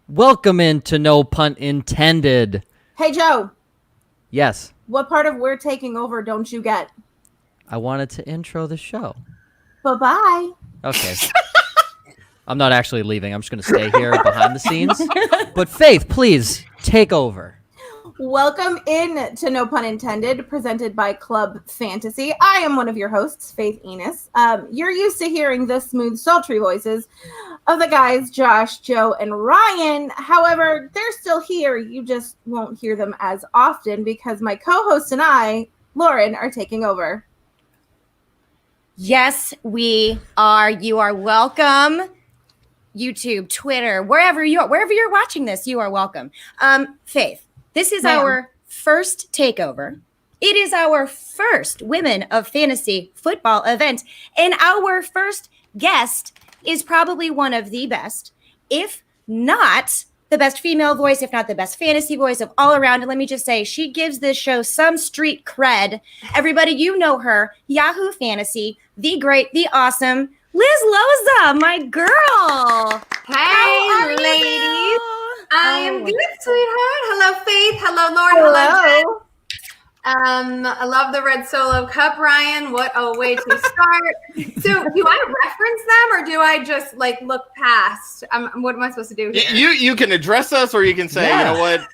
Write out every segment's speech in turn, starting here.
Welcome into No Pun Intended. Hey, Joe. Yes. What part of We're Taking Over don't you get? I wanted to intro the show. Bye-bye. Okay. I'm not actually leaving. I'm just going to stay here behind the scenes. But Faith, please take over. Welcome in to No Pun Intended, presented by Club Fantasy. I am one of your hosts, Faith Enos. You're used to hearing the smooth, sultry voices of the guys, Josh, Joe, and Ryan. However, they're still here. You just won't hear them as often because my co-host and I, Lauren, are taking over. Yes, we are. You are welcome. YouTube, Twitter, wherever you're watching this, you are welcome. Faith. This is our first takeover. It is our first Women of Fantasy football event. And our first guest is probably one of the best, if not the best female voice, if not the best fantasy voice of all around. And let me just say, she gives this show some street cred. Everybody, you know her, Yahoo Fantasy, the great, the awesome, Liz Loza, my girl. Hey, ladies. I am good, sweetheart. Hello, Faith. Hello, Lauren. Hello, Jen. I love the red solo cup, Ryan. What a way to start. So do I reference them or do I just look past? What am I supposed to do here? You can address us or you can say, you know what?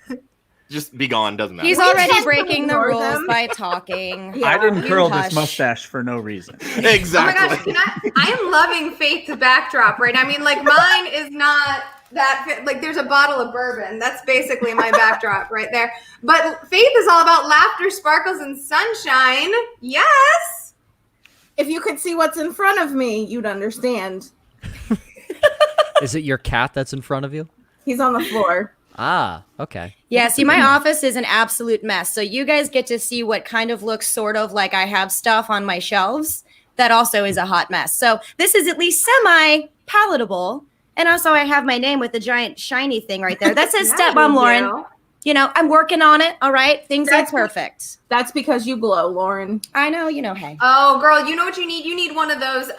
Just be gone. Doesn't matter. He's already breaking the rules by talking. Yeah, I didn't curl this mustache for no reason. Exactly. Oh my gosh, I am loving Faith's backdrop, right? I mean, mine is not that, there's a bottle of bourbon. That's basically my backdrop right there. But Faith is all about laughter, sparkles, and sunshine. Yes. If you could see what's in front of me, you'd understand. Is it your cat that's in front of you? He's on the floor. Ah, okay. Yeah, see, my office is an absolute mess. So you guys get to see what kind of looks sort of like I have stuff on my shelves that also is a hot mess. So this is at least semi-palatable. And also I have my name with the giant shiny thing right there. That says Stepmom Lauren. You know, I'm working on it, all right? Things are perfect. That's because you glow, Lauren. I know, hey. Oh, girl, you know what you need? You need one of those,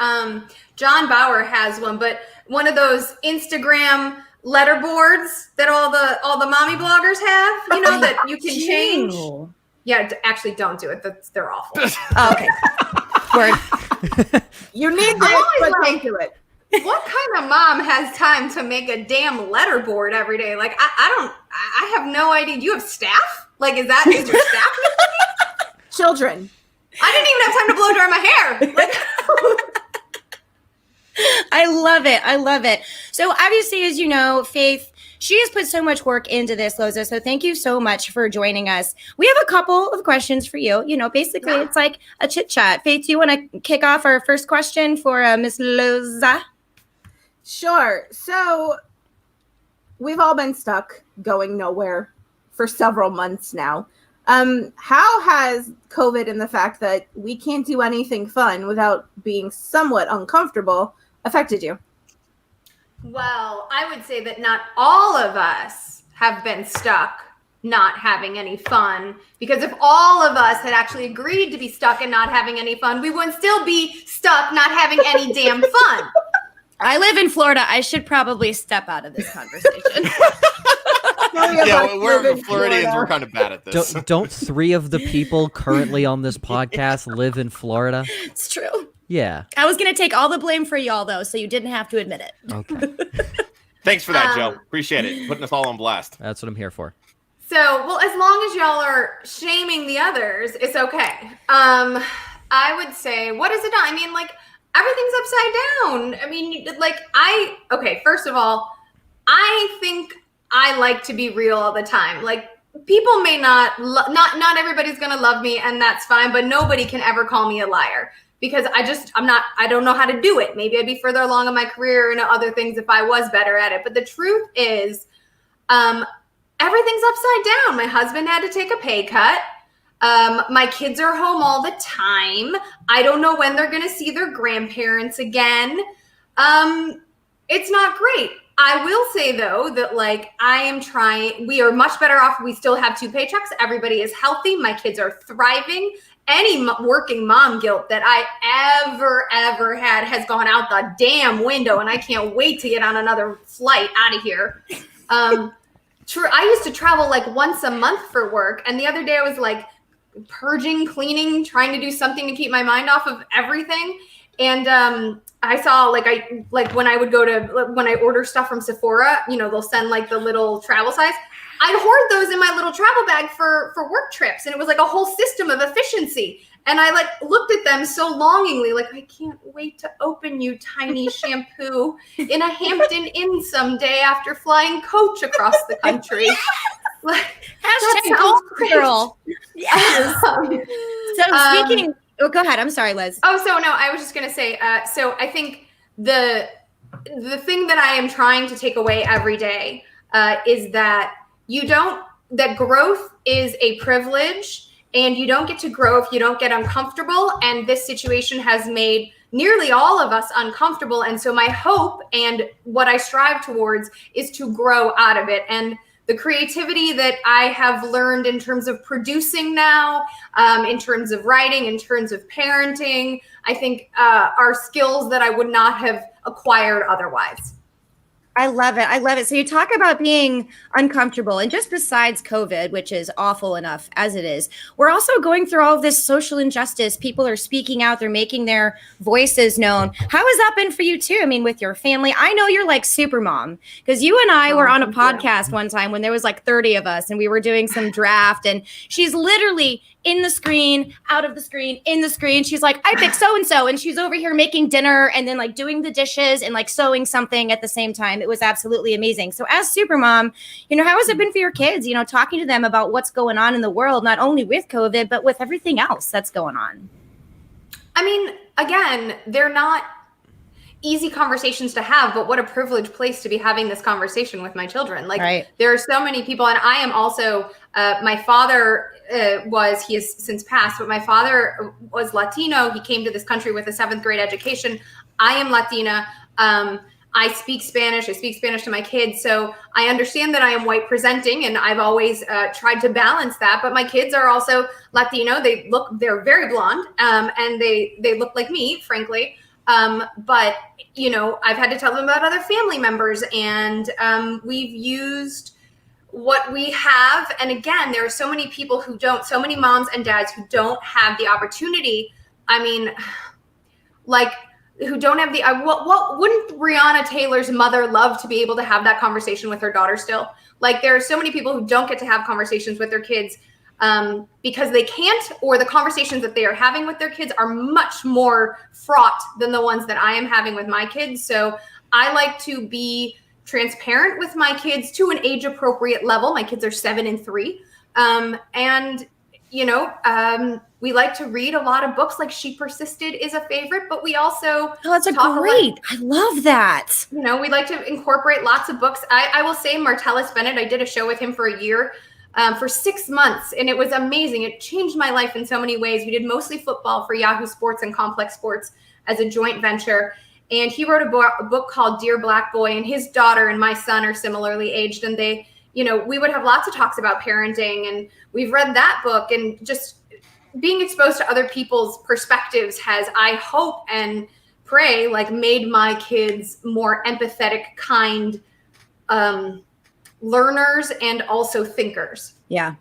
John Bauer has one, but one of those Instagram letterboards that all the mommy bloggers have, that you can change. Yeah, actually don't do it. They're awful. Oh, okay. Word. You need this, but don't do it. What kind of mom has time to make a damn letterboard every day? I have no idea. Do you have staff? Is your staff? Children. I didn't even have time to blow dry my hair. I love it. So obviously, as you know, Faith, she has put so much work into this, Loza. So thank you so much for joining us. We have a couple of questions for you. Basically, It's like a chit chat. Faith, do you want to kick off our first question for Miss Loza? Sure. So we've all been stuck going nowhere for several months now. How has COVID and the fact that we can't do anything fun without being somewhat uncomfortable affected you? Well, I would say that not all of us have been stuck not having any fun, because if all of us had actually agreed to be stuck and not having any fun, we wouldn't still be stuck not having any damn fun. I live in Florida. I should probably step out of this conversation. Yeah, we're Floridians. We're kind of bad at this. Don't 3 of the people currently on this podcast live in Florida? It's true. Yeah. I was going to take all the blame for y'all, though, so you didn't have to admit it. Okay. Thanks for that, Joe. Appreciate it. Putting us all on blast. That's what I'm here for. So, well, as long as y'all are shaming the others, it's okay. I would say, what is it not? I mean, everything's upside down. I mean, first of all, I think I like to be real all the time. People may not everybody's going to love me, and that's fine, but nobody can ever call me a liar, because I don't know how to do it. Maybe I'd be further along in my career and other things if I was better at it. But the truth is, everything's upside down. My husband had to take a pay cut. My kids are home all the time. I don't know when they're going to see their grandparents again. It's not great. I will say, though, that we are much better off. We still have 2 paychecks. Everybody is healthy. My kids are thriving. Any working mom guilt that I ever had has gone out the damn window, and I can't wait to get on another flight out of here. I used to travel like once a month for work. And the other day I was like purging, cleaning, trying to do something to keep my mind off of everything. And I saw when I order stuff from Sephora, they'll send like the little travel size. I'd hoard those in my little travel bag for work trips. And it was like a whole system of efficiency. And I like looked at them so longingly, like, I can't wait to open you, tiny shampoo, in a Hampton Inn someday after flying coach across the country. Like, hashtag golf girl. Yes. So speaking, go ahead. I'm sorry, Liz. Oh, so no, I was just going to say, so I think the thing that I am trying to take away every day is that that growth is a privilege, and you don't get to grow if you don't get uncomfortable. And this situation has made nearly all of us uncomfortable. And so my hope and what I strive towards is to grow out of it. And the creativity that I have learned in terms of producing now, in terms of writing, in terms of parenting, I think are skills that I would not have acquired otherwise. I love it. I love it. So you talk about being uncomfortable, and just besides COVID, which is awful enough as it is, we're also going through all of this social injustice. People are speaking out. They're making their voices known. How has that been for you too? I mean, with your family, I know you're like super mom, because you and I were on a podcast one time when there was like 30 of us and we were doing some draft, and she's literally in the screen, out of the screen, in the screen. She's like, I picked so-and-so. And she's over here making dinner and then like doing the dishes and like sewing something at the same time. It was absolutely amazing. So as Supermom, how has it been for your kids, talking to them about what's going on in the world, not only with COVID, but with everything else that's going on? I mean, again, they're not easy conversations to have, but what a privileged place to be having this conversation with my children. Like, right. There are so many people, and I am also, my father he has since passed, but my father was Latino. He came to this country with a 7th grade education. I am Latina. I speak Spanish. I speak Spanish to my kids. So I understand that I am white presenting, and I've always tried to balance that. But my kids are also Latino. They're very blonde, and they look like me, frankly. But I've had to tell them about other family members, and we've used what we have. And again, there are so many people so many moms and dads who don't have the opportunity. I mean, like, who don't have what wouldn't Breonna Taylor's mother love to be able to have that conversation with her daughter still? Like, there are so many people who don't get to have conversations with their kids because they can't, or the conversations that they are having with their kids are much more fraught than the ones that I am having with my kids. So I like to be transparent with my kids to an age appropriate level. My kids are 7 and 3. We like to read a lot of books. Like, She Persisted is a favorite, but we also that's great. I love that. We like to incorporate lots of books. I will say Martellus Bennett, I did a show with him for a year, for 6 months, and it was amazing. It changed my life in so many ways. We did mostly football for Yahoo Sports and Complex Sports as a joint venture. And he wrote a book called Dear Black Boy, and his daughter and my son are similarly aged. And they, we would have lots of talks about parenting, and we've read that book, and just being exposed to other people's perspectives has, I hope and pray, like, made my kids more empathetic, kind learners and also thinkers. Yeah.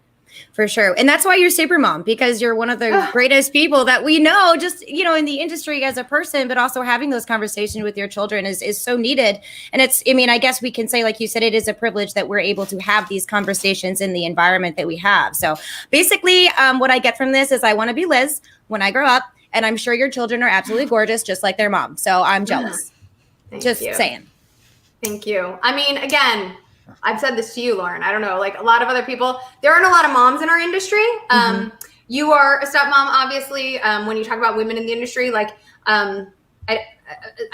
For sure. And that's why you're super mom, because you're one of the greatest people that we know, just, in the industry as a person, but also having those conversations with your children is so needed. And I guess we can say, like you said, it is a privilege that we're able to have these conversations in the environment that we have. So basically, what I get from this is I want to be Liz when I grow up, and I'm sure your children are absolutely gorgeous, just like their mom. So I'm jealous. Just saying. Thank you. I mean, again, I've said this to you, Lauren. I don't know, like a lot of other people, there aren't a lot of moms in our industry. You are a stepmom, obviously. When you talk about women in the industry, like I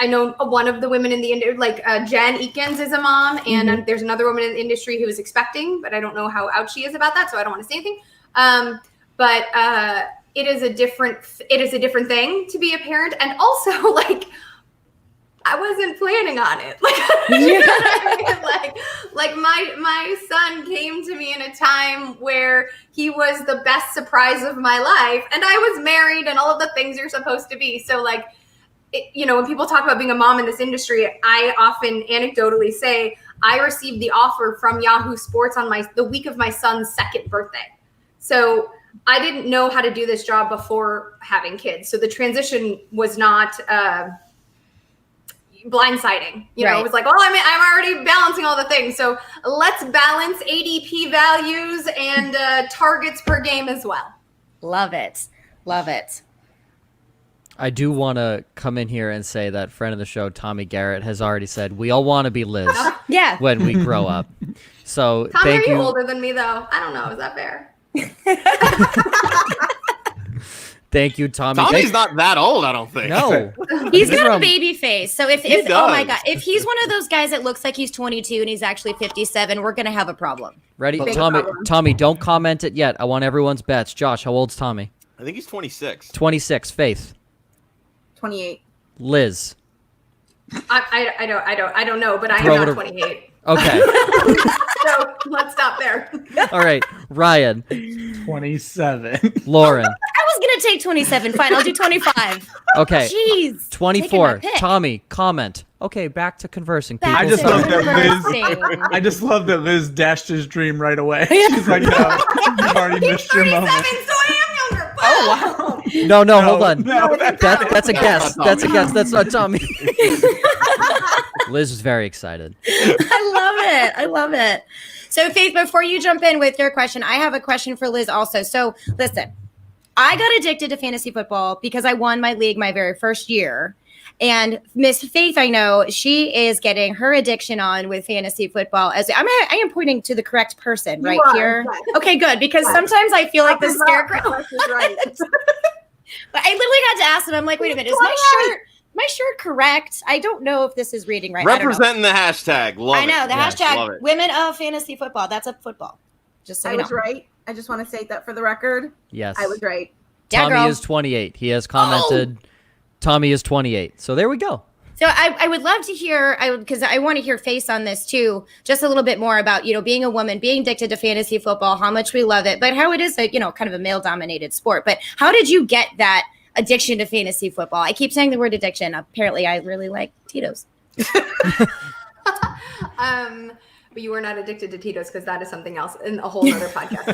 know one of the women in the industry, like Jen Eakins is a mom, and there's another woman in the industry who is expecting, but I don't know how out she is about that, so I don't want to say anything. But it is a different thing to be a parent, and also like, I wasn't planning on it. Like my son came to me in a time where he was the best surprise of my life, and I was married and all of the things you're supposed to be. So like, when people talk about being a mom in this industry, I often anecdotally say I received the offer from Yahoo Sports on the week of my son's 2nd birthday. So I didn't know how to do this job before having kids. So the transition was not blindsiding. It was like, well, I'm already balancing all the things. So let's balance ADP values and targets per game as well. Love it. Love it. I do want to come in here and say that friend of the show, Tommy Garrett, has already said we all want to be Liz when we grow up. So Tommy, thank are you you. older than me, though? I don't know. Is that fair? Thank you, Tommy. Tommy's not that old, I don't think. No. He's got a baby face. So if oh my does. God, if he's one of those guys that looks like he's 22 and he's actually 57, we're going to have a problem. Ready? Big Tommy, problem. Tommy, don't comment it yet. I want everyone's bets. Josh, how old's Tommy? I think he's 26. 26. Faith. 28. Liz. I don't know, but I Throw am it not a- 28. Okay. So let's stop there. All right. Ryan. 27. Lauren. I was going to take 27. Fine, I'll do 25. Okay. Jeez. 24. Taking my pick. Tommy, comment. Okay, back to conversing. Back People I just to love say- that conversing. I just love that Liz dashed his dream right away. She's like, no, you've already missed your 37, moment. so I am younger. Oh, No, hold on. No, That's a guess. not That's a Tommy. guess. That's not Tommy. Liz was very excited. I love it. So, Faith, before you jump in with your question, I have a question for Liz also. So, listen, I got addicted to fantasy football because I won my league my very first year. And Miss Faith, I know she is getting her addiction on with fantasy football. I am pointing to the correct person right are, here. yes. Okay, good, because sometimes I feel like the scarecrow. Josh is right. But I literally had to ask him. I'm like, wait a minute, is my shirt correct? I don't know if this is reading right. Representing the hashtag. Love I know it. the Yes, love hashtag it. Women of Fantasy Football. That's a football. Just so I you was know. right. I just want to state that for the record. Yes. I was right. Yeah, Tommy girl. is 28. He has commented. Tommy is 28. So there we go. So I would love to hear, because I want to hear Face on this too, just a little bit more about, being a woman, being addicted to fantasy football, how much we love it, but how it is a, kind of a male dominated sport. But how did you get that addiction to fantasy football? I keep saying the word addiction. Apparently I really like Tito's. But you were not addicted to Tito's because that is something else in a whole other podcast.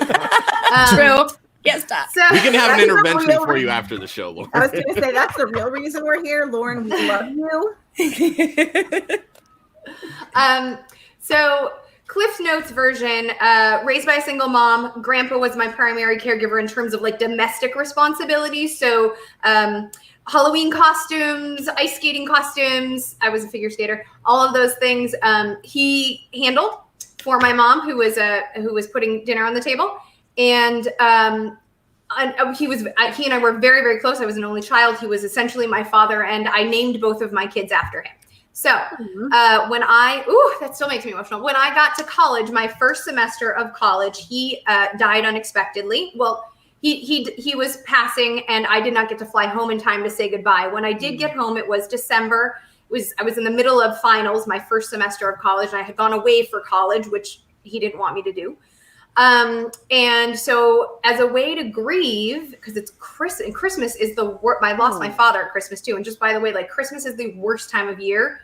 True. Yes, stop. So, We can have an That's the intervention real for you reason. after the show, Lauren. I was going to say that's the real reason we're here. Lauren, we love you. So Cliff's Notes version, raised by a single mom. Grandpa was my primary caregiver in terms of like domestic responsibilities. So Halloween costumes, ice skating costumes. I was a figure skater. All of those things he handled for my mom, who was putting dinner on the table. And he and I were very, very close. I was an only child. He was essentially my father, and I named both of my kids after him. So that still makes me emotional. When I got to college, my first semester of college, he died unexpectedly. Well, he was passing, and I did not get to fly home in time to say goodbye. When I did get home, it was December. I was in the middle of finals, my first semester of college, and I had gone away for college, which he didn't want me to do. And so as a way to grieve, because it's Christmas is the worst. I lost my father at Christmas too. And just by the way, like Christmas is the worst time of year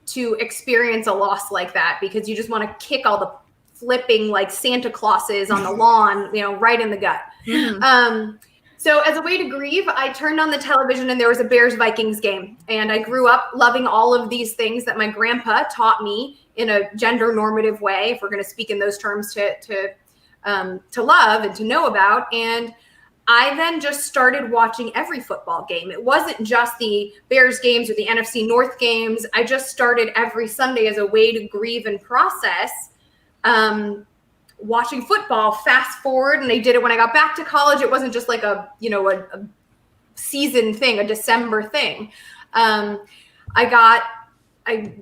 to experience a loss like that, because you just want to kick all the flipping like Santa Clauses on the lawn, right in the gut. Mm-hmm. So as a way to grieve, I turned on the television and there was a Bears-Vikings game. And I grew up loving all of these things that my grandpa taught me in a gender normative way, if we're going to speak in those terms, to love and to know about. And I then just started watching every football game. It wasn't just the Bears games or the NFC North games. I just started every Sunday as a way to grieve and process watching football. Fast forward, and I did it when I got back to college. It wasn't just like a season thing, a December thing. I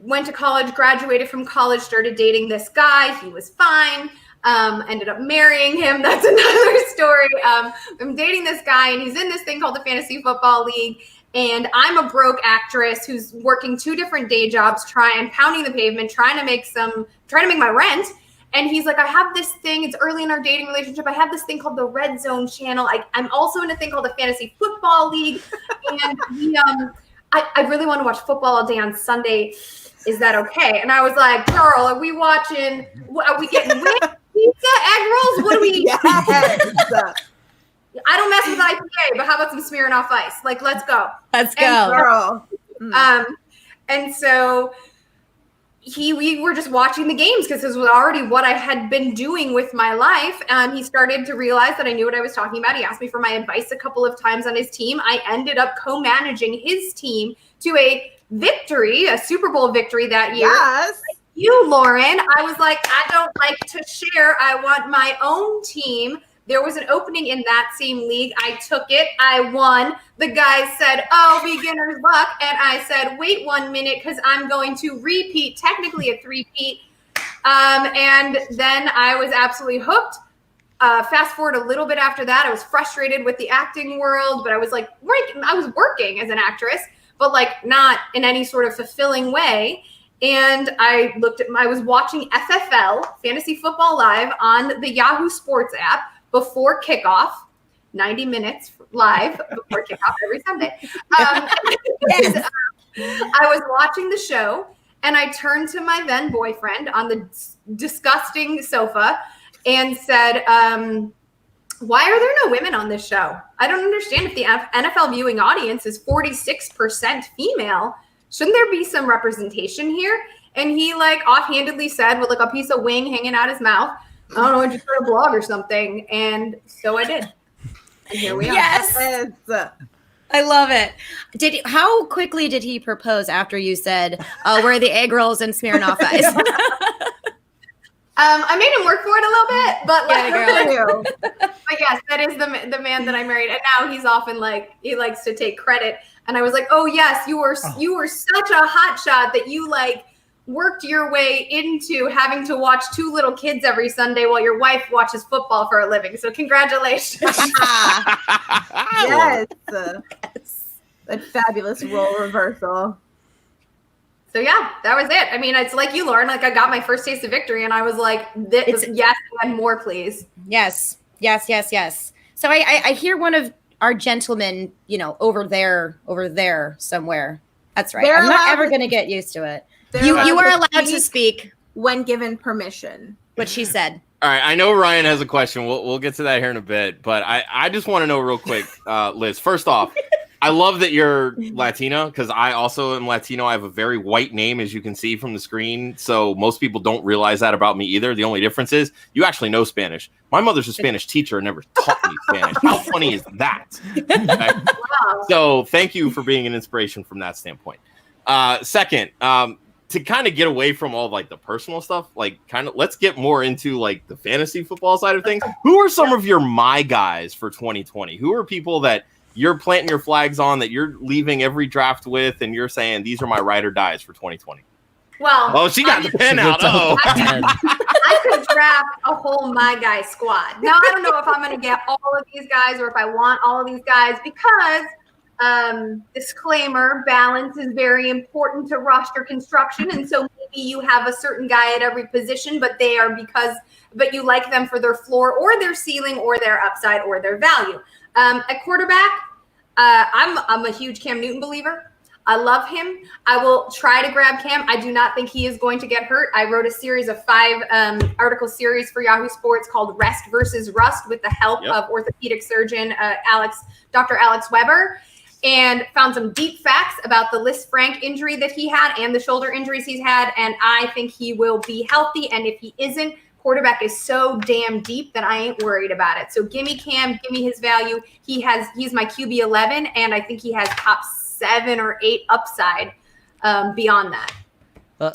went to college, graduated from college, started dating this guy. He was fine. Ended up marrying him. That's another story. I'm dating this guy, and he's in this thing called the Fantasy Football League. And I'm a broke actress who's working 2 different day jobs, pounding the pavement, trying to make my rent. And he's like, I have this thing. It's early in our dating relationship. I have this thing called the Red Zone channel. I'm also in a thing called the Fantasy Football League. And I really want to watch football all day on Sunday. Is that okay? And I was like, girl, are we watching? Are we getting wings, pizza, egg rolls? What are we? Yes. I don't mess with IPA, but how about some Smirnoff Ice? Like, let's go. Let's go. Girl. And so we were just watching the games because this was already what I had been doing with my life. He started to realize that I knew what I was talking about. He asked me for my advice a couple of times on his team. I ended up co-managing his team to a victory, a Super Bowl victory that year. Yes. You, Lauren, I was like, I don't like to share. I want my own team. There was an opening in that same league. I took it. I won. The guy said, oh, beginner's luck. And I said, wait 1 minute because I'm going to repeat, technically a three-peat. And then I was absolutely hooked. Fast forward a little bit after that, I was frustrated with the acting world, but I was like, I was working as an actress, but like not in any sort of fulfilling way. And I was watching FFL, Fantasy Football Live, on the Yahoo Sports app before kickoff, 90 minutes live before kickoff every Sunday. I was watching the show, and I turned to my then boyfriend on the disgusting sofa and said, why are there no women on this show? I don't understand. If the NFL viewing audience is 46% female, shouldn't there be some representation here? And he like offhandedly said with like a piece of wing hanging out his mouth, I don't know, I just wrote a blog or something. And so I did. And here we are. Yes. I love it. How quickly did he propose after you said, where are the egg rolls and Smirnoff Ice? I made him work for it a little bit, but like, but yes, that is the man that I married, and now he's often like he likes to take credit. And I was like, oh yes, you were such a hot shot that you like worked your way into having to watch two little kids every Sunday while your wife watches football for a living. So congratulations. Yes. That fabulous role reversal. So yeah, that was it. I mean, it's like you, Lauren, like I got my first taste of victory and I was like, yes, and more, please. Yes. So I hear one of our gentlemen, over there somewhere. That's right. I'm not ever going to get used to it. You are allowed to speak when given permission. What she said. All right, I know Ryan has a question. We'll get to that here in a bit, but I just want to know real quick, Liz. First off, I love that you're Latina because I also am Latino. I have a very white name, as you can see from the screen. So most people don't realize that about me either. The only difference is you actually know Spanish. My mother's a Spanish teacher and never taught me Spanish. How funny is that? Okay? Wow. So thank you for being an inspiration from that standpoint. Second, to kind of get away from all like the personal stuff, like let's get more into like the fantasy football side of things. Who are some of your my guys for 2020? Who are people that you're planting your flags on, that you're leaving every draft with, and you're saying these are my ride or dies for 2020? Well, she got the pen out. I could draft a whole my guy squad. Now I don't know if I'm going to get all of these guys or if I want all of these guys because disclaimer, balance is very important to roster construction, and so maybe you have a certain guy at every position, but you like them for their floor or their ceiling or their upside or their value. At quarterback, I'm a huge Cam Newton believer. I love him. I will try to grab Cam. I do not think he is going to get hurt. I wrote a series of 5 article series for Yahoo Sports called Rest versus Rust with the help of orthopedic surgeon Dr. Alex Weber, and found some deep facts about the Liz Frank injury that he had and the shoulder injuries he's had. And I think he will be healthy. And if he isn't, quarterback is so damn deep that I ain't worried about it. So give me Cam, give me his value. He's my QB 11, and I think he has top 7 or 8 upside beyond that.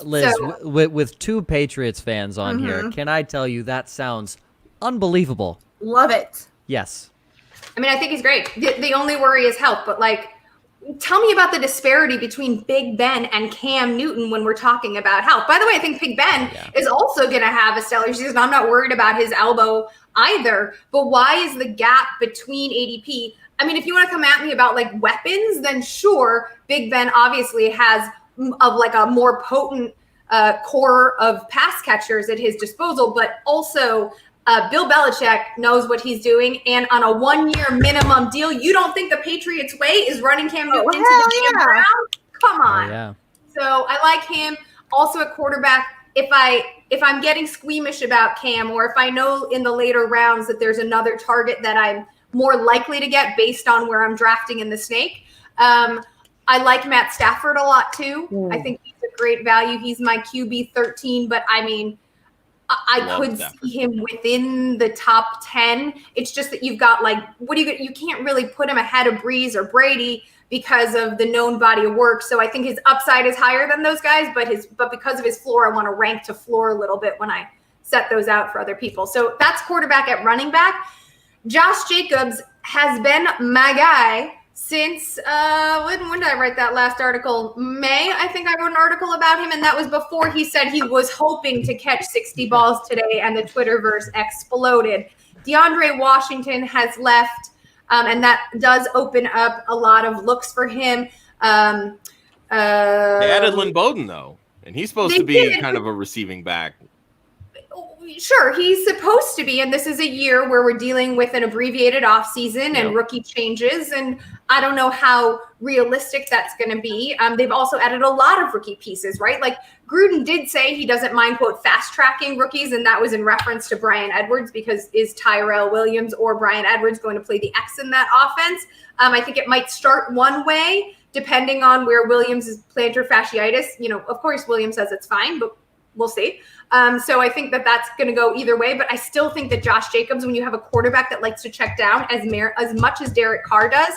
Liz, with 2 Patriots fans on here, can I tell you that sounds unbelievable? Love it. Yes. I mean, I think he's great. The only worry is health, but like, tell me about the disparity between Big Ben and Cam Newton when we're talking about health. By the way, I think Big Ben is also going to have a stellar season. I'm not worried about his elbow either, but why is the gap between ADP? I mean, if you want to come at me about like weapons, then sure, Big Ben obviously has a more potent core of pass catchers at his disposal, but also Bill Belichick knows what he's doing, and on a 1-year minimum deal, you don't think the Patriots way is running Cam Newton into the damn ground? Come on. Oh, yeah. So I like him. Also at quarterback, if I'm getting squeamish about Cam, or if I know in the later rounds that there's another target that I'm more likely to get based on where I'm drafting in the snake, I like Matt Stafford a lot too. I think he's a great value. He's my QB 13, but I mean, I could see him within the top 10. It's just that you've got like, you can't really put him ahead of Breeze or Brady because of the known body of work. So I think his upside is higher than those guys, but because of his floor, I want to rank to floor a little bit when I set those out for other people. So that's quarterback. At running back, Josh Jacobs has been my guy since when did I write that last article? May, I think I wrote an article about him, and that was before he said he was hoping to catch 60 balls today, and the Twitterverse exploded. DeAndre Washington has left, and that does open up a lot of looks for him. They added Lynn Bowden, though, and he's supposed to be kind of a receiving back. Sure, he's supposed to be, and this is a year where we're dealing with an abbreviated offseason and rookie changes, and I don't know how realistic that's going to be. They've also added a lot of rookie pieces, right? Like Gruden did say he doesn't mind, quote, fast-tracking rookies, and that was in reference to Bryan Edwards, because is Tyrell Williams or Bryan Edwards going to play the X in that offense? I think it might start one way, depending on where Williams is plantar fasciitis. You know, of course, Williams says it's fine, but we'll see. So I think that that's going to go either way, but I still think that Josh Jacobs, when you have a quarterback that likes to check down as much as Derek Carr does,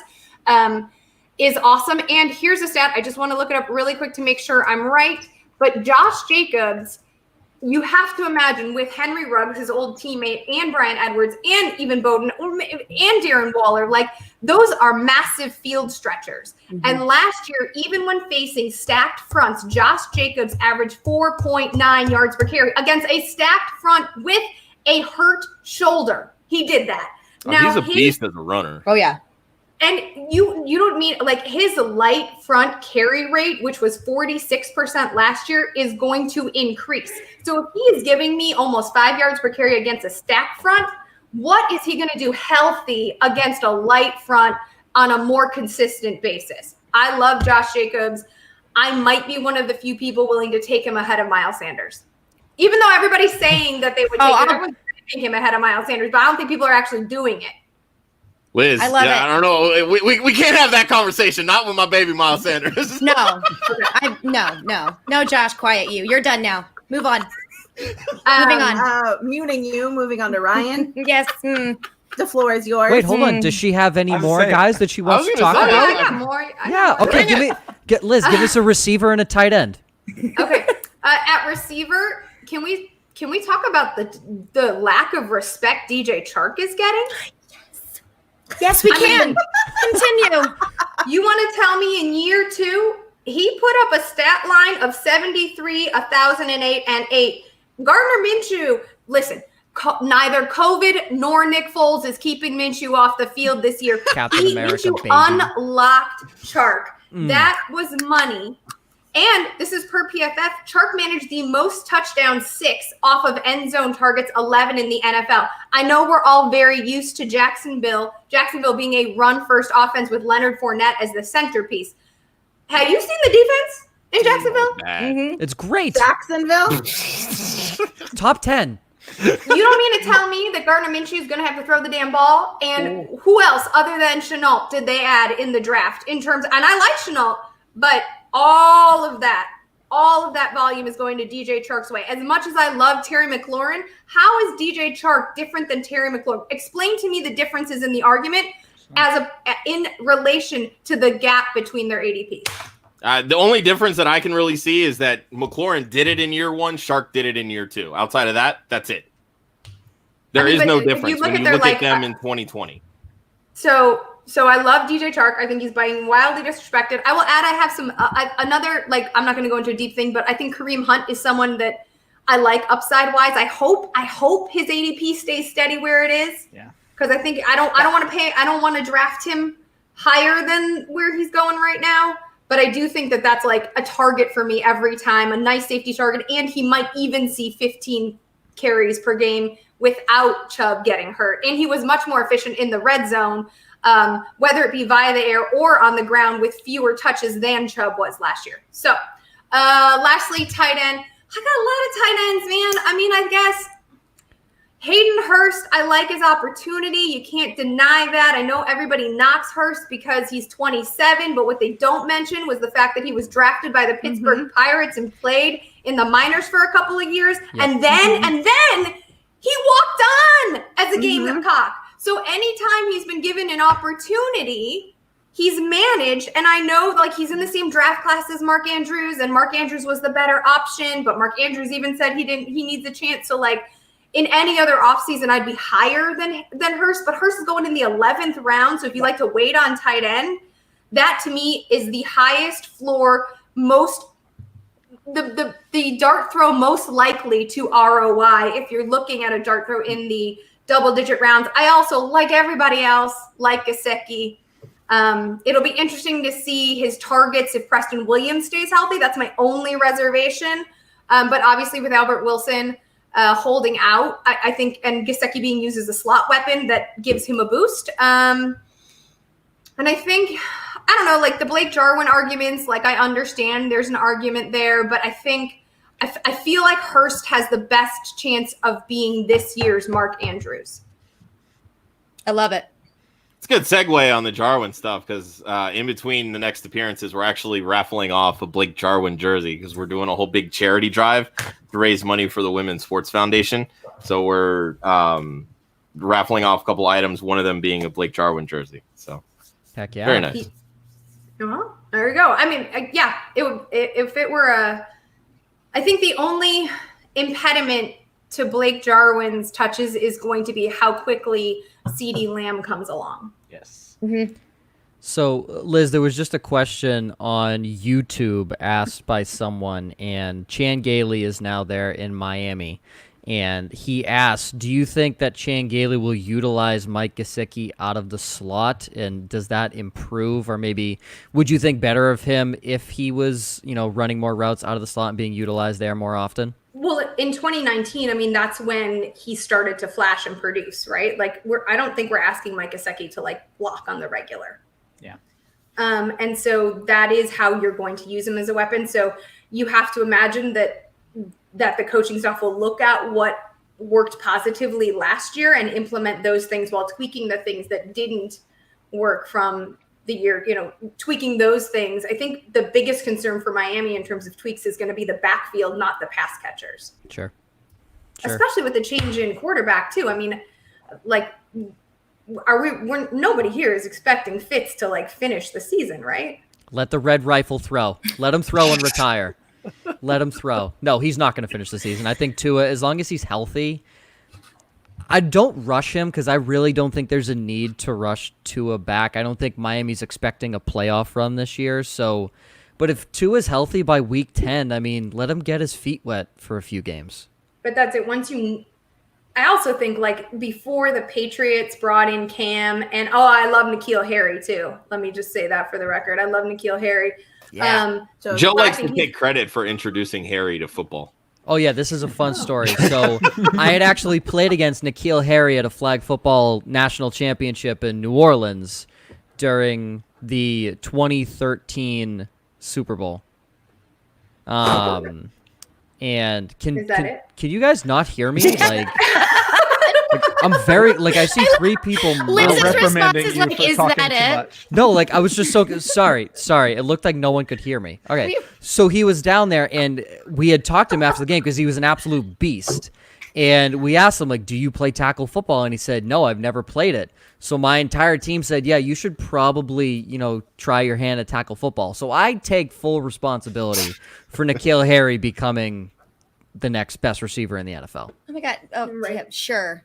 is awesome. And here's a stat. I just want to look it up really quick to make sure I'm right. But Josh Jacobs, you have to imagine with Henry Ruggs, his old teammate, and Bryan Edwards, and even Bowden, and Darren Waller, like those are massive field stretchers. Mm-hmm. And last year, even when facing stacked fronts, Josh Jacobs averaged 4.9 yards per carry against a stacked front with a hurt shoulder. He did that. Now, he's a beast as a runner. Oh, yeah. And you don't mean like his light front carry rate, which was 46% last year, is going to increase. So if he is giving me almost 5 yards per carry against a stacked front, what is he going to do healthy against a light front on a more consistent basis? I love Josh Jacobs. I might be one of the few people willing to take him ahead of Miles Sanders. Even though everybody's saying that they would take him ahead of Miles Sanders, but I don't think people are actually doing it. Liz, I don't know. We can't have that conversation. Not with my baby Miles Sanders. No, Josh, quiet you. You're done now. Move on. Moving on. Muting you. Moving on to Ryan. Yes. The floor is yours. Wait, hold on. Does she have any more guys that she wants to talk about? I got more. Okay. Liz, give us a receiver and a tight end. Okay. At receiver, can we talk about the lack of respect DJ Chark is getting? Yes, we can. Continue. You want to tell me in year 2, he put up a stat line of 73, 1,008, and 8. Gardner Minshew, listen, neither COVID nor Nick Foles is keeping Minshew off the field this year. Captain America, Minshew baby. unlocked Chark. That was money. And this is per PFF. Chark managed the most touchdowns, 6 off of end zone targets, 11 in the NFL. I know we're all very used to Jacksonville being a run-first offense with Leonard Fournette as the centerpiece. Have you seen the defense in Jacksonville? Mm-hmm. It's great. Jacksonville? Top 10. You don't mean to tell me that Gardner Minshew is going to have to throw the damn ball? And who else other than Shenault did they add in the draft? And I like Shenault, but all of that volume is going to DJ Chark's way. As much as I love Terry McLaurin, how is DJ Chark different than Terry McLaurin? Explain to me the differences in the argument in relation to the gap between their ADPs. The only difference that I can really see is that McLaurin did it in year 1, Chark did it in year 2. Outside of that, that's it. There is no difference when you look at them in 2020. So I love DJ Chark. I think he's being wildly disrespected. I will add, I have some another, like, I'm not going to go into a deep thing, but I think Kareem Hunt is someone that I like upside wise. I hope his ADP stays steady where it is. Yeah. Because I think I don't want to draft him higher than where he's going right now. But I do think that that's like a target for me every time, a nice safety target, and he might even see 15 carries per game without Chubb getting hurt. And he was much more efficient in the red zone, whether it be via the air or on the ground, with fewer touches than Chubb was last year. So lastly, tight end. I got a lot of tight ends, man. I mean, I guess Hayden Hurst, I like his opportunity. You can't deny that. I know everybody knocks Hurst because he's 27, but what they don't mention was the fact that he was drafted by the Pittsburgh Pirates and played in the minors for a couple of years. Yep. And then he walked on as a Gamecock. So anytime he's been given an opportunity, he's managed. And I know like he's in the same draft class as Mark Andrews, and Mark Andrews was the better option, but Mark Andrews even said he needs a chance. So like, in any other offseason, I'd be higher than Hurst, but Hurst is going in the 11th round. So if you like to wait on tight end, that to me is the highest floor, the dart throw most likely to ROI if you're looking at a dart throw in the double-digit rounds. I also, like everybody else, like Gesicki. It'll be interesting to see his targets if Preston Williams stays healthy. That's my only reservation. But obviously with Albert Wilson holding out, I think, and Gesicki being used as a slot weapon, that gives him a boost. And I think, I don't know, like the Blake Jarwin arguments, like I understand there's an argument there, but I think, I feel like Hurst has the best chance of being this year's Mark Andrews. I love it. It's a good segue on the Jarwin stuff because in between the next appearances, we're actually raffling off a Blake Jarwin jersey because we're doing a whole big charity drive to raise money for the Women's Sports Foundation. So we're raffling off a couple items, one of them being a Blake Jarwin jersey. So heck yeah. Very nice. Well, there you go. I mean, yeah, if it were I think the only impediment to Blake Jarwin's touches is going to be how quickly CeeDee Lamb comes along. Yes. Mm-hmm. So, Liz, there was just a question on YouTube asked by someone, and Chan Gailey is now there in Miami. And he asked, do you think that Chan Gailey will utilize Mike Gesicki out of the slot? And does that improve? Or maybe would you think better of him if he was, running more routes out of the slot and being utilized there more often? Well, in 2019, I mean, that's when he started to flash and produce, right? Like, I don't think we're asking Mike Gesicki to like block on the regular. Yeah. And so that is how you're going to use him as a weapon. So you have to imagine that the coaching staff will look at what worked positively last year and implement those things while tweaking the things that didn't work from the year, tweaking those things. I think the biggest concern for Miami in terms of tweaks is going to be the backfield, not the pass catchers. Sure. Especially with the change in quarterback too. I mean, like, nobody here is expecting Fitz to like finish the season, right? Let the red rifle throw. Let him throw and retire. Let him throw. No, he's not going to finish the season. I think Tua, as long as he's healthy, I don't rush him because I really don't think there's a need to rush Tua back. I don't think Miami's expecting a playoff run this year. So, but if Tua's healthy by week 10, I mean, let him get his feet wet for a few games. But that's it. I also think like before the Patriots brought in Cam, and I love N'Keal Harry too. Let me just say that for the record. I love N'Keal Harry. Yeah. Joe likes to take credit for introducing Harry to football. Oh, yeah, this is a fun story. So I had actually played against N'Keal Harry at a flag football national championship in New Orleans during the 2013 Super Bowl. And can you guys not hear me? Like I'm very I see three people reprimanding you for talking too much. No, I was just so sorry. It looked like no one could hear me. Okay, so he was down there, and we had talked to him after the game because he was an absolute beast. And we asked him, do you play tackle football? And he said, no, I've never played it. So my entire team said, yeah, you should probably, try your hand at tackle football. So I take full responsibility for N'Keal Harry becoming the next best receiver in the NFL. Oh my God. Oh, right. Yeah, sure.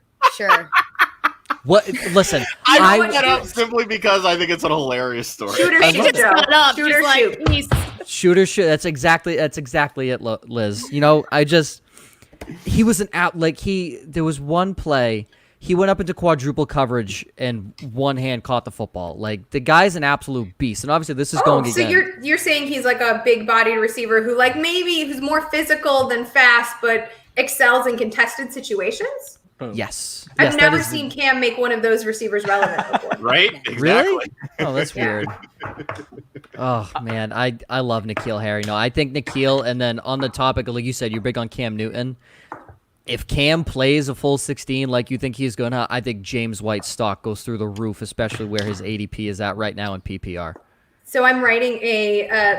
What? Listen, I brought that up simply because I think it's a hilarious story. Shoot or shoot. That's exactly it, Liz. He was there was one play. He went up into quadruple coverage and one hand caught the football. The guy's an absolute beast. And obviously this is going again. So you're saying he's like a big bodied receiver who maybe who's more physical than fast, but excels in contested situations. Yes. I've Yes, never seen Cam make one of those receivers relevant before. Right? Exactly. Really? Oh, that's Yeah. weird. Oh man, I love N'Keal Harry. No, I think N'Keal, and then on the topic, like you said, you're big on Cam Newton. If Cam plays a full 16 like you think he's gonna, I think James White's stock goes through the roof, especially where his ADP is at right now in PPR. So I'm writing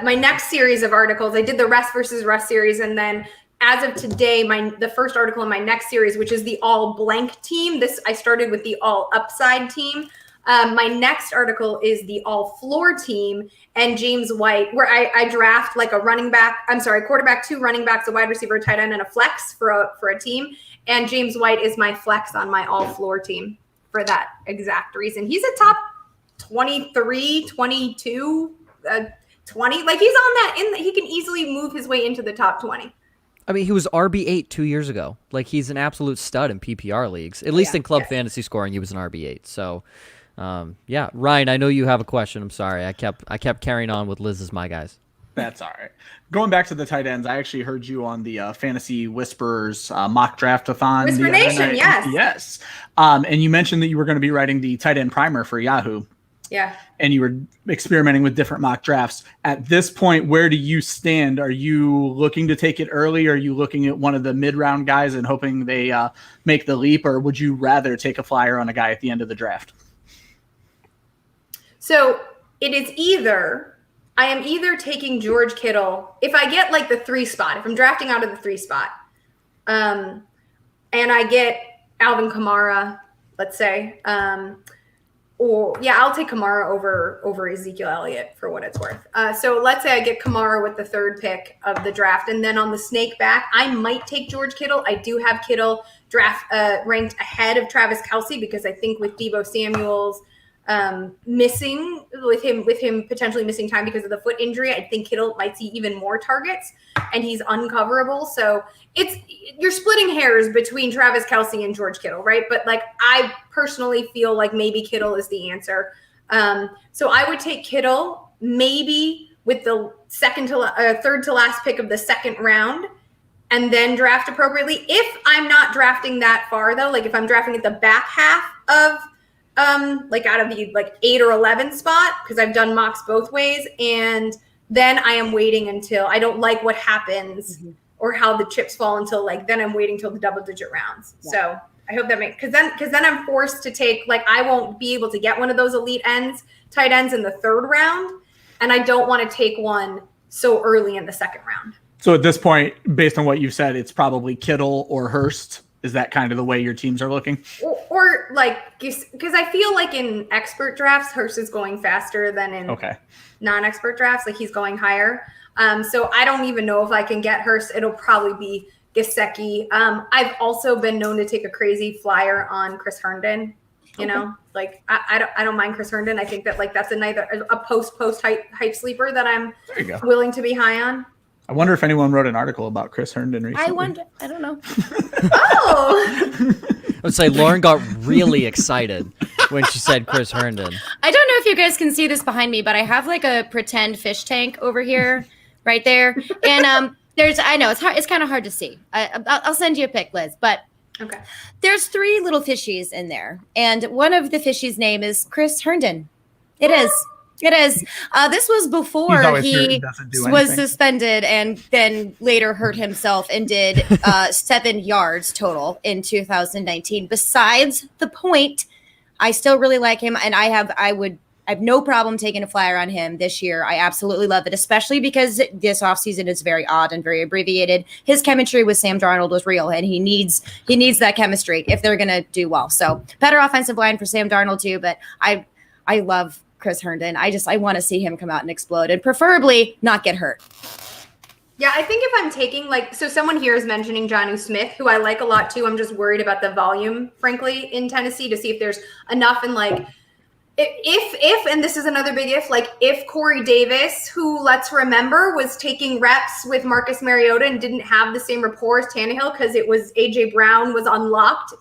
my next series of articles. I did the rest versus rust series, and then as of today, the first article in my next series, which is the all blank team. I started with the all upside team. My next article is the all floor team and James White, where I draft like a quarterback, 2 running backs, a wide receiver, a tight end, and a flex for a team. And James White is my flex on my all floor team for that exact reason. He's a top 23, 22, 20. Like he's on that he can easily move his way into the top 20. I mean, he was RB8 2 years ago. Like he's an absolute stud in PPR leagues. At least in club fantasy scoring, he was an RB8. So, yeah, Ryan, I know you have a question. I'm sorry, I kept carrying on with Liz as my guys. That's all right. Going back to the tight ends, I actually heard you on the Fantasy Whisperers mock draft-a-thon. Whisper Nation, yes. Yes. And you mentioned that you were going to be writing the tight end primer for Yahoo. Yeah. And you were experimenting with different mock drafts. At this point, where do you stand? Are you looking to take it early? Are you looking at one of the mid-round guys and hoping they make the leap? Or would you rather take a flyer on a guy at the end of the draft? So it is I am either taking George Kittle, if I get like the 3 spot, if I'm drafting out of the 3 spot, and I get Alvin Kamara, let's say, I'll take Kamara over Ezekiel Elliott for what it's worth. So let's say I get Kamara with the 3rd pick of the draft, and then on the snake back, I might take George Kittle. I do have Kittle ranked ahead of Travis Kelce because I think with Deebo Samuel's missing, with him potentially missing time because of the foot injury, I think Kittle might see even more targets, and he's uncoverable. So you're splitting hairs between Travis Kelce and George Kittle, right? But like I personally feel like maybe Kittle is the answer. So I would take Kittle maybe with the 3rd to last pick of the 2nd round, and then draft appropriately. If I'm not drafting that far though, like if I'm drafting at the back half of like out of the like 8 or 11 spot, because I've done mocks both ways, and then I am waiting until I don't like what happens or how the chips fall until like then I'm waiting till the double-digit rounds. Yeah. So I hope that makes because then I'm forced to take like I won't be able to get one of those elite tight ends in the 3rd round, and I don't want to take one so early in the 2nd round. So at this point, based on what you said, it's probably Kittle or Hurst. Is that kind of the way your teams are looking? Or like, because I feel like in expert drafts, Hurst is going faster than in non-expert drafts. Like he's going higher. So I don't even know if I can get Hurst. It'll probably be Gesicki. I've also been known to take a crazy flyer on Chris Herndon. You know, like I don't mind Chris Herndon. I think that like that's a post hype sleeper that I'm willing to be high on. I wonder if anyone wrote an article about Chris Herndon recently. I don't know. I would say Lauren got really excited when she said Chris Herndon. I don't know if you guys can see this behind me, but I have like a pretend fish tank over here, right there. And I know it's kind of hard to see. I'll send you a pic, Liz, but okay. There's 3 little fishies in there, and one of the fishies' name is Chris Herndon. It is. This was before he was suspended and then later hurt himself and did 7 yards total in 2019. Besides the point, I still really like him, and I have no problem taking a flyer on him this year. I absolutely love it, especially because this offseason is very odd and very abbreviated. His chemistry with Sam Darnold was real, and he needs that chemistry if they're going to do well. So better offensive line for Sam Darnold too, but I love Chris Herndon. I want to see him come out and explode and preferably not get hurt. Yeah, I think if I'm taking so someone here is mentioning Jonnu Smith, who I like a lot too. I'm just worried about the volume, frankly, in Tennessee to see if there's enough and like if and this is another big if Corey Davis, who let's remember was taking reps with Marcus Mariota and didn't have the same rapport as Tannehill because it was AJ Brown was unlocked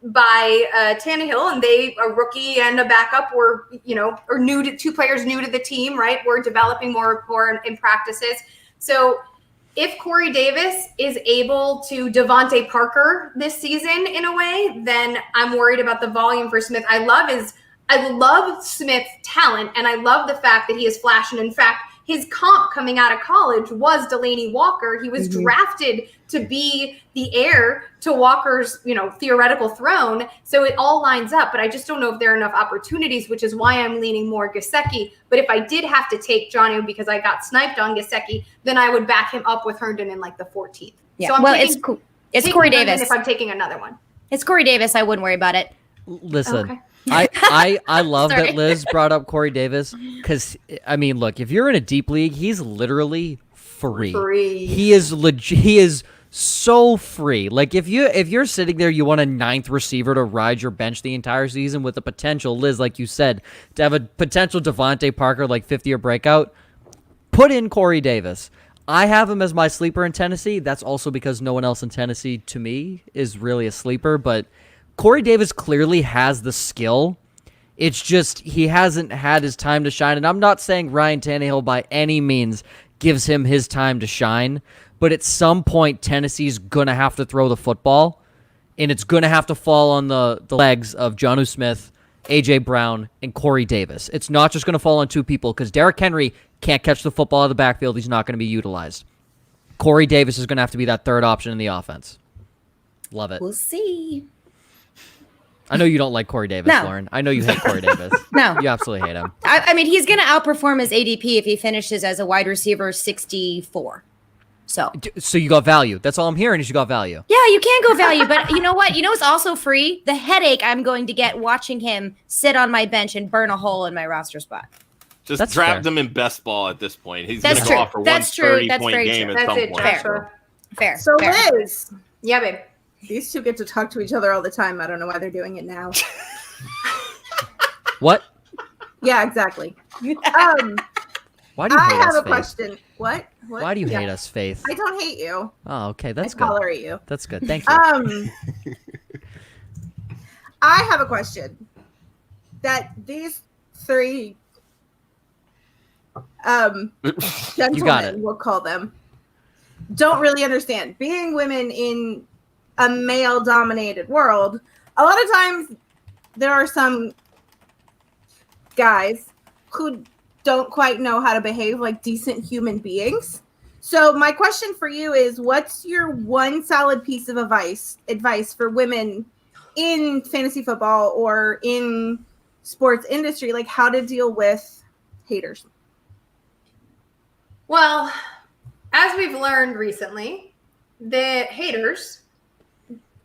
by Tannehill, and a rookie and a backup were, or 2 players new to the team, right? We're developing more rapport in practices. So if Corey Davis is able to Devontae Parker this season in a way, then I'm worried about the volume for Smith. I love Smith's talent, and I love the fact that he is flash. And in fact, his comp coming out of college was Delaney Walker. He was drafted to be the heir to Walker's, theoretical throne. So it all lines up, but I just don't know if there are enough opportunities, which is why I'm leaning more Gesicki. But if I did have to take Johnny because I got sniped on Gesicki, then I would back him up with Herndon in like the 14th. Yeah. So it's Corey Davis. If I'm taking another one. It's Corey Davis. I wouldn't worry about it. Listen, Okay. I love Sorry. that Liz brought up Corey Davis because, I mean, look, if you're in a deep league, he's literally free. He is legit. He is so free. Like if you're sitting there, you want a 9th receiver to ride your bench the entire season with the potential, Liz, like you said, to have a potential Devontae Parker like 50-year breakout. Put in Corey Davis. I have him as my sleeper in Tennessee. That's also because no one else in Tennessee, to me, is really a sleeper. But Corey Davis clearly has the skill. It's just he hasn't had his time to shine. And I'm not saying Ryan Tannehill by any means gives him his time to shine. But at some point, Tennessee's going to have to throw the football. And it's going to have to fall on the legs of Jonnu Smith, A.J. Brown, and Corey Davis. It's not just going to fall on 2 people because Derrick Henry can't catch the football out of the backfield. He's not going to be utilized. Corey Davis is going to have to be that 3rd option in the offense. Love it. We'll see. I know you don't like Corey Davis, No. Lauren. I know you hate Corey Davis. No. You absolutely hate him. I mean, he's going to outperform his ADP if he finishes as a wide receiver 64. So you got value. That's all I'm hearing is you got value. yeah, you can go value, but you know what? You know what's also free? The headache I'm going to get watching him sit on my bench and burn a hole in my roster spot. Just That's draft fair. him in best ball at this point. He's That's going to true. go off for That's one true. That's 30-point very game true. at That's some it, point. Joshua. Fair. So fair. Liz, Yeah, babe. these two get to talk to each other all the time. I don't know why they're doing it now. What? Yeah, exactly. Why do you I hate have us, a Faith? question. What? Why do you Yeah. hate us, Faith? I don't hate you. Oh, okay. That's I good. tolerate you. That's good. Thank you. I have a question that these 3 gentlemen, we'll call them, don't really understand. Being women in a male-dominated world, a lot of times there are some guys who don't quite know how to behave like decent human beings. So my question for you is, what's your one solid piece of advice for women in fantasy football or in sports industry, like how to deal with haters? Well, as we've learned recently, the haters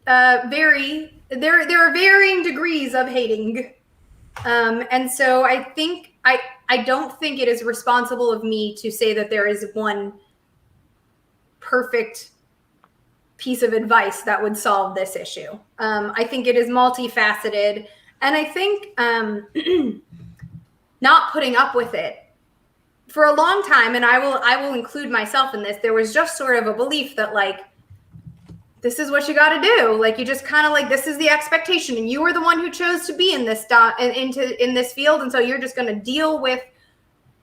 vary. There are varying degrees of hating, and so I don't think it is responsible of me to say that there is one perfect piece of advice that would solve this issue. I think it is multifaceted, and I think not putting up with it for a long time, and I will include myself in this, there was just sort of a belief that like, this is what you got to do. Like, you just kind of like, this is the expectation, and you were the one who chose to be in this in this field, and so you're just going to deal with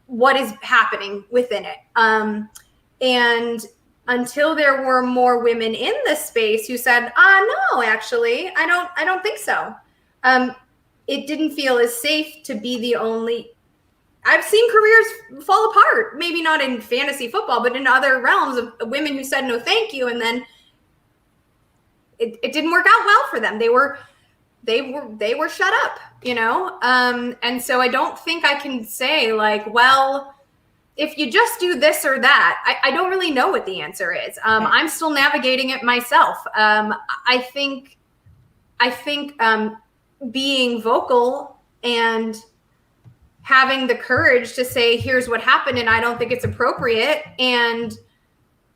what is happening within it. And until there were more women in this space who said, no, actually, I don't think so. It didn't feel as safe to be the only. I've seen careers fall apart, maybe not in fantasy football, but in other realms of women who said no thank you, and then it didn't work out well for them. They were shut up, you know? And so I don't think I can say like, well, if you just do this or that, I don't really know what the answer is. I'm still navigating it myself. I think being vocal and having the courage to say, here's what happened, and I don't think it's appropriate, and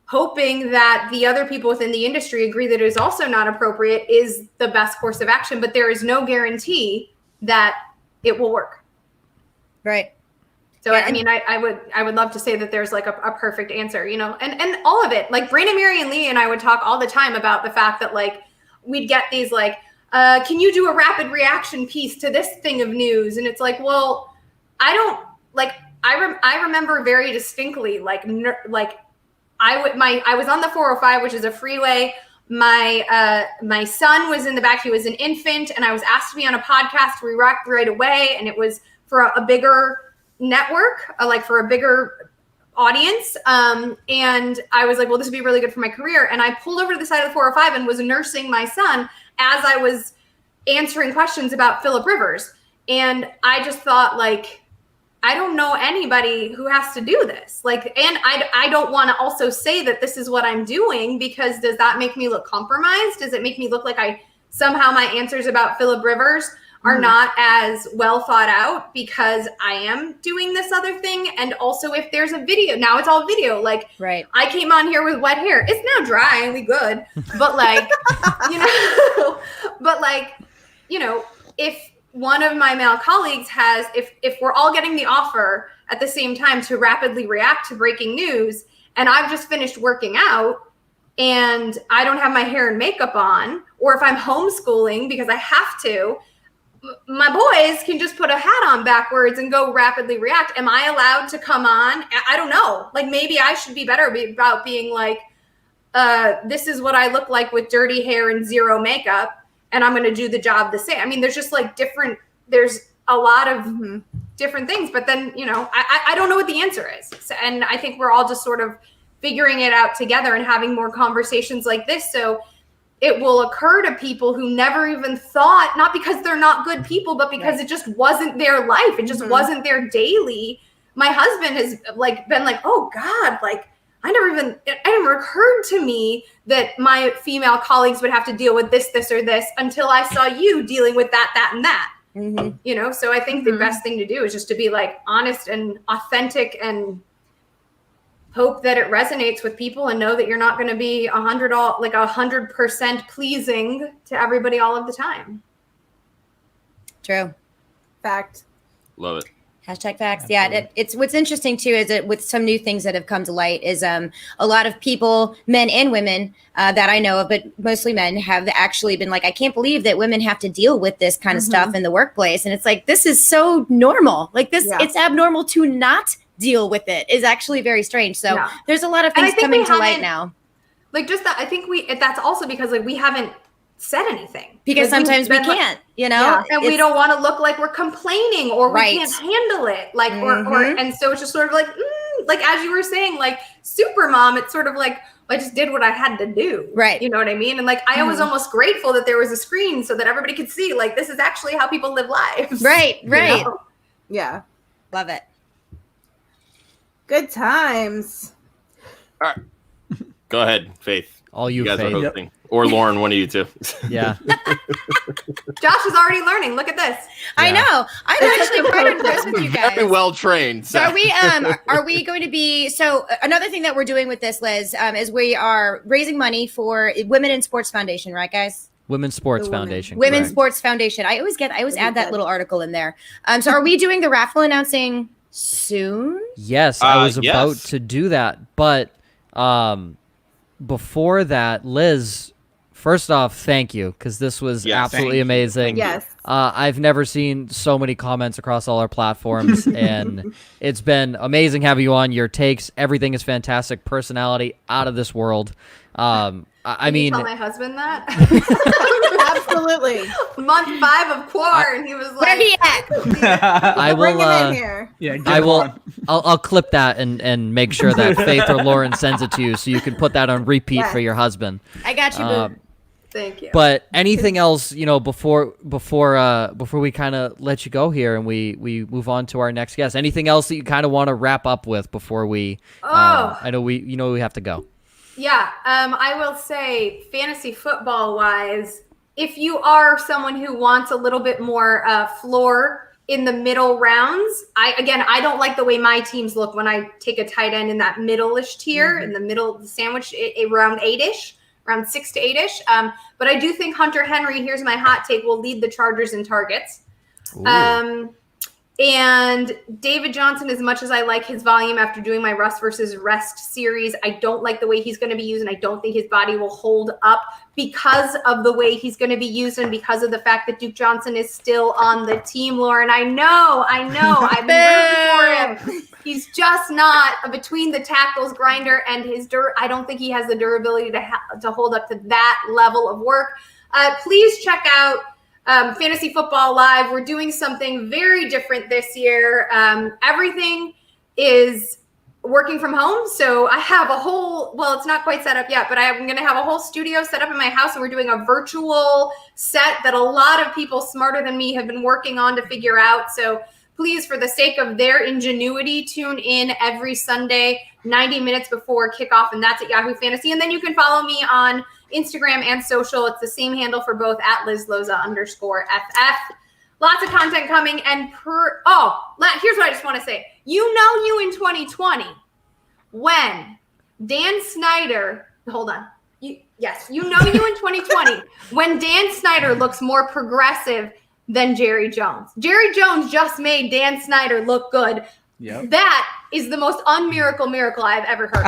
hoping that the other people within the industry agree that it is also not appropriate is the best course of action. But there is no guarantee that it will work. Right. So, yeah, I mean, I would love to say that there's like a perfect answer, you know, and all of it. Like Brandon, Mary, and Lee and I would talk all the time about the fact that like we'd get these like, can you do a rapid reaction piece to this thing of news? And it's like, well, I don't like. I remember very distinctly like I was on the 405, which is a freeway. My son was in the back. He was an infant, and I was asked to be on a podcast. We rocked right away, and it was for a bigger network, like for a bigger audience. And I was like, well, this would be really good for my career. And I pulled over to the side of the 405 and was nursing my son as I was answering questions about Phillip Rivers. And I just thought, like, I don't know anybody who has to do this. Like, and I don't want to also say that this is what I'm doing, because does that make me look compromised? Does it make me look like somehow my answers about Phillip Rivers are not as well thought out because I am doing this other thing? And also, if there's a video, now it's all video. Like, right. I came on here with wet hair. It's now dry and we good. But like, if one of my male colleagues has, if we're all getting the offer at the same time to rapidly react to breaking news, and I've just finished working out and I don't have my hair and makeup on, or if I'm homeschooling because I have to, my boys can just put a hat on backwards and go rapidly react. Am I allowed to come on? I don't know. Like, maybe I should be better about being like, this is what I look like with dirty hair and zero makeup, and I'm going to do the job the same. I mean, there's just like there's a lot of different things, but then, I don't know what the answer is. So, and I think we're all just sort of figuring it out together and having more conversations like this. So it will occur to people who never even thought, not because they're not good people, but because it just wasn't their life. It just wasn't their daily. My husband has been like, oh God, like, it never occurred to me that my female colleagues would have to deal with this, or this, until I saw you dealing with that, and that. Mm-hmm. So I think the best thing to do is just to be like honest and authentic and hope that it resonates with people, and know that you're not going to be 100% pleasing to everybody all of the time. True. Fact. Love it. Hashtag facts. Yeah. It's what's interesting too, is that with some new things that have come to light is a lot of people, men and women that I know of, but mostly men, have actually been like, I can't believe that women have to deal with this kind of stuff in the workplace. And it's like, this is so normal. Like this, it's abnormal to not deal with it, is actually very strange. So there's a lot of things coming to light now. Like just that, I think that's also because like we haven't said anything, because sometimes we can't, and we don't want to look like we're complaining, or we can't handle it, like or and so it's just sort of like like as you were saying, like super mom, it's sort of like I just did what I had to do, right? You know what I mean? And like I was almost grateful that there was a screen so that everybody could see, like, this is actually how people live lives, right? Yeah, love it. Good times. All right, go ahead, Faith. All you guys Faith. are hosting. Or Lauren, one of you two. Yeah. Josh is already learning. Look at this. I know. I'm actually quite impressed with you guys. Very well trained. So are we going to be, so another thing that we're doing with this, Liz, is we are raising money for Women in Sports Foundation, right, guys? Women's Sports Foundation. Women's Sports Foundation. I always add that little article in there. So are we doing the raffle announcing soon? Yes, I was about to do that, but before that, Liz, first off, thank you, because this was absolutely amazing. Yes. I've never seen so many comments across all our platforms, and it's been amazing having you on. Your takes, everything is fantastic. Personality out of this world. I mean, tell my husband that. Absolutely. Month 5 of quar, and he was like, "Where he at?" I will. Bring him in here. Yeah, I will. I'll clip that and make sure that Faith or Lauren sends it to you, so you can put that on repeat for your husband. I got you, boo. Thank you. But anything else, before we kind of let you go here and we move on to our next guest? Anything else that you kind of want to wrap up with before we? I know we have to go. Yeah, I will say, fantasy football wise, if you are someone who wants a little bit more floor in the middle rounds, I don't like the way my teams look when I take a tight end in that middle-ish tier, in the middle of the sandwich, around 8-ish, around 6 to 8-ish. But I do think Hunter Henry, here's my hot take, will lead the Chargers in targets. And David Johnson, as much as I like his volume after doing my Rust versus Rest series, I don't like the way he's going to be used, and I don't think his body will hold up because of the way he's going to be used and because of the fact that Duke Johnson is still on the team, Lauren. I know. I've been rooting for him. He's just not a between the tackles grinder, and I don't think he has the durability to hold up to that level of work. Please check out Fantasy Football Live. We're doing something very different this year. Everything is working from home. So I have it's not quite set up yet, but I'm going to have a whole studio set up in my house, and we're doing a virtual set that a lot of people smarter than me have been working on to figure out. So please, for the sake of their ingenuity, tune in every Sunday, 90 minutes before kickoff, and that's at Yahoo Fantasy. And then you can follow me on Instagram and social. It's the same handle for both, at Liz Loza _FF. Lots of content coming. And here's what I just want to say. You in 2020, when Dan Snyder, hold on. You in 2020, when Dan Snyder looks more progressive than Jerry Jones. Jerry Jones just made Dan Snyder look good. Yep. That is the most unmiracle miracle I've ever heard.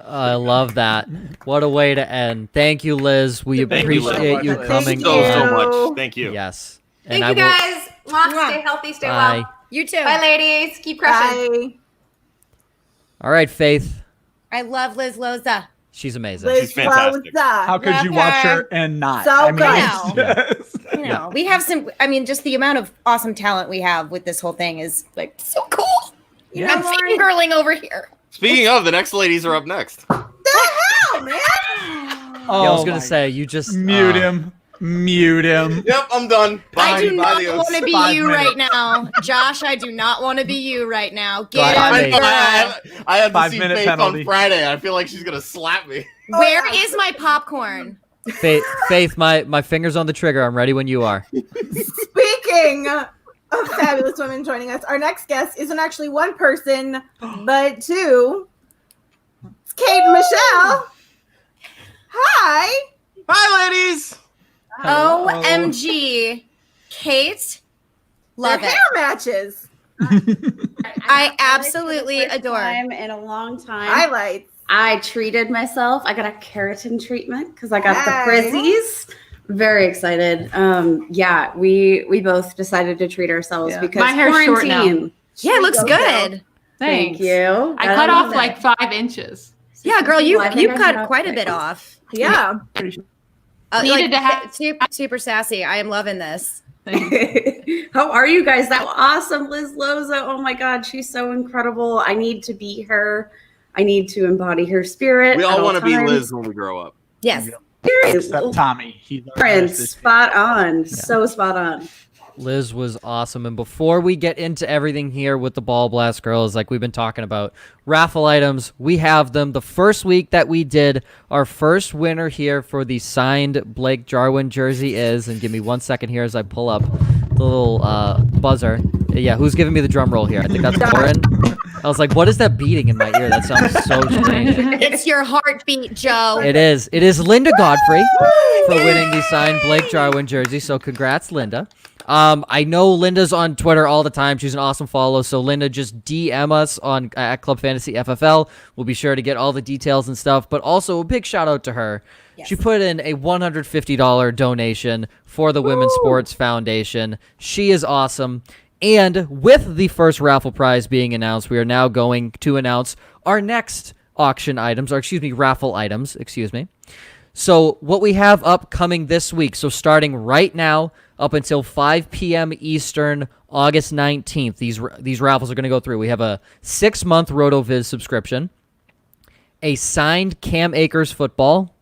I love that. What a way to end. Thank you, Liz. We appreciate you coming so much. Thank you. Yes. Thank you, guys. Stay healthy, stay well. You too. Bye, ladies. Keep crushing. Bye. All right, Faith. I love Liz Loza. She's amazing. She's fantastic. How could you watch her and not? So good. Yes. We have just the amount of awesome talent we have with this whole thing is like so cool. I'm fangirling over here. Speaking of, the next ladies are up next. The hell, man? I was going to say, you just... Mute him. Yep, I'm done. Bye. I do not Adios. want to be 5 you minutes. right now. Josh, I do not want to be you right now. Get Bye. him. I had to 5 see minute Faith penalty. on Friday. I feel like she's going to slap me. Where is my popcorn? Faith, my finger's on the trigger. I'm ready when you are. Speaking of fabulous women joining us, our next guest isn't actually one person, but two. It's Kate and Michelle. Hi. Hi, ladies. OMG. Kate, love Their it. hair matches. I absolutely adore. In a long time. Highlights. I treated myself. I got a keratin treatment because I got Hey. the frizzies. Very excited. We both decided to treat ourselves because My hair's short now. quarantine. Yeah, it looks Go, good. Thank you. I cut off like 5 inches. Yeah, girl, you I think I cut cut quite a off bit off. Yeah. Needed to have- super sassy. I am loving this. How are you guys? That was awesome, Liz Loza. Oh my God, she's so incredible. I need to be her. I need to embody her spirit. We at all want to be times. Liz when we grow up. Yes. Except Tommy. He Friends, spot on. So spot on. Liz was awesome. And before we get into everything here with the BallBlast girls, like we've been talking about, raffle items, we have them. The first week that we did, our first winner here for the signed Blake Jarwin jersey is, and give me 1 second here as I pull up the little buzzer. Yeah, who's giving me the drum roll here? I think that's Lauren. I was like, what is that beating in my ear? That sounds so strange. It's your heartbeat, Joe. It is. It is Linda Godfrey for winning the signed Blake Jarwin jersey. So congrats, Linda. I know Linda's on Twitter all the time. She's an awesome follow. So Linda, just DM us on at Club Fantasy FFL. We'll be sure to get all the details and stuff. But also a big shout out to her. Yes. She put in a $150 donation for the Women's Sports Foundation. She is awesome. And with the first raffle prize being announced, we are now going to announce our next auction items, raffle items, So what we have upcoming this week, so starting right now up until 5 p.m. Eastern, August 19th, these raffles are going to go through. We have a 6-month RotoViz subscription, a signed Cam Akers football,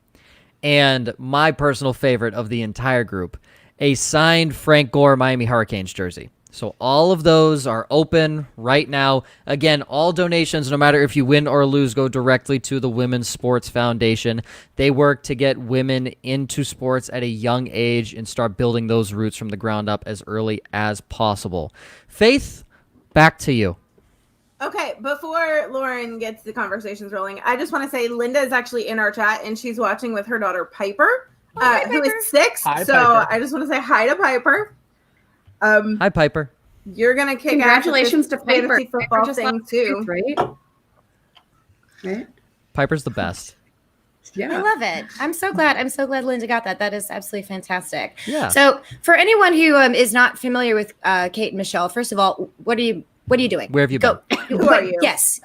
and my personal favorite of the entire group, a signed Frank Gore Miami Hurricanes jersey. So all of those are open right now. Again, all donations, no matter if you win or lose, go directly to the Women's Sports Foundation. They work to get women into sports at a young age and start building those roots from the ground up as early as possible. Faith, back to you. Okay, before Lauren gets the conversations rolling, I just want to say Linda is actually in our chat and she's watching with her daughter Piper, Hi, who Piper. is 6. Hi, so Piper. I just want to say hi to Piper. Hi, Piper. You're gonna kick Congratulations ass to at this Piper. fantasy football Just thing lost too. Right? Piper's the best. Yeah. I love it. I'm so glad Linda got that. That is absolutely fantastic. Yeah. So for anyone who is not familiar with Kate and Michelle, first of all, what are you doing? Where have you been? Who are you? Yes.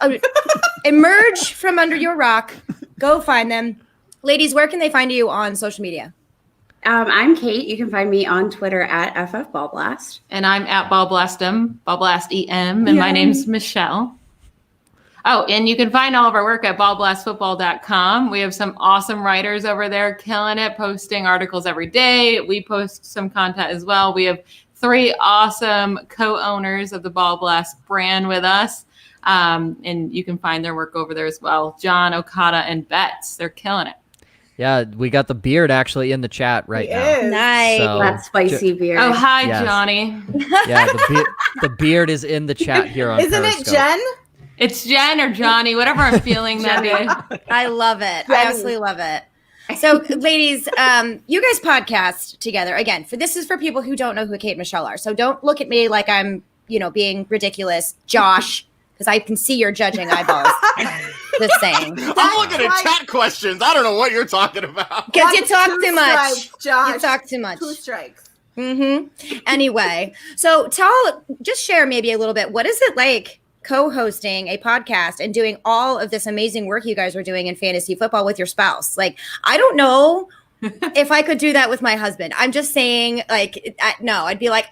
Emerge from under your rock. Go find them. Ladies, where can they find you on social media? I'm Kate. You can find me on Twitter at FFBallBlast. And I'm at BallBlastEm, BallBlastEM, and my name's Michelle. Oh, and you can find all of our work at BallBlastFootball.com. We have some awesome writers over there killing it, posting articles every day. We post some content as well. We have 3 awesome co-owners of the BallBlast brand with us. And you can find their work over there as well. John, Okada, and Betts. They're killing it. Yeah, we got the beard actually in the chat right now. Nice. So, That spicy beard. Oh, hi, Yes. Johnny. Yeah, the beard is in the chat here on Isn't Periscope. it Jen? It's Jen or Johnny, whatever I'm feeling that day. I love it. I absolutely love it. So, ladies, you guys podcast together. Again, this is for people who don't know who Kate and Michelle are. So don't look at me like I'm, being ridiculous. Josh, because I can see your judging eyeballs. Just saying. I'm looking at chat questions. I don't know what you're talking about. Because you talk Two too much. strikes, Josh. You talk too much. 2 strikes. Anyway, so just share maybe a little bit. What is it like co-hosting a podcast and doing all of this amazing work you guys are doing in fantasy football with your spouse? Like, I don't know if I could do that with my husband. I'm just saying, no, I'd be like,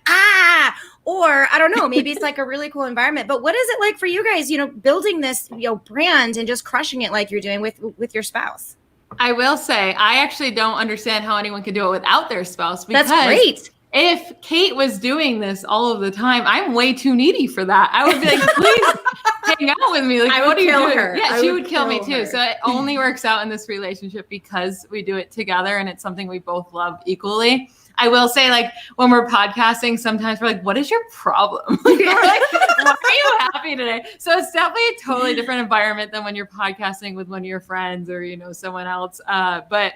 or I don't know, maybe it's like a really cool environment. But what is it like for you guys, building this, brand and just crushing it like you're doing with your spouse? I will say, I actually don't understand how anyone could do it without their spouse. Because That's great. If Kate was doing this all of the time, I'm way too needy for that. I would be like, please hang out with me. Like, I what would are you kill doing? her. Yeah, I she would would kill me kill too. her. So it only works out in this relationship because we do it together and it's something we both love equally. I will say, when we're podcasting, sometimes we're like, what is your problem? We're like, why are you happy today? So it's definitely a totally different environment than when you're podcasting with one of your friends or, someone else. But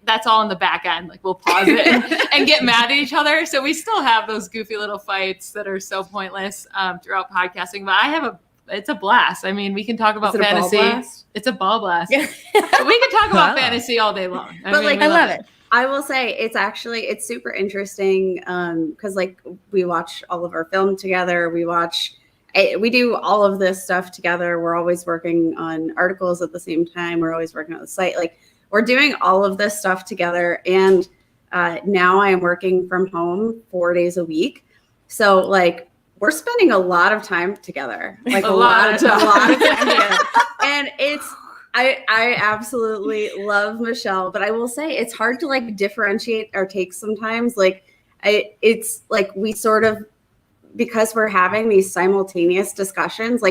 that's all in the back end. We'll pause it and get mad at each other. So we still have those goofy little fights that are so pointless throughout podcasting. But it's a blast. I mean, we can talk about fantasy. It's a ball blast. We can talk about fantasy all day long. I love it. I will say it's super interesting because we watch all of our film together. We do all of this stuff together. We're always working on articles at the same time. We're always working on the site. We're doing all of this stuff together. And now I am working from home 4 days a week. So we're spending a lot of time together. A lot of time together. And I absolutely love Michelle, but I will say it's hard to differentiate our takes sometimes. It's we sort of, because we're having these simultaneous discussions,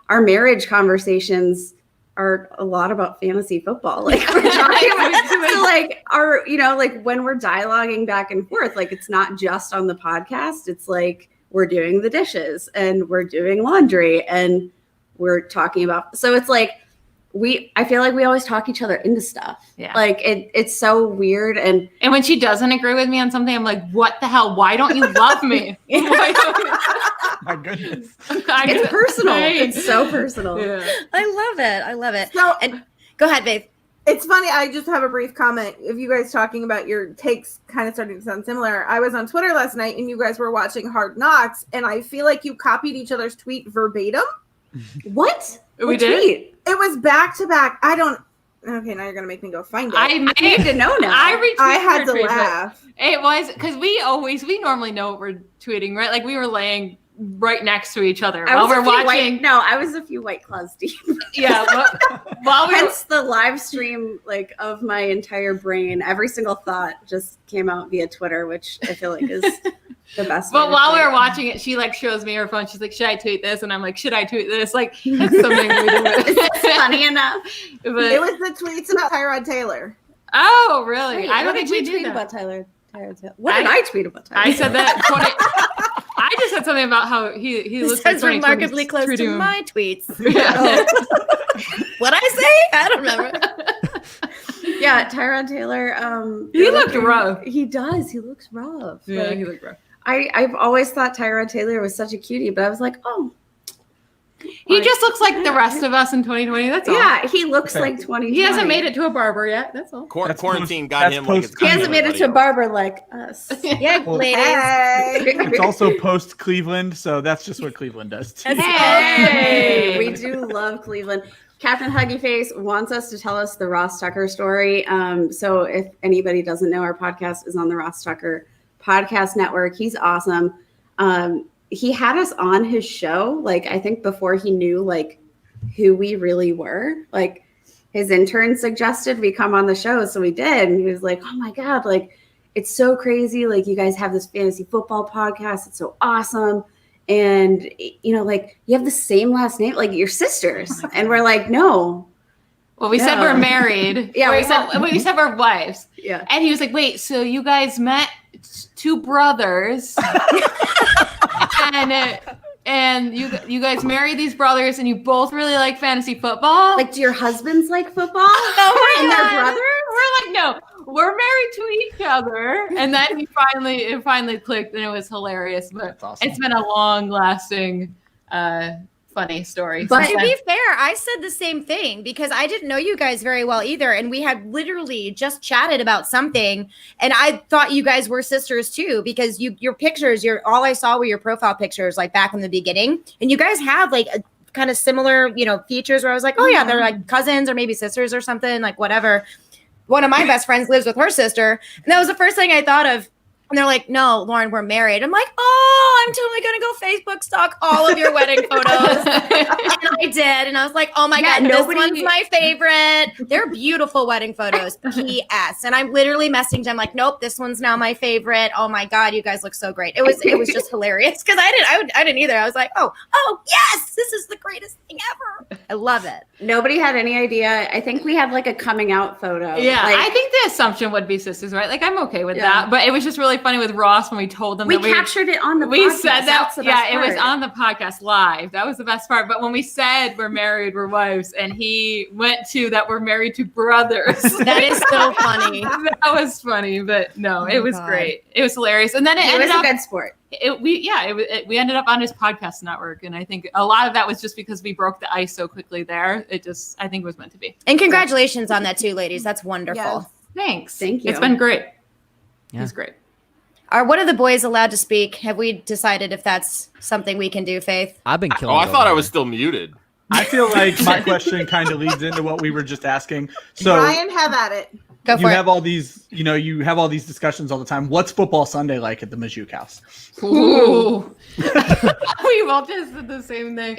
our marriage conversations are a lot about fantasy football. We're talking about, so when we're dialoguing back and forth, it's not just on the podcast. It's we're doing the dishes and we're doing laundry and we're talking about, so it's I feel like we always talk each other into stuff. Yeah. It's so weird. And when she doesn't agree with me on something, I'm like, what the hell? Why don't you love me? My goodness. It's personal. Right. It's so personal. Yeah. I love it. So, And go ahead, babe. It's funny. I just have a brief comment. If you guys talking about your takes kind of starting to sound similar, I was on Twitter last night and you guys were watching Hard Knocks, and I feel like you copied each other's tweet verbatim. What? We did? It was back to back. Okay, now you're gonna make me go find it. I need to know now. I had to laugh. It was because we normally know what we're tweeting, right? We were laying right next to each other while we're watching. I was a few White Claws deep. Yeah. While we were, Hence the live stream of my entire brain. Every single thought just came out via Twitter, which I feel like is the best. But while we were watching it, she shows me her phone. She's like, should I tweet this? And I'm like, should I tweet this? That's something we do. It's funny enough. It was the tweets about Tyrod Taylor. Oh, really? Wait, I don't what think did we you did tweet that. about Tyler Taylor? What did I tweet about Tyler? I said that. I just said something about how he looks Sounds like remarkably close to him. my tweets. Yeah. What'd I say? I don't remember. Yeah, Tyrod Taylor. He looked rough. He does. He looks rough. Yeah, he looked rough. I've always thought Tyrod Taylor was such a cutie, but I was like, oh. He just looks like the rest of us in 2020. That's all. Yeah, he looks like 2020. He hasn't made it to a barber yet. That's all. Quarantine got him. Like he hasn't made it to a barber like us. Yeah, ladies. It's also post Cleveland, so that's just what Cleveland does too. Hey, we do love Cleveland. Captain Huggyface wants us to tell us the Ross Tucker story. So if anybody doesn't know, our podcast is on the Ross Tucker Podcast Network. He's awesome. He had us on his show, like, I think before he knew, like, who we really were. Like, his intern suggested we come on the show, so we did. And he was like, oh, my God, like, it's so crazy. Like, you guys have this fantasy football podcast. It's so awesome. And, you know, like, you have the same last name, like, your sisters. And we're like, no. Well, we said we're married. Yeah, we said we're wives. Yeah. And he was like, wait, so you guys met two brothers and you guys married these brothers and you both really like fantasy football? Like, do your husbands like football? Oh and their brothers? We're like, no, we're married to each other. And then it finally clicked and it was hilarious. But awesome. It's been a long lasting funny story. But to be fair, I said the same thing because I didn't know you guys very well either. And we had literally just chatted about something. And I thought you guys were sisters too, because your pictures, all I saw were your profile pictures like back in the beginning. And you guys have like a kind of similar, features where I was like, oh yeah, they're like cousins or maybe sisters or something, like whatever. One of my best friends lives with her sister. And that was the first thing I thought of. And they're like, no, Lauren, we're married. I'm like, oh, I'm totally going to go Facebook stalk all of your wedding photos. And I did. And I was like, oh my God, this one's my favorite. They're beautiful wedding photos. P.S. And I'm literally messaging them like, nope, this one's now my favorite. Oh my God, you guys look so great. It was just hilarious because I didn't either. I was like, oh, yes, this is the greatest thing ever. I love it. Nobody had any idea. I think we had like a coming out photo. Yeah, like, I think the assumption would be sisters, right? Like, I'm okay with that. But it was just really funny with Ross when we told them we captured it on the podcast. We said that. Yeah, it was on the podcast live. That was the best part. But when we said we're married, we're wives, and he went to that we're married to brothers. That is so funny. That was funny, but no, it was great. It was hilarious. And then it ended up a good sport. We ended up on his podcast network, and I think a lot of that was just because we broke the ice so quickly there. I think it was meant to be. And congratulations on that too, ladies. That's wonderful. Yes. Thanks. Thank you. It's been great. Yeah. It was great. Are one of the boys allowed to speak? Have we decided if that's something we can do, Faith? I've been killing. I thought I was still muted. I feel like my question kind of leads into what we were just asking. So Ryan, have at it. Go for you it. have all these, you have all these discussions all the time. What's football Sunday like at the Majuk house? Ooh. We both just did the same thing.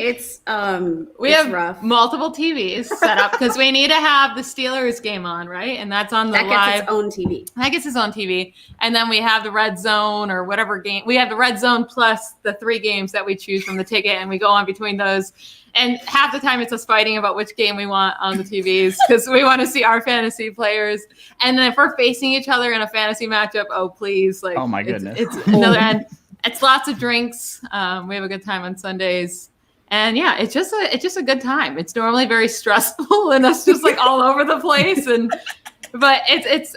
We have rough. multiple TVs set up because we need to have the Steelers game on, right? And that's on the That live. gets its own TV. That gets its own TV. And then we have the red zone or whatever game. We have the red zone plus the 3 games that we choose from the ticket, and we go on between those. And half the time it's us fighting about which game we want on the TVs because we want to see our fantasy players. And then if we're facing each other in a fantasy matchup, oh, please. Like, oh, my goodness. It's another end. It's lots of drinks. We have a good time on Sundays. And yeah, it's just a good time. It's normally very stressful and us just like all over the place. But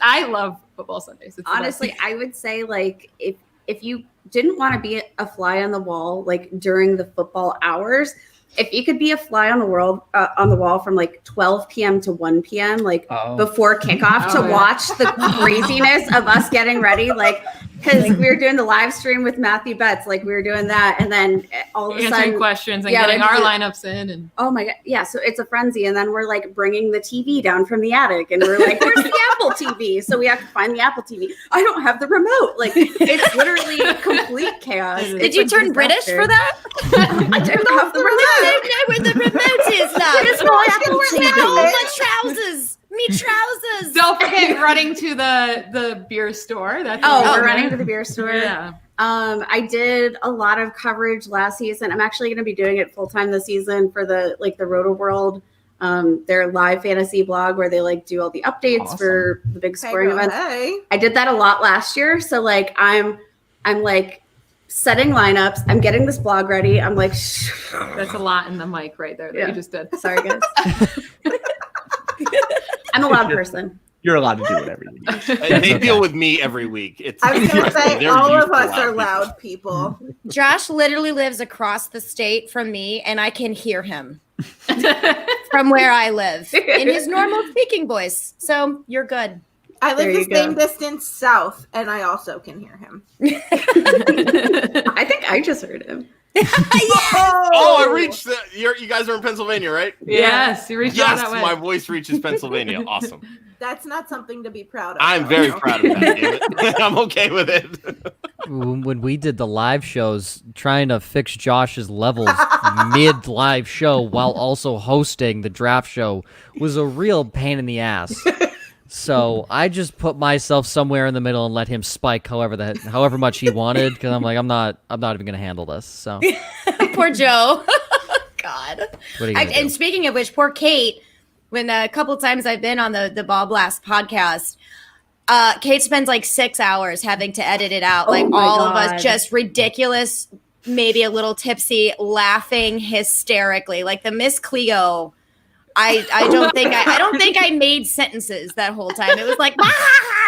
I love football Sundays. It's Honestly, I would say like if you didn't want to be a fly on the wall like during the football hours, if you could be a fly on the wall from like 12 p.m. to 1 p.m. like before kickoff to watch the craziness of us getting ready, like because we were doing the live stream with Matthew Betts, like we were doing that, and then all of a sudden answering questions and getting our lineups in, and oh my God, yeah. So it's a frenzy, and then we're like bringing the TV down from the attic, and we're like, "Where's the Apple TV?" So we have to find the Apple TV. I don't have the remote. Like it's literally complete chaos. Did you turn British for that? I don't have the remote. I don't know where the remote is now. Where's my Apple TV? Oh, my trousers. Me trousers. Don't forget running to the beer store. We're running to the beer store. Yeah. I did a lot of coverage last season. I'm actually going to be doing it full time this season for the Roto World, their live fantasy blog where they like do all the updates for the big scoring events. I did that a lot last year, so like I'm like setting lineups. I'm getting this blog ready. I'm like, that's a lot in the mic right there that you just did. Sorry, guys. I'm a loud person. You're allowed to do whatever you need. They deal with me every week. I was going to say, They're all used of to us are people. loud people. Josh literally lives across the state from me, and I can hear him from where I live in his normal speaking voice. So you're good. I live There the you go. same distance south, and I also can hear him. I think I just heard him. Oh, I reached the. You guys are in Pennsylvania, right? Yes, you reached out Yes, that way. my voice reaches Pennsylvania. Awesome. That's not something to be proud of. I'm though. very proud of that. Damn it. I'm okay with it. When we did the live shows, trying to fix Josh's levels mid live show while also hosting the draft show was a real pain in the ass. So I just put myself somewhere in the middle and let him spike however much he wanted, because I'm like, I'm not even gonna handle this. So Poor Joe. God. what are you gonna And do? speaking of which, poor Kate, when a couple times I've been on the BallBlast podcast, Kate spends like 6 hours having to edit it out. Oh Like my all of God. us just ridiculous, maybe a little tipsy, laughing hysterically. Like the Miss Cleo. I don't think I made sentences that whole time. It was like, bah,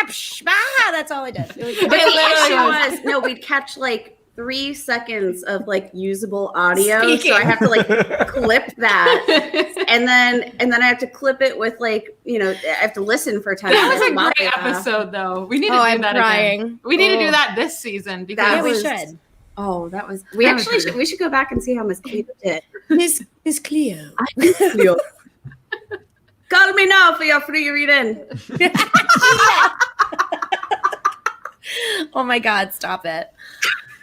psh, bah, that's all I did. It was- But the literally issue was, no, we'd catch like 3 seconds of like usable audio, Speaking. so I have to like clip that, and then I have to clip it with like I have to listen for 10 That was minutes. a while great I laugh. episode, though. We need to Oh, do I'm that crying. again. We need to do Oh. that this season because That Yeah, we was- should. Oh, that was. We That was actually weird. we should go back and see how Miss Cleo did. Miss Cleo. Cleo. Call me now for your free reading. Oh my God, stop it.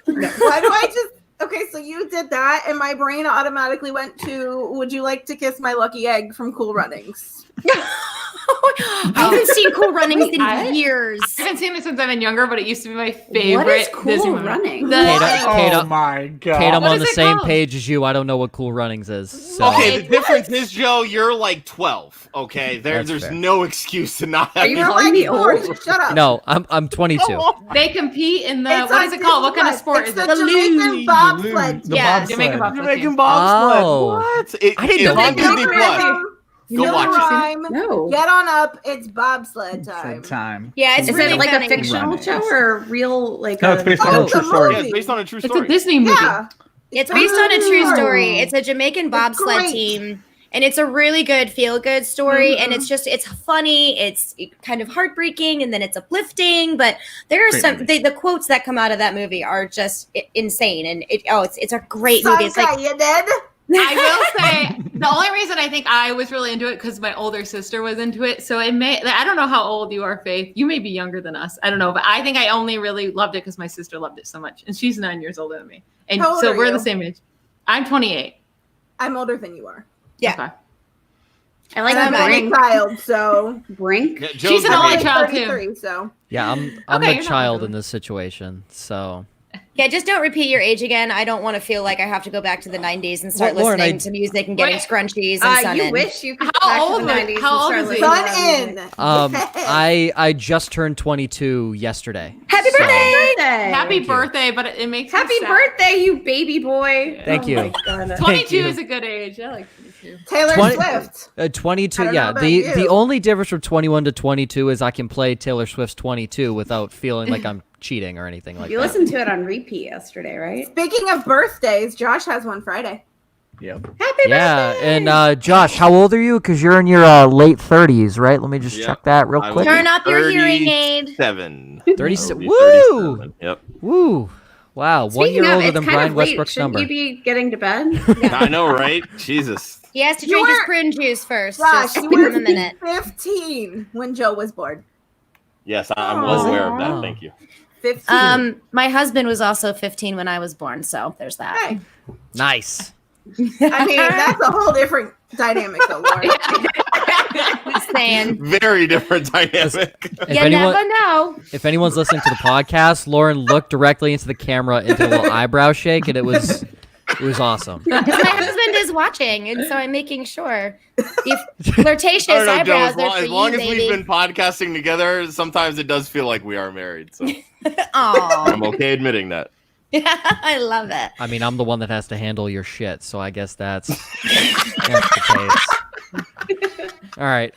Why do I just? Okay, so you did that, and my brain automatically went to, would you like to kiss my lucky egg from Cool Runnings? I haven't seen Cool Runnings in years. I haven't seen it since I've been younger, but it used to be my What favorite is Disney Cool movie. Running? The- Kate, Oh my god! Kate, I'm What on is the it same called? page as you. I don't know what Cool Runnings is. So. Okay, the difference is, Joe, you're like 12. Okay, That's there's fair. no excuse to not have. you You're calling like me four, old? shut up. No, I'm 22. They compete in the It's what on is it called? What kind of Disney sport Plus. is It's it? the Jamaican bobsled. The Yeah, bobsled. Jamaican bobsled. Jamaican bobsled. Oh. What? I didn't it's know on that. Disney Plus. Go watch it. Rhyme, No. Get on up. It's bobsled time. Good time. Yeah, it's Is really it like funny. a fictional Running. show or real like? No, it's based on Oh, a it's true a story. Yeah, it's based on a true It's story. a Disney movie. Yeah. It's based on a true Oh. story. It's a Jamaican bobsled great. team, and it's a really good feel-good story. And it's funny. It's kind of heartbreaking, and then it's uplifting. But there are Great some movie. the quotes that come out of that movie are just insane, and it's a great movie. It's like Sanka, you dead? I will say the only reason I think I was really into it because my older sister was into it. So it may I don't know how old you are, Faith. You may be younger than us. I don't know, but I think I only really loved it because my sister loved it so much, and she's 9 years older than me, and How old so are we're you? the same age. I'm 28. I'm older than you are. Yeah. Okay. I like And I'm an Brink. only child, so Brink. Yeah, She's an the only main- child too. 33, so Yeah, I'm Okay, a you're not child really. in this situation. So yeah, just don't repeat your age again. I don't want to feel like I have to go back to the 90s and start Well, Lauren, listening I- to music and getting Wait. scrunchies and sun You in. wish you could How go back old to the was- 90s how old and is start he? listening sun to that music. in. Yes. I just turned 22 yesterday. Happy So- birthday! Happy Thank you. birthday, but it makes me Happy sad. birthday, you baby boy. Thank you. my God. 22 you. is a good age. I like 22. Taylor 20 Swift. 22. I don't know Yeah, about the you. only difference from 21 to 22 is I can play Taylor Swift's 22 without feeling like I'm cheating or anything like You that. listened to it on repeat yesterday, right? Speaking of birthdays, Josh has one Friday. Yep. Happy Yeah, birthday! and Josh, how old are you? Because you're in your late 30s, right? Let me just Yeah. check that real I quick. will Turn up your hearing aid. 37. 36. I will be Woo! 37. Yep. Woo! Wow, 1 Speaking year of, older it's than kind Brian of late. Westbrook's Shouldn't number. you be getting to bed? I know, right? Jesus. He has to drink his You're- prune juice first. Josh, Just you give were him a minute. 15 when Joe was born. Yes, I'm well Was it? aware of that. Oh. Thank you. 15. My husband was also 15 when I was born, so there's that. Hey, Nice. I mean, that's a whole different dynamic, though, Lauren. Just saying. Very different dynamic. If You anyone, never know. if anyone's listening to the podcast, Lauren looked directly into the camera into a little eyebrow shake, and it was awesome. Because my husband is watching, and so I'm making sure. The flirtatious I don't know, Joe, eyebrows are for as long you, as we've baby. been podcasting together, sometimes it does feel like we are married. So Aw. I'm okay admitting that. I love it. I mean, I'm the one that has to handle your shit, so I guess that's the case. All right.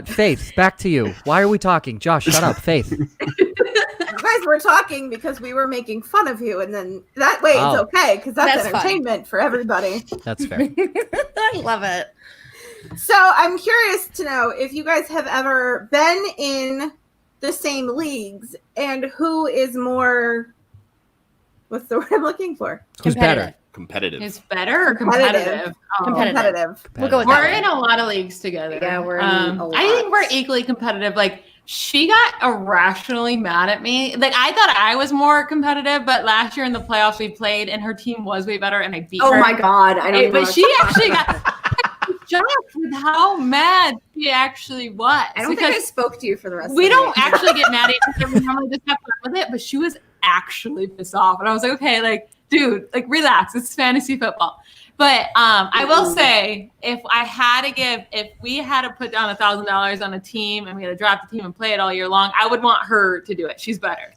Faith, back to you. Why are we talking? Josh, shut up. Faith. Guys, we're talking because we were making fun of you, and then that way it's okay because that's entertainment for everybody. That's fair. I love it. So I'm curious to know if you guys have ever been in the same leagues and who is more, what's the word I'm looking for? Who's better? Competitive. Is better or competitive? Competitive. We'll go with We're that. in a lot of leagues together. Yeah, we're in a lot. I think we're equally competitive. Like, she got irrationally mad at me. Like, I thought I was more competitive, but last year in the playoffs we played, and her team was way better, and I beat her. Oh my God. I don't know. But she actually got shocked with how mad she actually was. I don't think I spoke to you for the rest of We the don't day. actually get mad at each other. We normally just have fun with it, but she was actually pissed off. And I was like, okay, like, dude, like, relax. It's fantasy football. But I will say, if we had to put down $1,000 on a team and we had to draft a team and play it all year long, I would want her to do it. She's better.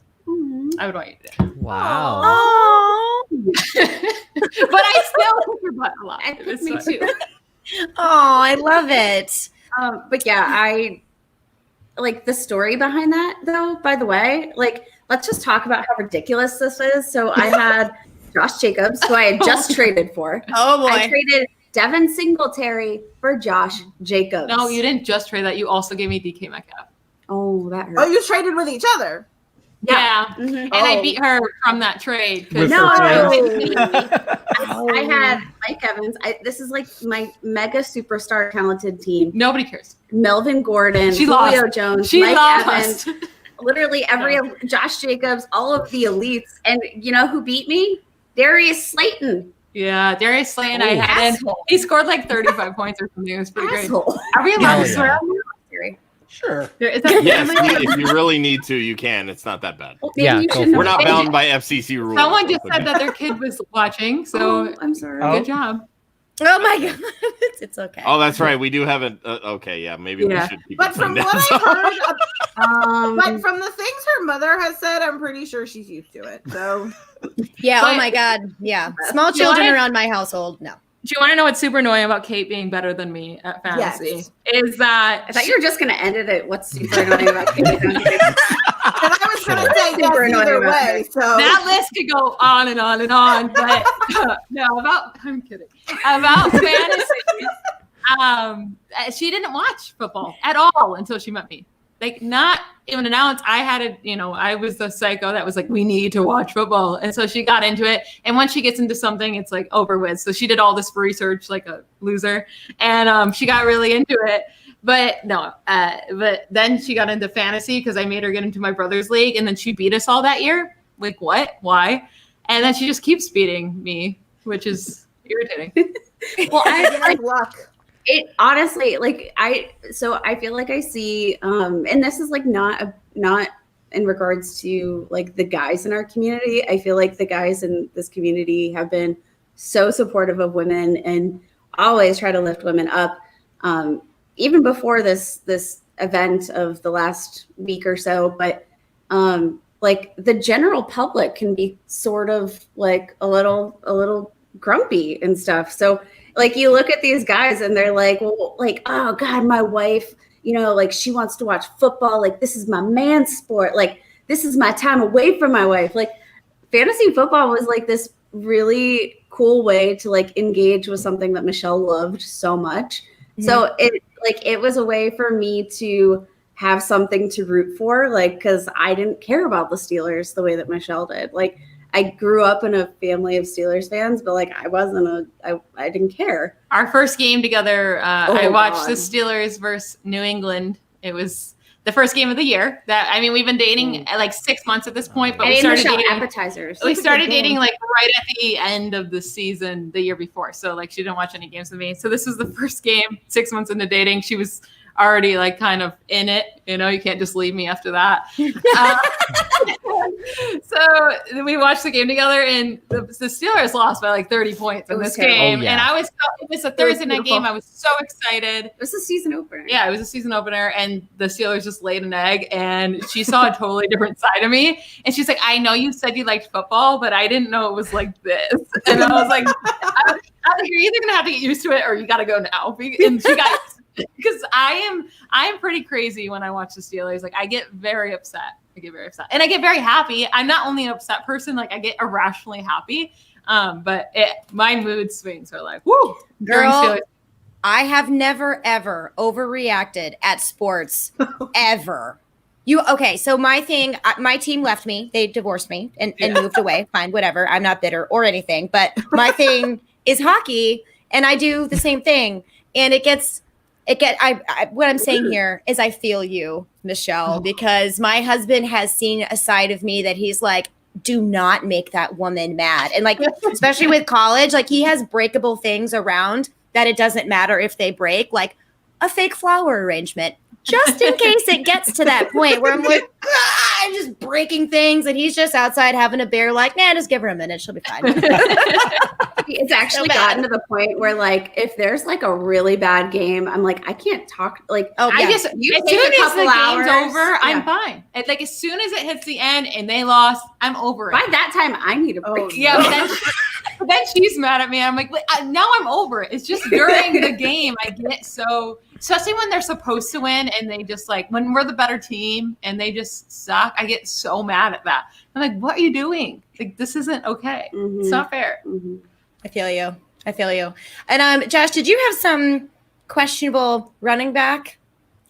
I would want you to do it. Wow. Oh, But I still think your butt a lot. It's Me fine. too. I love it. But yeah, I like the story behind that though, by the way. Like, let's just talk about how ridiculous this is. So I had Josh Jacobs, who I had just traded for. Oh boy. I traded Devin Singletary for Josh Jacobs. No, you didn't just trade that. You also gave me DK Metcalf. Oh, that hurt. Oh, you traded with each other. Yeah. Mhm. And I beat her from that trade. 'cause- With No, her I had Mike Evans. This is like my mega superstar talented team. Nobody cares. Melvin Gordon, She Julio lost. Jones, She Mike lost. Evans, literally every Josh Jacobs, all of the elites. And you know who beat me? Darius Slayton. Yeah, Darius Slayton, I had. Asshole. He scored like 35 points or something. It was pretty great. Asshole. Are we allowed Hell to swear yeah. on Siri. Sure. there? Is that Yes, family? if you really need to, you can. It's not that bad. Well, maybe Yeah, you go shouldn't for We're it. not have bound changed by FCC rules. Someone just said that their kid was watching, it. so Oh, I'm sorry. Oh. good job. Oh my God. It's okay. Oh, that's right. We do have an. Okay, yeah, maybe Yeah. we should keep But it from down. what I've heard, Um, but from the things her mother has said, I'm pretty sure she's used to it. So Yeah. But- Oh my God. Yeah. Small Do you children wanna- around my household. No. Do you want to know what's super annoying about Kate being better than me at fantasy? Yes. Is that I thought you were just going to end it at what's super annoying about Kate. and I was gonna say yes Super annoying either about way. So that list could go on and on and on, but no, I'm kidding. About fantasy, she didn't watch football at all until she met me. Like, not even an ounce. I was the psycho that was like, we need to watch football. And so she got into it. And once she gets into something, it's like over with. So she did all this research like a loser. And she got really into it. But no, but then she got into fantasy because I made her get into my brother's league. And then she beat us all that year. Like, what? Why? And then she just keeps beating me, which is irritating. Well, I luck. it honestly, like I feel like I see, and this is like not in regards to like the guys in our community. I feel like the guys in this community have been so supportive of women and always try to lift women up. Even before this event of the last week or so, but like the general public can be sort of like a little grumpy and stuff. So like you look at these guys and they're like, well, like, oh God, my wife, like she wants to watch football. Like this is my man sport. Like this is my time away from my wife. Like fantasy football was like this really cool way to like engage with something that Michelle loved so much. Mm-hmm. So it was a way for me to have something to root for, like, because I didn't care about the Steelers the way that Michelle did. Like I grew up in a family of Steelers fans, but like I didn't care. Our first game together, I watched God. the Steelers versus New England. It was the first game of the year. We've been dating like 6 months at this point, but I we ate started Michelle dating. appetizers. We started dating like right at the end of the season the year before. So like she didn't watch any games with me. So this was the first game 6 months into dating. She was already like kind of in it, you can't just leave me after that. So we watched the game together and the Steelers lost by like 30 points in this game. Oh, yeah. And it was a Thursday night game. I was so excited. It was a season opener. Yeah, it was a season opener and the Steelers just laid an egg and she saw a totally different side of me. And she's like, I know you said you liked football, but I didn't know it was like this. And I was like, you're either going to have to get used to it or you got to go now. And she got because I am pretty crazy when I watch the Steelers. Like I get very upset. And I get very happy. I'm not only an upset person, like I get irrationally happy. But my mood swings are like, woo, girl. I have never ever overreacted at sports ever. So my team left me. They divorced me and moved away. Fine, whatever. I'm not bitter or anything. But my thing is hockey, and I do the same thing. And what I'm saying here is I feel you, Michelle, because my husband has seen a side of me that he's like, do not make that woman mad. And like, especially with college, like he has breakable things around that it doesn't matter if they break, like a fake flower arrangement, just in case it gets to that point where I'm like, I'm just breaking things. And he's just outside having a beer, like, nah, just give her a minute. She'll be fine. It's actually gotten to the point where, like, if there's like a really bad game, I'm like, I can't talk. Like, as soon as the game's over, I'm fine. Like, as soon as it hits the end and they lost, I'm over it. By that time, I need a break. Yeah, but then she's mad at me. I'm like, now I'm over it. It's just during the game, I get so, especially when they're supposed to win and they just like, when we're the better team and they just suck, I get so mad at that. I'm like, what are you doing? Like, this isn't okay. Mm-hmm. It's not fair. Mm-hmm. I feel you. And Josh, did you have some questionable running back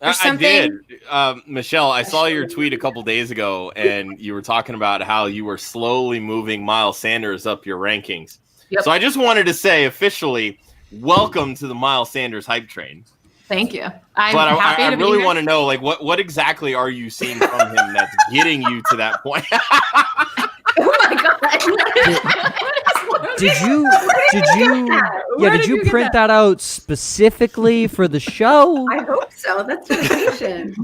or something? I did. Michelle, I saw your tweet a couple days ago, and you were talking about how you were slowly moving Miles Sanders up your rankings. Yep. So I just wanted to say officially, welcome to the Miles Sanders hype train. Thank you. I really want to know, like, what exactly are you seeing from him that's getting you to that point? Oh my god! Did you print that out specifically for the show? I hope so. That's dedication.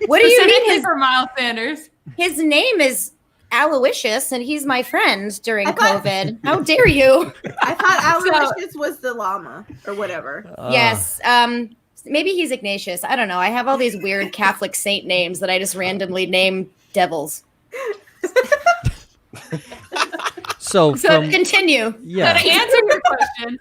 What do you mean for Miles Sanders? His name is Aloysius, and he's my friend during COVID. How dare you? I thought Aloysius was the llama or whatever. Yes. Maybe he's Ignatius. I don't know. I have all these weird Catholic saint names that I just randomly name devils. So continue. Yeah. So to answer your question,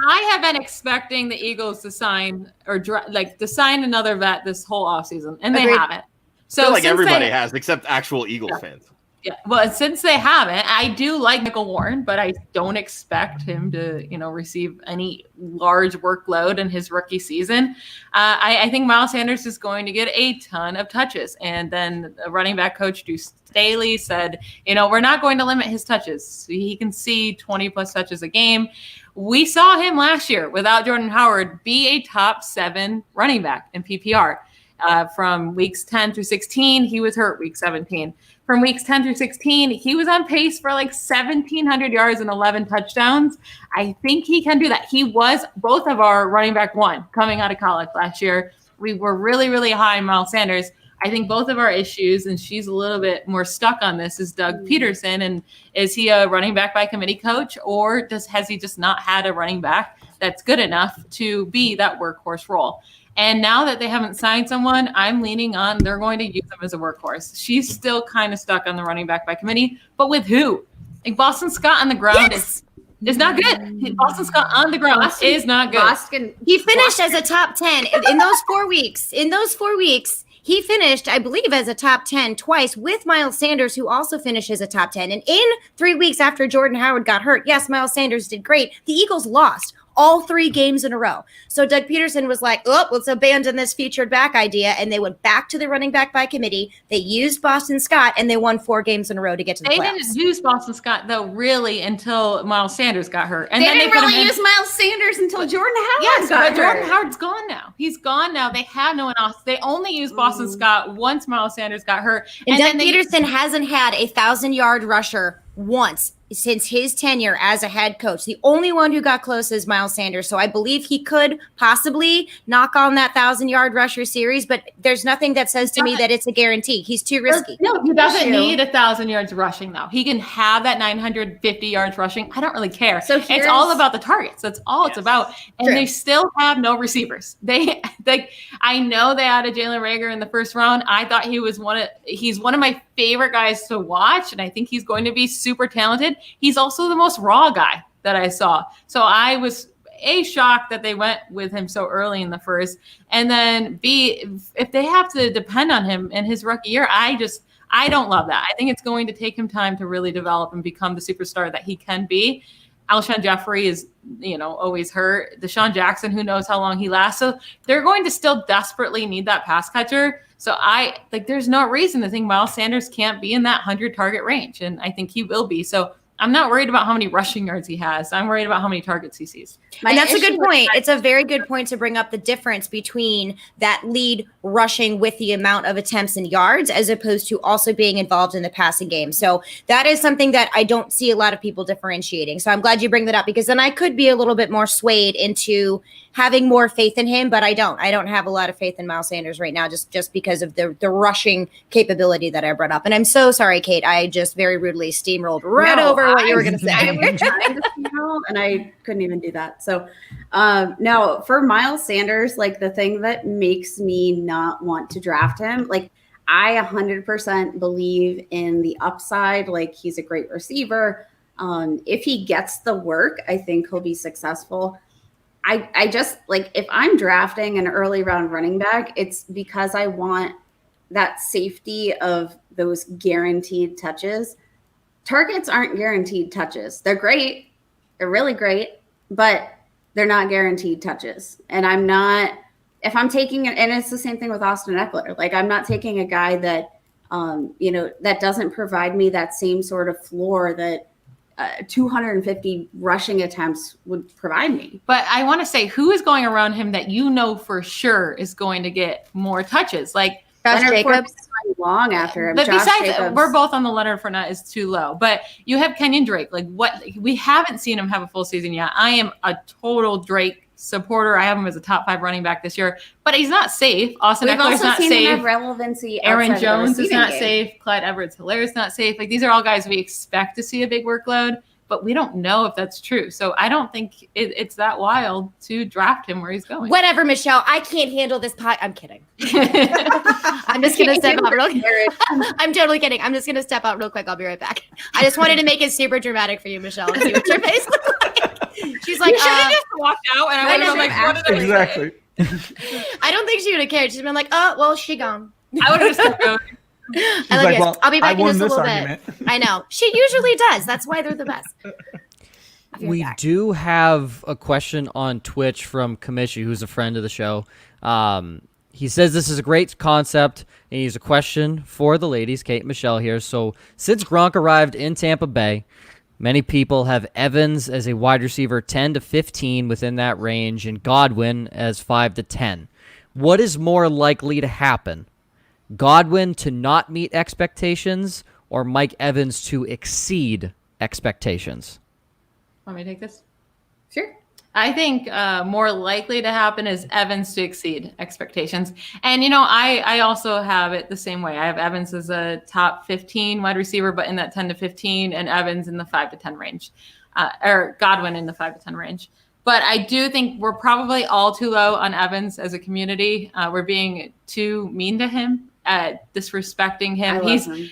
I have been expecting the Eagles to sign to sign another vet this whole offseason, and they haven't. So I feel like everybody has, except actual Eagles fans. Yeah, well, since they haven't, I do like Michael Warren, but I don't expect him to, receive any large workload in his rookie season. I think Miles Sanders is going to get a ton of touches. And then the running back coach, Drew Staley, said, we're not going to limit his touches. He can see 20-plus touches a game. We saw him last year without Jordan Howard be a top 7 running back in PPR. From weeks 10 through 16, he was hurt week 17. From weeks 10 through 16, he was on pace for like 1,700 yards and 11 touchdowns. I think he can do that. He was both of our running back one coming out of college last year. We were really, really high on Miles Sanders. I think both of our issues, and she's a little bit more stuck on this, is Doug Peterson. And is he a running back by committee coach, or has he just not had a running back that's good enough to be that workhorse role? And now that they haven't signed someone, I'm leaning on they're going to use them as a workhorse. She's still kind of stuck on the running back by committee, but with who? Like Boston Scott on the ground is not good. Boston Scott on the ground is not good. He finished as a top 10 in those 4 weeks. In those 4 weeks, he finished, I believe, as a top 10 twice with Miles Sanders, who also finished as a top 10. And in 3 weeks after Jordan Howard got hurt, yes, Miles Sanders did great. The Eagles lost all 3 games in a row. So Doug Peterson was like, let's abandon this featured back idea. And they went back to the running back by committee. They used Boston Scott, and they won 4 games in a row to get to the playoffs. They didn't use Boston Scott, though, really, until Miles Sanders got hurt. And they then didn't really use Miles Sanders until Jordan Howard got hurt. Jordan Howard's gone now. He's gone now. They have no one else. They only used Boston Scott once Miles Sanders got hurt. And Doug Peterson hasn't had a 1,000-yard rusher once since his tenure as a head coach. The only one who got close is Miles Sanders. So I believe he could possibly knock on that 1,000-yard rusher series, but there's nothing that says to me that it's a guarantee. He's too risky. No, he doesn't need 1,000 yards rushing, though. He can have that 950 yards rushing. I don't really care. So it's all about the targets. That's all it's about. And they still have no receivers. I know they added Jalen Reagor in the first round. I thought he's one of my favorite guys to watch, and I think he's going to be super talented. He's also the most raw guy that I saw. So A, shocked that they went with him so early in the first, and then B, if they have to depend on him in his rookie year, I don't love that. I think it's going to take him time to really develop and become the superstar that he can be. Alshon Jeffrey is, always hurt. Deshaun Jackson, who knows how long he lasts. So they're going to still desperately need that pass catcher. So there's no reason to think Miles Sanders can't be in that 100 target range. And I think he will be. So I'm not worried about how many rushing yards he has. I'm worried about how many targets he sees. And that's a good point. It's a very good point to bring up the difference between that lead rushing with the amount of attempts and yards as opposed to also being involved in the passing game. So that is something that I don't see a lot of people differentiating. So I'm glad you bring that up, because then I could be a little bit more swayed into having more faith in him, but I don't have a lot of faith in Miles Sanders right now, just because of the rushing capability that I brought up. And I'm so sorry, Kate. I just very rudely steamrolled over what you were going to say. I was trying to steamroll, and I couldn't even do that. So no, for Miles Sanders, like the thing that makes me not want to draft him, like I 100% believe in the upside. Like he's a great receiver. If he gets the work, I think he'll be successful. I just like, if I'm drafting an early round running back, it's because I want that safety of those guaranteed touches. Targets aren't guaranteed touches. They're great. They're really great, but they're not guaranteed touches. And I'm not, if I'm taking it, and it's the same thing with Austin Eckler. Like I'm not taking a guy that, that doesn't provide me that same sort of floor that 250 rushing attempts would provide me. But I want to say, who is going around him that for sure is going to get more touches? Like Josh Jacobs. Long after him. But Josh besides, Jacobs. we're both on the Leonard Fournette is too low. But you have Kenyan Drake. Like we haven't seen him have a full season yet. I am a total Drake supporter. I have him as a top 5 running back this year, but he's not safe. Austin Eckler's not safe. Him have relevancy. Aaron Jones is not safe. Clyde Edwards-Helaire is not safe. Like these are all guys we expect to see a big workload, but we don't know if that's true. So I don't think it's that wild to draft him where he's going. Whatever, Michelle. I can't handle this pot. I'm kidding. I'm just going to step out real quick. I'm totally kidding. I'm just going to step out real quick. I'll be right back. I just wanted to make it super dramatic for you, Michelle, and see what your face looks like. She's like, you should have just walked out, and I would have been like, what did I Exactly. I don't think she would have cared. She's been like, oh, well, she gone. I would have just kept going. I'll be back in just a little argument. bit. I know. She usually does. That's why they're the best. We do have a question on Twitch from Kamishi, who's a friend of the show. He says this is a great concept, and he's a question for the ladies, Kate and Michelle here. So since Gronk arrived in Tampa Bay, many people have Evans as a wide receiver 10 to 15 within that range, and Godwin as 5 to 10. What is more likely to happen? Godwin to not meet expectations, or Mike Evans to exceed expectations? Want me to take this? Sure. I think more likely to happen is Evans to exceed expectations. And, I also have it the same way. I have Evans as a top 15 wide receiver, but in that 10 to 15, and Evans in the 5 to 10 range, or Godwin in the 5 to 10 range. But I do think we're probably all too low on Evans as a community. We're being too mean to him, disrespecting him.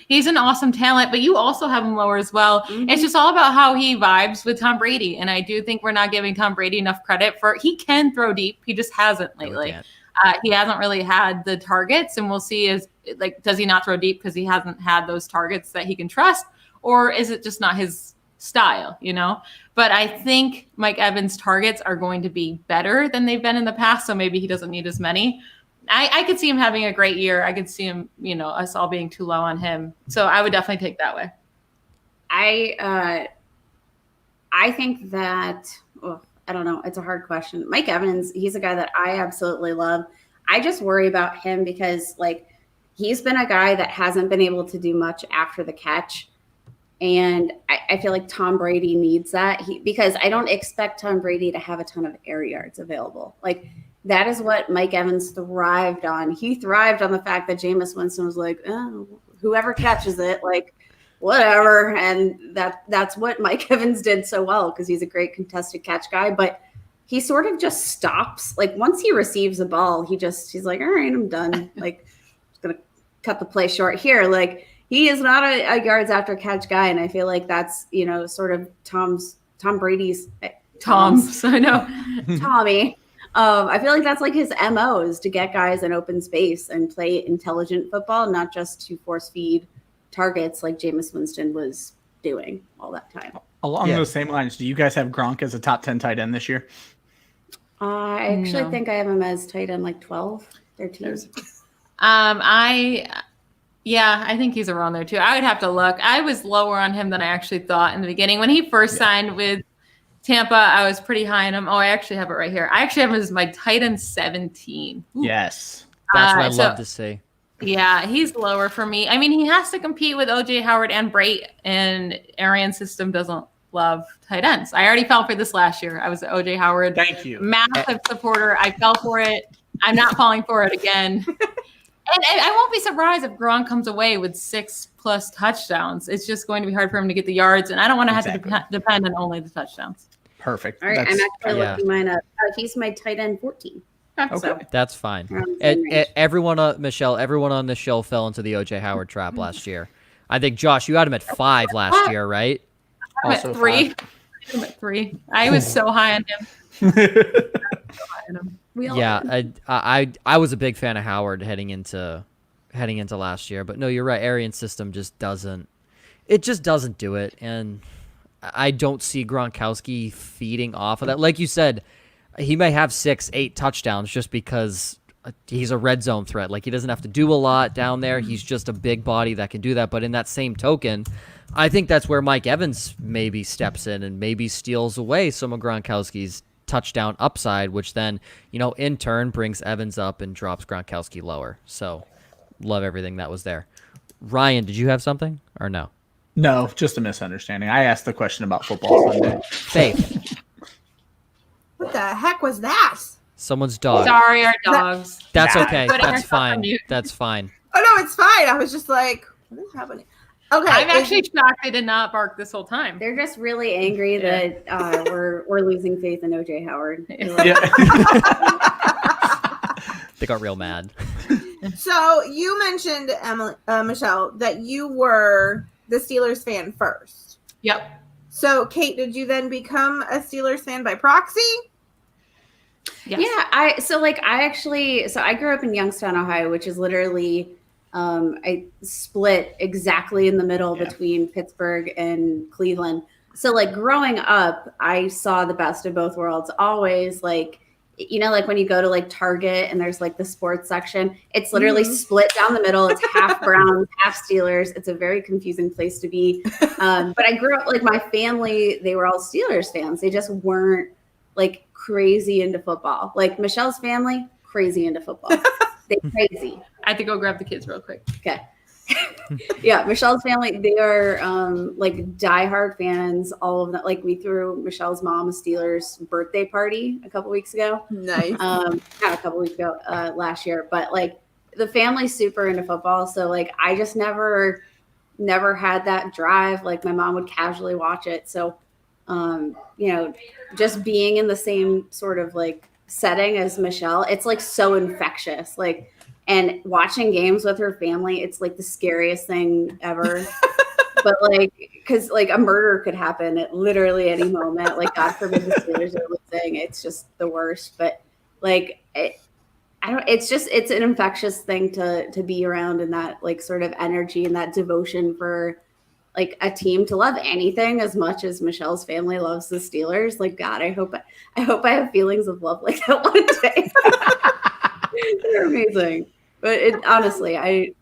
He's an awesome talent, but you also have him lower as well. Mm-hmm. It's just all about how he vibes with Tom Brady. And I do think we're not giving Tom Brady enough credit for, he can throw deep. He just hasn't lately. He hasn't really had the targets, and we'll see does he not throw deep because he hasn't had those targets that he can trust, or is it just not his style, But I think Mike Evans' targets are going to be better than they've been in the past, so maybe he doesn't need as many. I could see him having a great year. I could see him, us all being too low on him. So I would definitely take that way. I think that, I don't know. It's a hard question. Mike Evans, he's a guy that I absolutely love. I just worry about him because, he's been a guy that hasn't been able to do much after the catch. And I feel like Tom Brady needs that because I don't expect Tom Brady to have a ton of air yards available. That is what Mike Evans thrived on. He thrived on the fact that Jameis Winston was like, oh, whoever catches it, whatever. And that's what Mike Evans did so well because he's a great contested catch guy. But he sort of just stops. Once he receives the ball, he's like, all right, I'm done. Just going to cut the play short here. He is not a yards after catch guy. And I feel like that's, sort of Tom Brady's Tom's. I know. Tommy. I feel like that's like his MO is to get guys in open space and play intelligent football, not just to force feed targets like Jameis Winston was doing all that time. Along those same lines, do you guys have Gronk as a top 10 tight end this year? I actually think I have him as tight end like 12, 13. I think he's around there too. I would have to look. I was lower on him than I actually thought in the beginning. When he first signed with Tampa, I was pretty high on him. Oh, I actually have it right here. I actually have him as my tight end 17. Ooh. Yes. That's what I love to see. Yeah, he's lower for me. I mean, he has to compete with OJ Howard and Brait, and Arian's system doesn't love tight ends. I already fell for this last year. I was an OJ Howard massive supporter. I fell for it. I'm not falling for it again. And I won't be surprised if Gronk comes away with 6+ touchdowns. It's just going to be hard for him to get the yards, and I don't want to have to depend on only the touchdowns. Perfect. All right, I'm actually looking mine up. He's my tight end 14. Okay. So, that's fine. Everyone, Michelle, everyone on this show fell into the OJ Howard trap last year. I think, Josh, you had him at 5 last year, right? I'm at 3. I'm at 3. I was so high on him. I was a big fan of Howard heading into last year, but no, you're right. Arian's system just doesn't do it, and I don't see Gronkowski feeding off of that. Like you said, he may have 6-8 touchdowns just because he's a red zone threat. Like, he doesn't have to do a lot down there. He's just a big body that can do that. But in that same token, I think that's where Mike Evans maybe steps in and maybe steals away some of Gronkowski's touchdown upside, which then, in turn brings Evans up and drops Gronkowski lower. So love everything that was there. Ryan, did you have something or no? No, just a misunderstanding. I asked the question about football Sunday. Faith. What the heck was that? Someone's dog. Sorry, our dogs. That's okay. That's fine. That's fine. Oh, no, it's fine. I was just like, what is happening? Okay. I'm actually shocked they did not bark this whole time. They're just really angry that we're losing faith in OJ Howard. They got real mad. So you mentioned, Michelle, that you were the Steelers fan first. Yep. So, Kate, did you then become a Steelers fan by proxy? Yes. Yeah, I grew up in Youngstown, Ohio, which is literally I split exactly in the middle between Pittsburgh and Cleveland. So like growing up, I saw the best of both worlds. Always like when you go to like Target and there's like the sports section, it's literally split down the middle. It's half Browns, half Steelers. It's a very confusing place to be. But I grew up like my family, they were all Steelers fans. They just weren't like crazy into football. Like Michelle's family, crazy into football. They crazy. I have to go grab the kids real quick. Okay. Yeah, Michelle's family, they are like diehard fans. All of that. Like we threw Michelle's mom a Steelers birthday party a couple weeks ago. Nice. Not a couple weeks ago, last year. But like the family's super into football. So like I just never had that drive. Like my mom would casually watch it. So just being in the same sort of like setting as Michelle, it's like so infectious. Like, and watching games with her family, it's like the scariest thing ever. But like, because like a murder could happen at literally any moment. Like, God forbid the Steelers are losing. It's just the worst. But like, it's an infectious thing to be around, and that like sort of energy and that devotion for like a team to love anything as much as Michelle's family loves the Steelers. Like, God, I hope I have feelings of love like that one day. They're amazing. But honestly,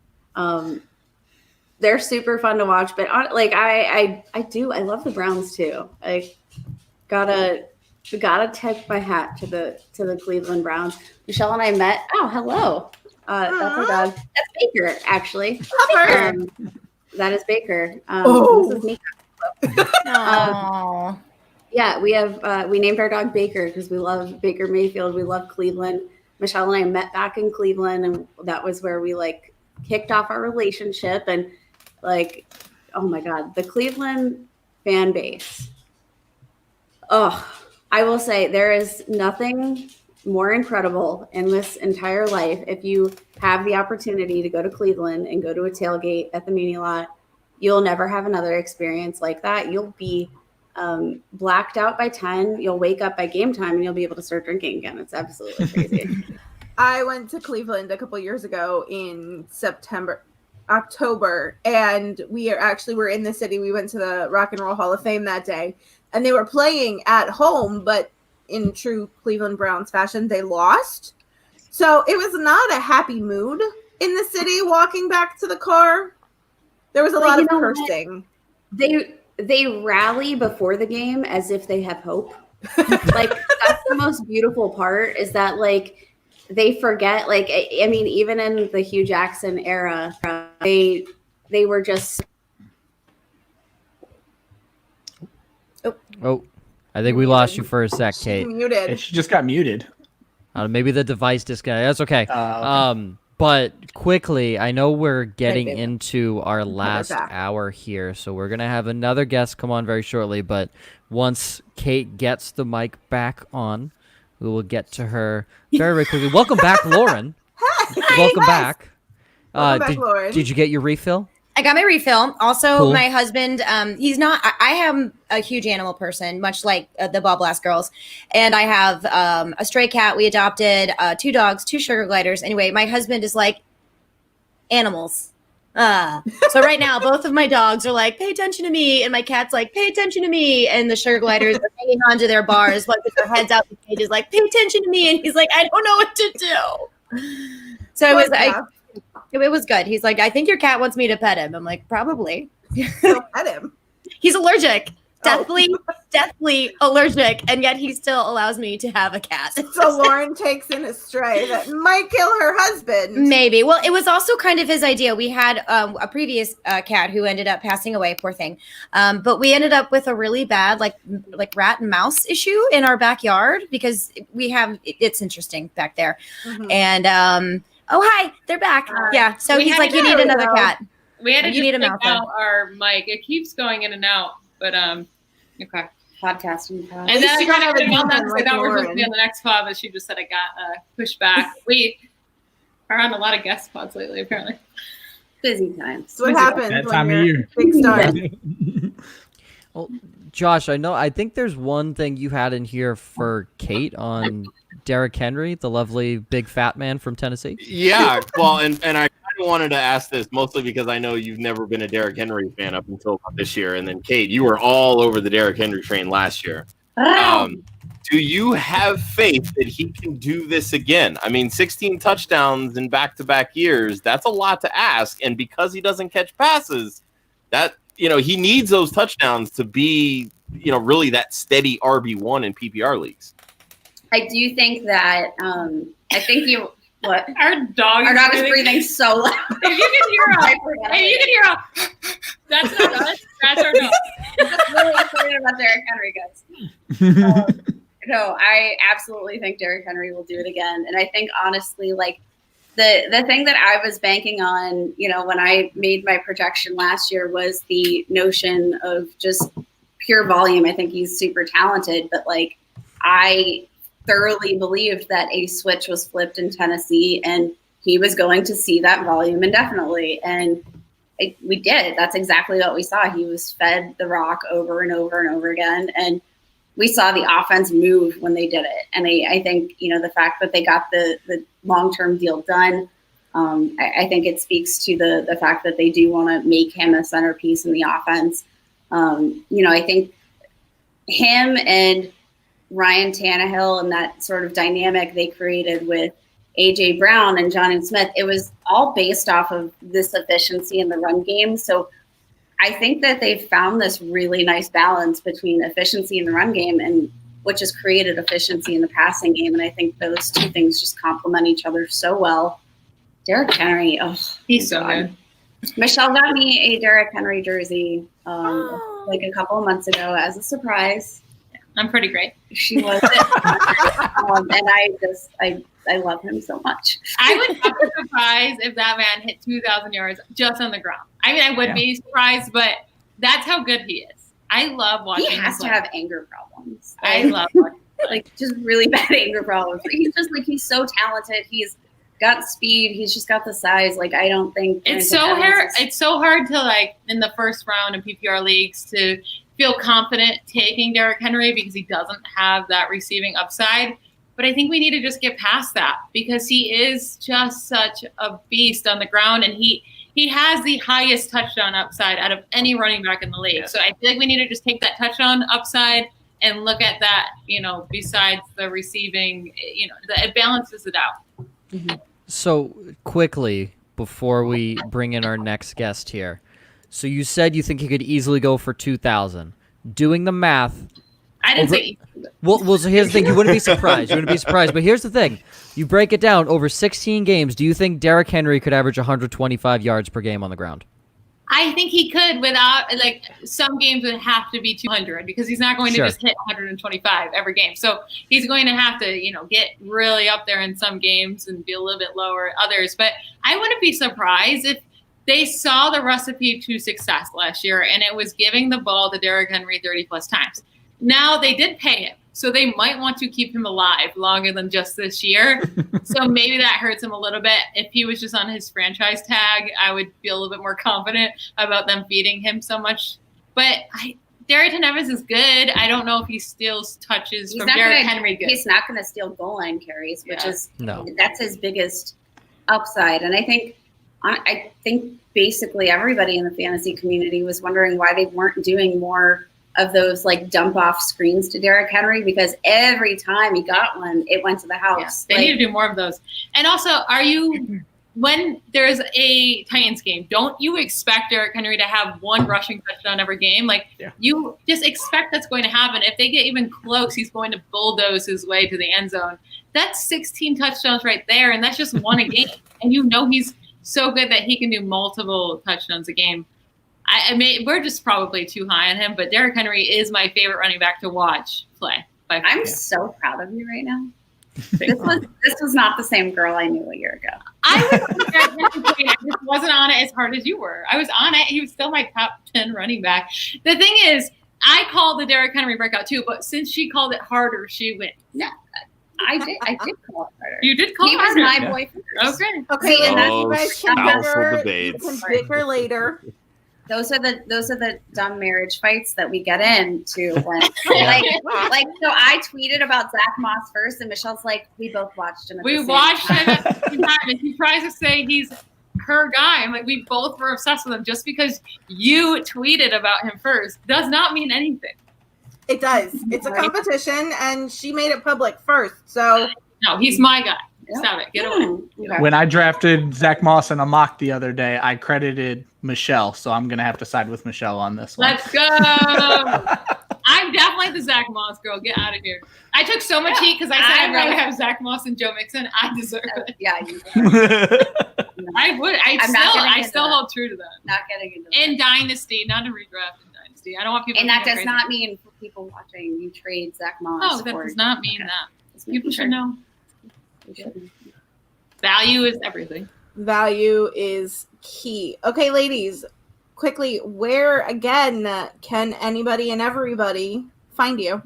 they're super fun to watch. But I love the Browns too. I gotta tip my hat to the Cleveland Browns. Michelle and I met. Oh, hello. That's our dog. That's Baker, actually. That is Baker. This is Mika. Yeah, we named our dog Baker because we love Baker Mayfield. We love Cleveland. Michelle and I met back in Cleveland, and that was where we like kicked off our relationship. And like, oh my God, the Cleveland fan base. Oh, I will say there is nothing more incredible in this entire life. If you have the opportunity to go to Cleveland and go to a tailgate at the Muni Lot, you'll never have another experience like that. You'll be blacked out by 10. You'll wake up by game time and you'll be able to start drinking again. It's absolutely crazy. I went to Cleveland a couple years ago in October, and we're in the city. We went to the Rock and Roll Hall of Fame that day, and they were playing at home, but in true Cleveland Browns fashion, they lost. So it was not a happy mood in the city walking back to the car. There was a lot of cursing. They rally before the game as if they have hope. Like, that's the most beautiful part, is that, like, they forget, like, I mean, even in the Hugh Jackson era, they were just. Oh, I think we lost you for a sec, Kate. Muted. She just got muted. Maybe the device disconnected. That's okay. But quickly, I know we're getting into our last hour here, so we're going to have another guest come on very shortly. But once Kate gets the mic back on, we will get to her very, very quickly. Welcome back, Lauren. Welcome back. Welcome back, Lauren. Did you get your refill? I got my refill. Also, Cool. My husband, he's not, I am a huge animal person, much like the BallBlast girls. And I have a stray cat we adopted, 2 dogs, 2 sugar gliders. Anyway, my husband is like, animals. So right now, both of my dogs are like, pay attention to me. And my cat's like, pay attention to me. And the sugar gliders are hanging onto their bars, like with their heads out the cages, like, pay attention to me. And he's like, I don't know what to do. So it was good. He's like, I think your cat wants me to pet him. I'm like, probably. So pet him. He's allergic. Deathly allergic. And yet he still allows me to have a cat. So Lauren takes in a stray that might kill her husband. Maybe. Well, it was also kind of his idea. We had a previous cat who ended up passing away, poor thing. But we ended up with a really bad like rat and mouse issue in our backyard because it's interesting back there. Mm-hmm. And oh, hi, they're back. Yeah. So he's like, you need another cat. We had to You need a take mouth out our mic. It keeps going in and out, but okay. Podcasting. And then I you kind have of a got that demon because I thought we were like supposed to be on the next pod, but she just said it got pushed back. We are on a lot of guest spots lately, apparently. Busy times. That's what happens That when time of you're year. a big star. Well, Josh, I think there's one thing you had in here for Kate on Derrick Henry, the lovely big fat man from Tennessee. Yeah, well, and I kind of wanted to ask this mostly because I know you've never been a Derrick Henry fan up until this year, and then Kate, you were all over the Derrick Henry train last year. Do you have faith that he can do this again? I mean, 16 touchdowns in back-to-back years, that's a lot to ask, and because he doesn't catch passes, that he needs those touchdowns to be, really that steady RB1 in PPR leagues. I do think that what? Our dog is breathing so loud. If you can hear that's not us. That's our dog. I'm just really excited about Derrick Henry, guys. No, I absolutely think Derrick Henry will do it again. And I think, honestly, like, the thing that I was banking on, when I made my projection last year was the notion of just pure volume. I think he's super talented, but, like, I thoroughly believed that a switch was flipped in Tennessee and he was going to see that volume indefinitely. And we did. That's exactly what we saw. He was fed the rock over and over and over again. And we saw the offense move when they did it. And I think, the fact that they got the long-term deal done, I think it speaks to the fact that they do want to make him a centerpiece in the offense. I think him and Ryan Tannehill and that sort of dynamic they created with A.J. Brown and Jonnu Smith, it was all based off of this efficiency in the run game. So I think that they've found this really nice balance between efficiency in the run game and which has created efficiency in the passing game. And I think those two things just complement each other so well. Derrick Henry, he's so good. Michelle got me a Derrick Henry jersey like a couple of months ago as a surprise. I'm pretty great. She was and I love him so much. I would not be surprised if that man hit 2,000 yards just on the ground. I mean, I would be surprised, but that's how good he is. I love watching him. He has to have anger problems. I love watching like just really bad anger problems. He's just like, he's so talented. He's got speed. He's just got the size. Like, I don't think it's so hard. It's so hard to, like, in the first round of PPR leagues to feel confident taking Derrick Henry because he doesn't have that receiving upside. But I think we need to just get past that because he is just such a beast on the ground, and he has the highest touchdown upside out of any running back in the league. Yeah. So I feel like we need to just take that touchdown upside and look at that, besides the receiving, it balances it out. Mm-hmm. So quickly, before we bring in our next guest here. So you said you think he could easily go for 2,000. Doing the math. I didn't say. Well, so here's the thing. You wouldn't be surprised. But here's the thing. You break it down over 16 games. Do you think Derrick Henry could average 125 yards per game on the ground? I think he could without, like, some games would have to be 200 because he's not going to just hit 125 every game. So he's going to have to, get really up there in some games and be a little bit lower at others. But I wouldn't be surprised if they saw the recipe to success last year and it was giving the ball to Derrick Henry 30-plus times. Now they did pay him, so they might want to keep him alive longer than just this year. So maybe that hurts him a little bit. If he was just on his franchise tag, I would feel a little bit more confident about them feeding him so much. But Darrington Evans is good. I don't know if he steals touches from Derrick Henry good. He's not going to steal goal line carries, which that's his biggest upside. And I think basically everybody in the fantasy community was wondering why they weren't doing more of those, like, dump off screens to Derrick Henry, because every time he got one, it went to the house. Yeah, they need to do more of those. And also, when there's a Titans game, don't you expect Derrick Henry to have one rushing touchdown every game? Like, you just expect that's going to happen. If they get even close, he's going to bulldoze his way to the end zone. That's 16 touchdowns right there, and that's just one a game. And he's so good that he can do multiple touchdowns a game. I mean, we're just probably too high on him, but Derrick Henry is my favorite running back to watch play. I'm so proud of you right now. This was not the same girl I knew a year ago. I just wasn't on it as hard as you were. I was on it. He was still my top 10 running back. The thing is, I called the Derrick Henry breakout too, but since she called it harder, she went. No, I did call it harder. You did call it harder. He was my boy first. Okay, and that's you guys can bicker later. Those are the dumb marriage fights that we get into when so I tweeted about Zach Moss first, and Michelle's like, we both watched him. We watched him at the same time, and he tries to say he's her guy. I'm like, we both were obsessed with him. Just because you tweeted about him first does not mean anything. It does. It's a competition, and she made it public first. So no, he's my guy. Stop it. Get away. When I drafted Zach Moss in a mock the other day, I credited Michelle, so I'm going to have to side with Michelle on this one. Let's go. I'm definitely the Zach Moss girl. Get out of here. I took so much heat because I said I'd rather have Zach Moss and Joe Mixon. I deserve it. Yeah, you I would. I still hold true to that. Not getting into that. In Dynasty, not a redraft in Dynasty. I don't want people. And that does not mean for people watching you trade Zach Moss. Oh, that does not mean that. People should know. Value is everything. Value is key. Okay, ladies, quickly, where again can anybody and everybody find you?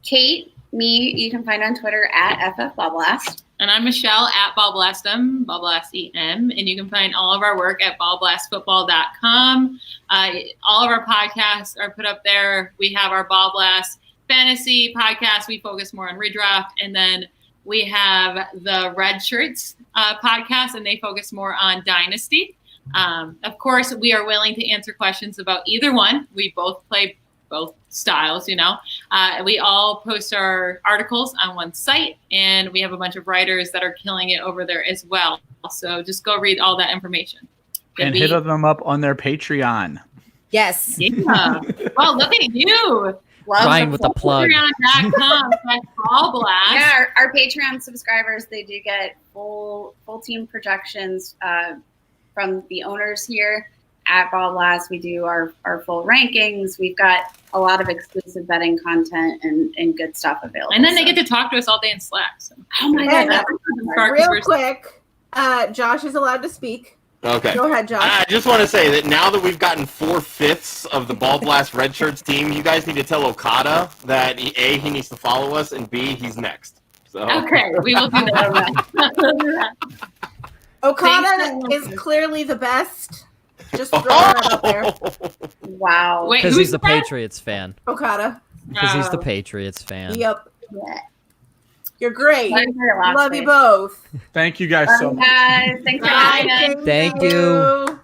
Kate, me, you can find on Twitter at FFBallBlast. And I'm Michelle at BallBlastEm, BallBlastEM, and you can find all of our work at BallBlastFootball.com. All of our podcasts are put up there. We have our BallBlast Fantasy podcast. We focus more on redraft, and then we have the Red Shirts podcast, and they focus more on Dynasty. Of course, we are willing to answer questions about either one. We both play both styles, We all post our articles on one site, and we have a bunch of writers that are killing it over there as well. So just go read all that information. And hit them up on their Patreon. Yes. Yeah. Well, look at you. Ryan with the plug. Patreon.com/BallBlast. Yeah, our Patreon subscribers, they do get full team projections from the owners here at BallBlast. We do our full rankings. We've got a lot of exclusive betting content and good stuff available. And then they get to talk to us all day in Slack. So. Oh my God. Real quick, Josh is allowed to speak. Okay. Go ahead, Josh. I just want to say that now that we've gotten 4/5 of the BallBlast Red Shirts team, you guys need to tell Okada that he needs to follow us, and B, he's next. So Okay, we will do that. Okada is clearly the best. Just throwing that out there. Wow. Wait, Because who's he's the that? Patriots fan. Okada. Because he's the Patriots fan. Yep. Yeah. You're great. Learned her last Love you week. both. Thank you guys so much. Guys, thanks for having us. Thank you.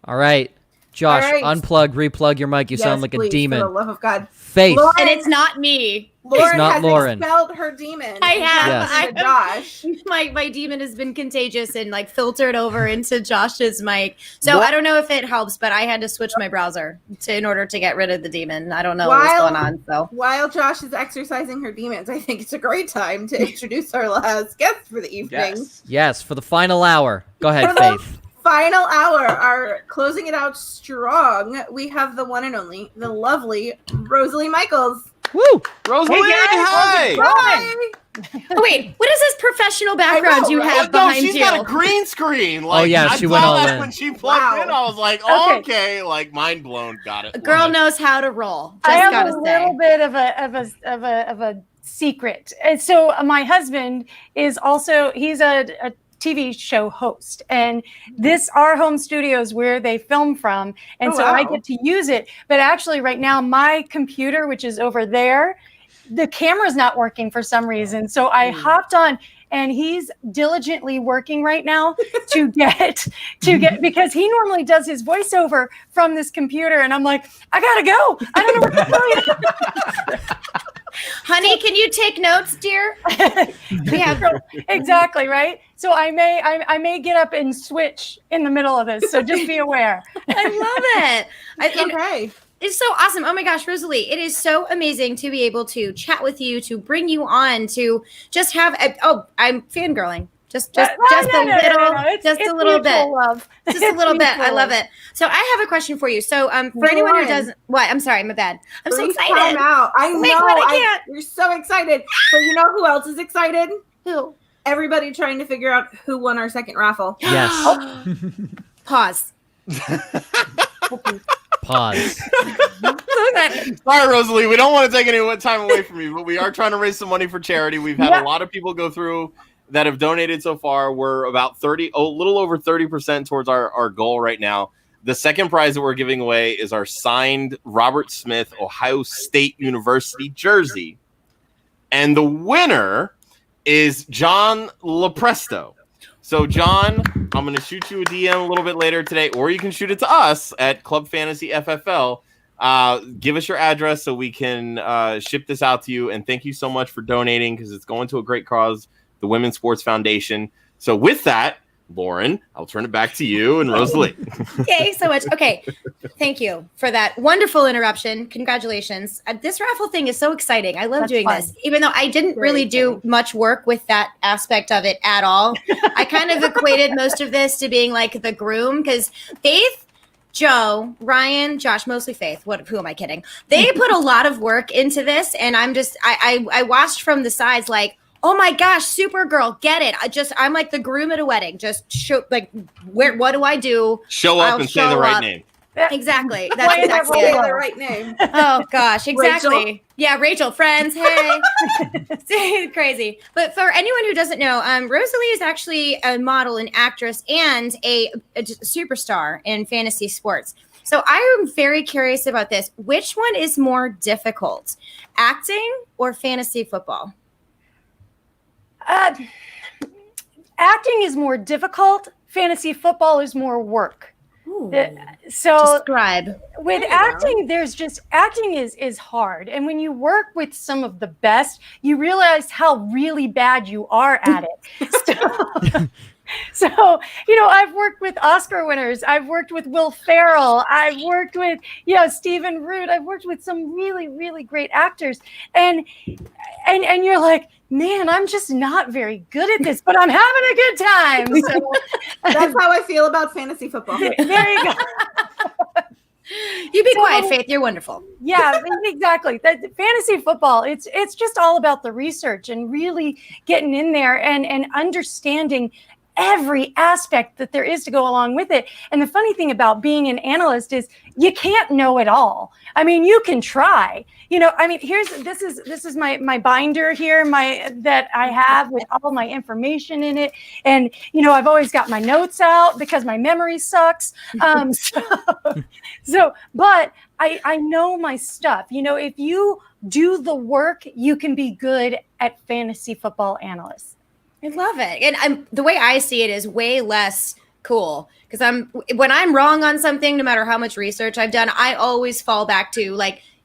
All right. Josh, All right. unplug, replug your mic. You sound like please, a demon. For the love of God. Faith. Lauren, And it's not me. Lauren not has Lauren. expelled her demon. I have. Yes. I To Josh. My demon has been contagious and like filtered over into Josh's mic. So What? I don't know if it helps, but I had to switch my browser in order to get rid of the demon. I don't know what was going on. So While Josh is exercising her demons, I think it's a great time to introduce our last guest for the evening. Yes, for the final hour. Go ahead, For the Faith. final hour, our closing it out strong, we have the one and only, the lovely Rosalie Michaels. Woo! Rosalie, hi. Hi. oh, wait, what is this professional background know, you right? have No, behind she's you? got a green screen. Like, yeah, I she saw went all that in. when she plugged Wow. in. I was like, Okay. okay, like mind blown. Got it. A girl Love it. knows how to roll. I Just have gotta a say. little bit of a secret. And so my husband is also he's a TV show host, and our home studio is where they film from, and Oh, so I wow. get to use it. But actually, right now, my computer, which is over there, the camera's not working for some reason. So I hopped on. And he's diligently working right now to get because he normally does his voiceover from this computer, and I'm like, I gotta go. I don't know what to tell you. Honey, can you take notes, dear? Exactly, right? So I may get up and switch in the middle of this. So just be aware. I love it. Okay. It's so awesome. Oh my gosh, Rosalie, it is so amazing to be able to chat with you, to bring you on, to just have I'm fangirling. Just a little bit. Love. Just a little bit. I love it. So I have a question for you. So for anyone who doesn't what? I'm sorry, my bad. I'm so Please excited. Time out. I know. Wait, what? I can't. You're so excited. But you know who else is excited? Who? Everybody trying to figure out who won our second raffle. Yes. Pause. Pause. Sorry, Rosalie. We don't want to take any time away from you, but we are trying to raise some money for charity. We've had a lot of people go through that have donated so far. We're about a little over 30% towards our goal right now. The second prize that we're giving away is our signed Robert Smith Ohio State University jersey. And the winner is John Lepresto. So, John, I'm going to shoot you a DM a little bit later today, or you can shoot it to us at Club Fantasy FFL. Give us your address so we can ship this out to you. And thank you so much for donating, because it's going to a great cause, the Women's Sports Foundation. So with that, Lauren, I'll turn it back to you and Rosalie. Yay, so much. Okay. Thank you for that wonderful interruption. Congratulations. This raffle thing is so exciting. I love doing this, even though I didn't really do much work with that aspect of it at all. I kind of equated most of this to being like the groom, because Faith, Joe, Ryan, Josh, mostly Faith. Who am I kidding? They put a lot of work into this, and I'm just, I watched from the sides like, oh my gosh, Supergirl, get it. I'm like the groom at a wedding. Just show, like, what do I do? Show up and say the right name. Exactly. That's exactly Say it. the right name. Oh gosh, exactly. Rachel? Yeah, Rachel, friends, hey. Crazy. But for anyone who doesn't know, Rosalie is actually a model, an actress, and a superstar in fantasy sports. So I am very curious about this. Which one is more difficult, acting or fantasy football? Acting is more difficult. Fantasy football is more work. Ooh. So Describe. with acting, acting is hard. And when you work with some of the best, you realize how really bad you are at it. So, I've worked with Oscar winners. I've worked with Will Ferrell. I've worked with, Stephen Root. I've worked with some really, really great actors. And you're like, man, I'm just not very good at this, but I'm having a good time. So that's how I feel about fantasy football. There you go. You be quiet, Faith. You're wonderful. Yeah, exactly. That fantasy football, it's just all about the research and really getting in there and understanding every aspect that there is to go along with it. And the funny thing about being an analyst is you can't know it all. I mean, you can try. This is my binder here, that I have with all my information in it. And, I've always got my notes out because my memory sucks. But I know my stuff. If you do the work, you can be good at fantasy football analysts. I love it. And the way I see it is way less cool because when I'm wrong on something, no matter how much research I've done, I always fall back to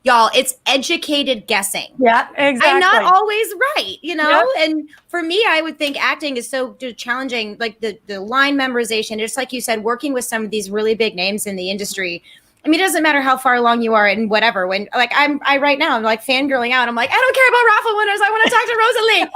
y'all, it's educated guessing. Yeah, exactly. I'm not always right, Yep. And for me, I would think acting is so challenging, like the line memorization, just like you said, working with some of these really big names in the industry. I mean, it doesn't matter how far along you are and whatever. When I right now, I'm fangirling out. I'm like, I don't care about raffle winners. I want to talk to Rosalie.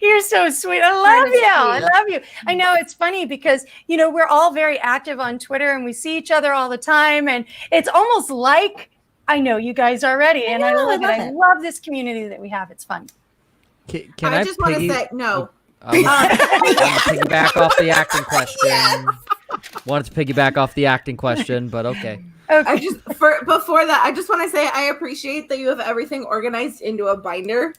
You're so sweet. I love you. I love you. I know it's funny because, we're all very active on Twitter and we see each other all the time. And it's almost like I know you guys already. And I love it. I love this community that we have. It's fun. Can I just want to say no. I'm gonna piggyback off the acting question. Yes. Wanted to piggyback off the acting question, but okay. Before that, I just want to say I appreciate that you have everything organized into a binder.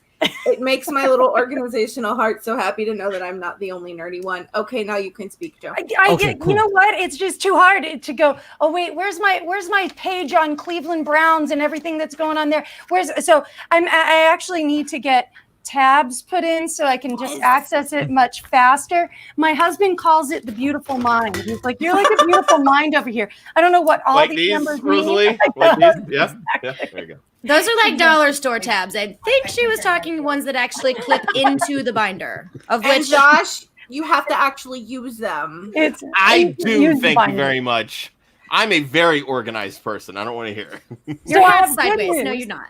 It makes my little organizational heart so happy to know that I'm not the only nerdy one. Okay, now you can speak, Joe. Okay, cool. You know what? It's just too hard to go, oh wait, where's my page on Cleveland Browns and everything that's going on there? I actually need to get tabs put in so I can just access it much faster. My husband calls it the beautiful mind. He's like, you're like a beautiful mind over here. I don't know what all these numbers Rosalie? mean. Like these? Yeah, there you go. Those are like dollar store tabs. I think she was talking ones that actually clip into the binder. And Josh, you have to actually use them. I do, thank you very much. I'm a very organized person. I don't want to hear. Your head's sideways. No, you're not.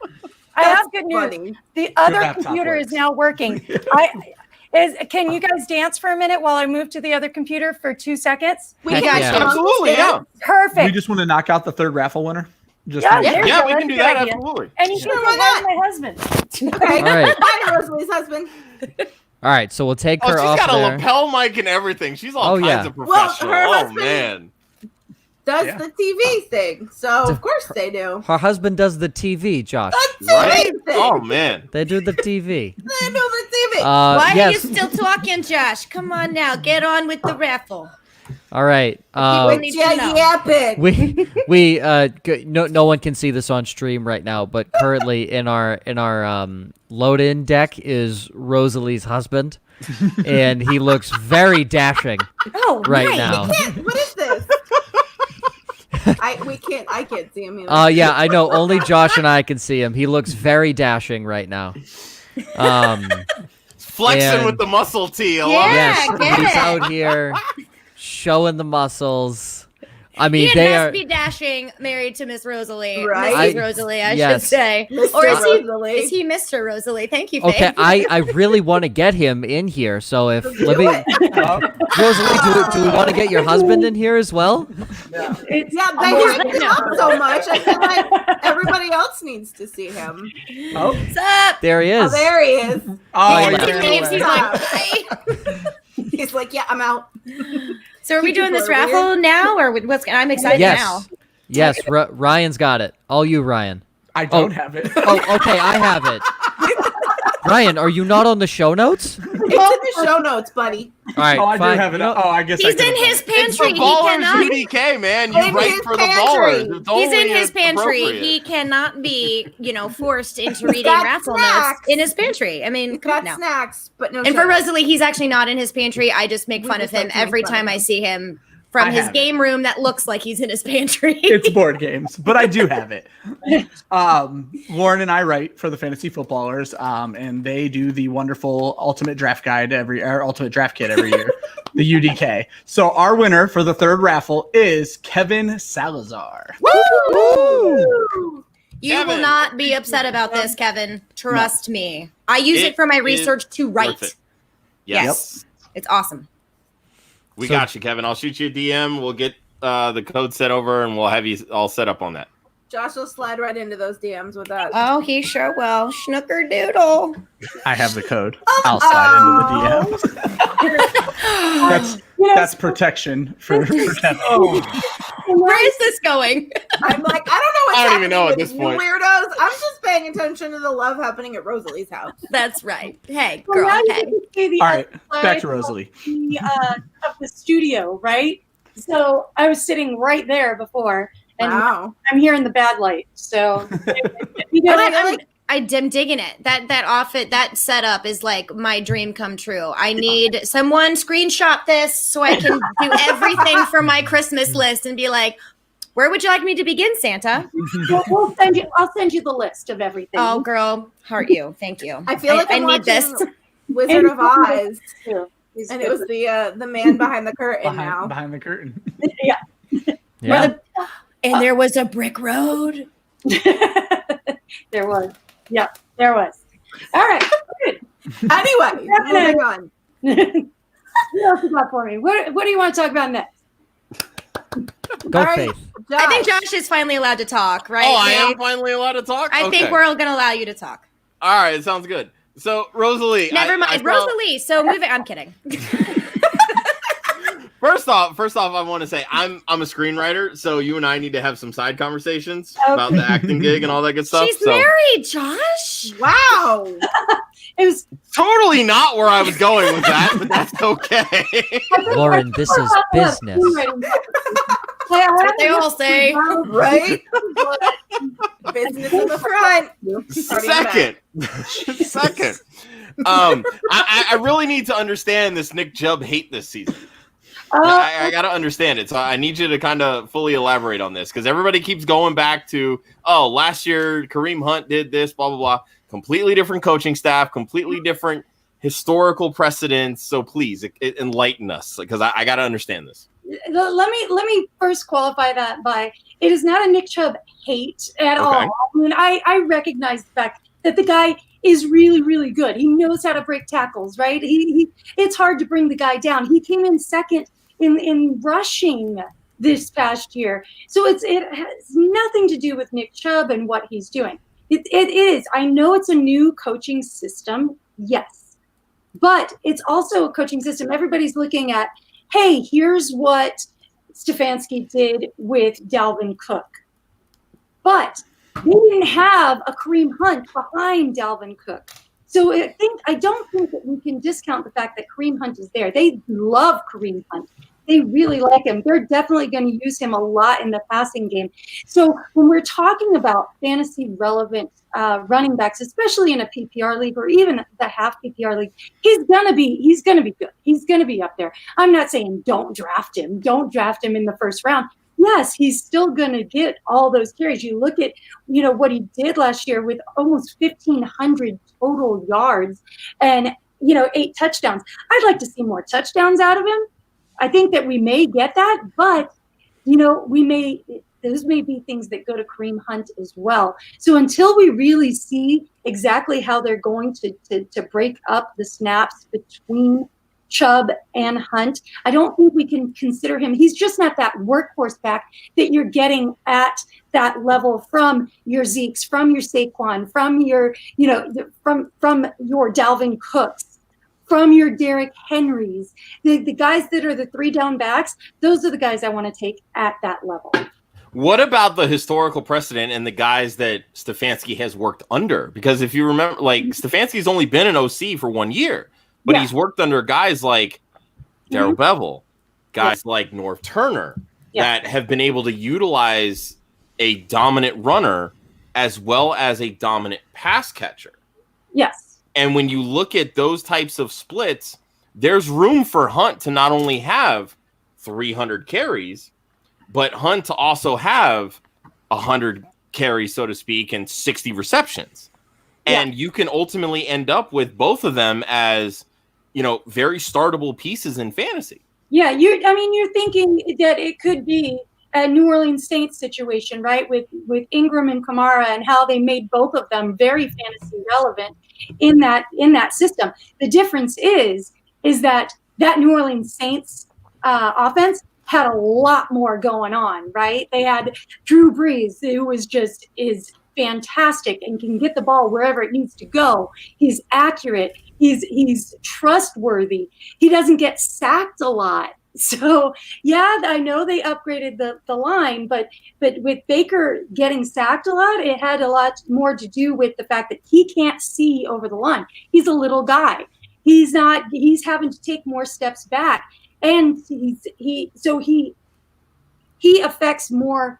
I have good news. The other computer is now working. Can you guys dance for a minute while I move to the other computer for 2 seconds? We can absolutely, yeah. Perfect. We just want to knock out the third raffle winner. We can do that. Absolutely. And you can remind my husband. Okay. All right. Hi, Rosalie's husband. All right, so we'll take her off she's got there. a lapel mic and everything. She's all kinds of professional. Well, her oh husband man. Does the TV thing, so of course they do. Her husband does the TV, Josh. Right? Thing. Oh man. They do the TV. They do the TV. Why are you still talking, Josh? Come on now, get on with the raffle. All right. No one can see this on stream right now, but currently in our load-in deck is Rosalie's husband, and he looks very dashing right now. What is this? I can't see him either. Yeah, I know. Only Josh and I can see him. He looks very dashing right now. Flexing with the muscle tee. He's out here showing the muscles. I mean, he must be dashing, married to Miss Rosalie, right? Mrs. Rosalie, I should say. Mr. Or is Rosalie. he Mr. Rosalie? Thank you, Faith. Okay, I really want to get him in here. So Rosalie, do we want to get your husband in here as well? They hyped him up so much. I feel like everybody else needs to see him. Oh, what's up? There he is. Oh, there he is. He's like, he's like, yeah, I'm out. So are we doing this raffle now, or I'm excited now. Yes, Ryan's got it. All you, Ryan. I don't have it. Oh, okay, I have it. Ryan, are you not on the show notes? It's in the show notes, buddy. All right, I do have it. I guess he's in his pantry. It's the Ballers UDK, man. You write for the Ballers. He's in his pantry. He cannot be, forced into reading raffle notes in his pantry. I mean, got snacks, but no. And for Rosalie, he's actually not in his pantry. I just make fun of him every time I see him from his game room that looks like he's in his pantry. It's board games, but I do have it. Lauren and I write for the Fantasy Footballers, and they do the wonderful Ultimate Draft Guide Ultimate Draft Kit every year, the UDK. So our winner for the third raffle is Kevin Salazar. Woo! You will not be upset about this, Kevin. Trust me. I use it for my research to write. Yes. It's awesome. We got you, Kevin. I'll shoot you a DM. We'll get the code set over, and we'll have you all set up on that. Josh will slide right into those DMs with that. Oh, he sure will. Schnooker doodle. I have the code. I'll slide into the DMs. That's protection for Kevin. Where is this going? I'm like, I don't know what's I don't even happening know at with this you point. weirdos. I'm just paying attention to the love happening at Rosalie's house. That's right. Hey, Well, girl. now you Hey. get to see the All right, other back to side Rosalie. of the studio, right? So I was sitting right there before, and Wow. I'm here in the bad light. So you But know, I'm digging it. That setup is like my dream come true. I need someone screenshot this so I can do everything for my Christmas list and be like, where would you like me to begin, Santa? I'll send you the list of everything. Oh, girl, heart you. Thank you. I feel like I I'm need this. watching Wizard of Oz, He's and good it was with- the man behind the curtain now. Behind the curtain. Yeah. And there was a brick road. There was. Yeah, there was. All right. Good. Anyway, moving on. What else you got for me? What do you want to talk about next? Go All right, Faith. I think Josh. Josh is finally allowed to talk, right? Oh, I Faith? am finally allowed to talk? I think Okay. we're going to allow you to talk. All right, sounds good. So, Rosalie. Never mind. Rosalie. So moving. I'm kidding. First off, I want to say I'm a screenwriter, so you and I need to have some side conversations about the acting gig and all that good stuff. She's married, Josh. Wow. It was Totally not where I was going with that, but that's okay. Lauren, this is business. That's what they all say. Right? Business in the front. Second. I really need to understand this Nick Chubb hate this season. I got to understand it. So I need you to kind of fully elaborate on this because everybody keeps going back to, oh, last year Kareem Hunt did this, blah, blah, blah. Completely different coaching staff, completely different historical precedents. So please enlighten us because I got to understand this. let me first qualify that by it is not a Nick Chubb hate at all. I mean, I recognize the fact that the guy is really, really good. He knows how to break tackles, right? He it's hard to bring the guy down. He came in second in rushing this past year. So it has nothing to do with Nick Chubb and what he's doing. It is. I know it's a new coaching system, yes. But it's also a coaching system. Everybody's looking at, hey, here's what Stefanski did with Dalvin Cook. But they didn't have a Kareem Hunt behind Dalvin Cook. So I don't think that we can discount the fact that Kareem Hunt is there. They love Kareem Hunt. They really like him. They're definitely going to use him a lot in the passing game. So when we're talking about fantasy relevant running backs, especially in a PPR league or even the half PPR league, he's gonna be good. He's gonna be up there. I'm not saying don't draft him. Don't draft him in the first round. Yes, he's still going to get all those carries. You look at, what he did last year with almost 1,500 total yards and, 8 touchdowns. I'd like to see more touchdowns out of him. I think that we may get that, but, those may be things that go to Kareem Hunt as well. So until we really see exactly how they're going to break up the snaps between Chubb and Hunt, I don't think we can consider him. He's just not that workhorse back that you're getting at that level from your Zekes, from your Saquon, from your, from your Dalvin Cooks, from your Derrick Henrys. The guys that are the 3 down backs, those are the guys I want to take at that level. What about the historical precedent and the guys that Stefanski has worked under? Because if you remember, Stefanski's only been an OC for 1 year. But he's worked under guys like Darrell Bevel, guys like Norv Turner that have been able to utilize a dominant runner as well as a dominant pass catcher. Yes. And when you look at those types of splits, there's room for Hunt to not only have 300 carries, but Hunt to also have 100 carries, so to speak, and 60 receptions. And you can ultimately end up with both of them as very startable pieces in fantasy. Yeah, you're thinking that it could be a New Orleans Saints situation, right? With Ingram and Kamara and how they made both of them very fantasy relevant in that system. The difference is that New Orleans Saints offense had a lot more going on, right? They had Drew Brees, who was just is fantastic and can get the ball wherever it needs to go. He's accurate. He's trustworthy. He doesn't get sacked a lot. So yeah, I know they upgraded the line, but with Baker getting sacked a lot, it had a lot more to do with the fact that he can't see over the line. He's a little guy. He's having to take more steps back, and he affects more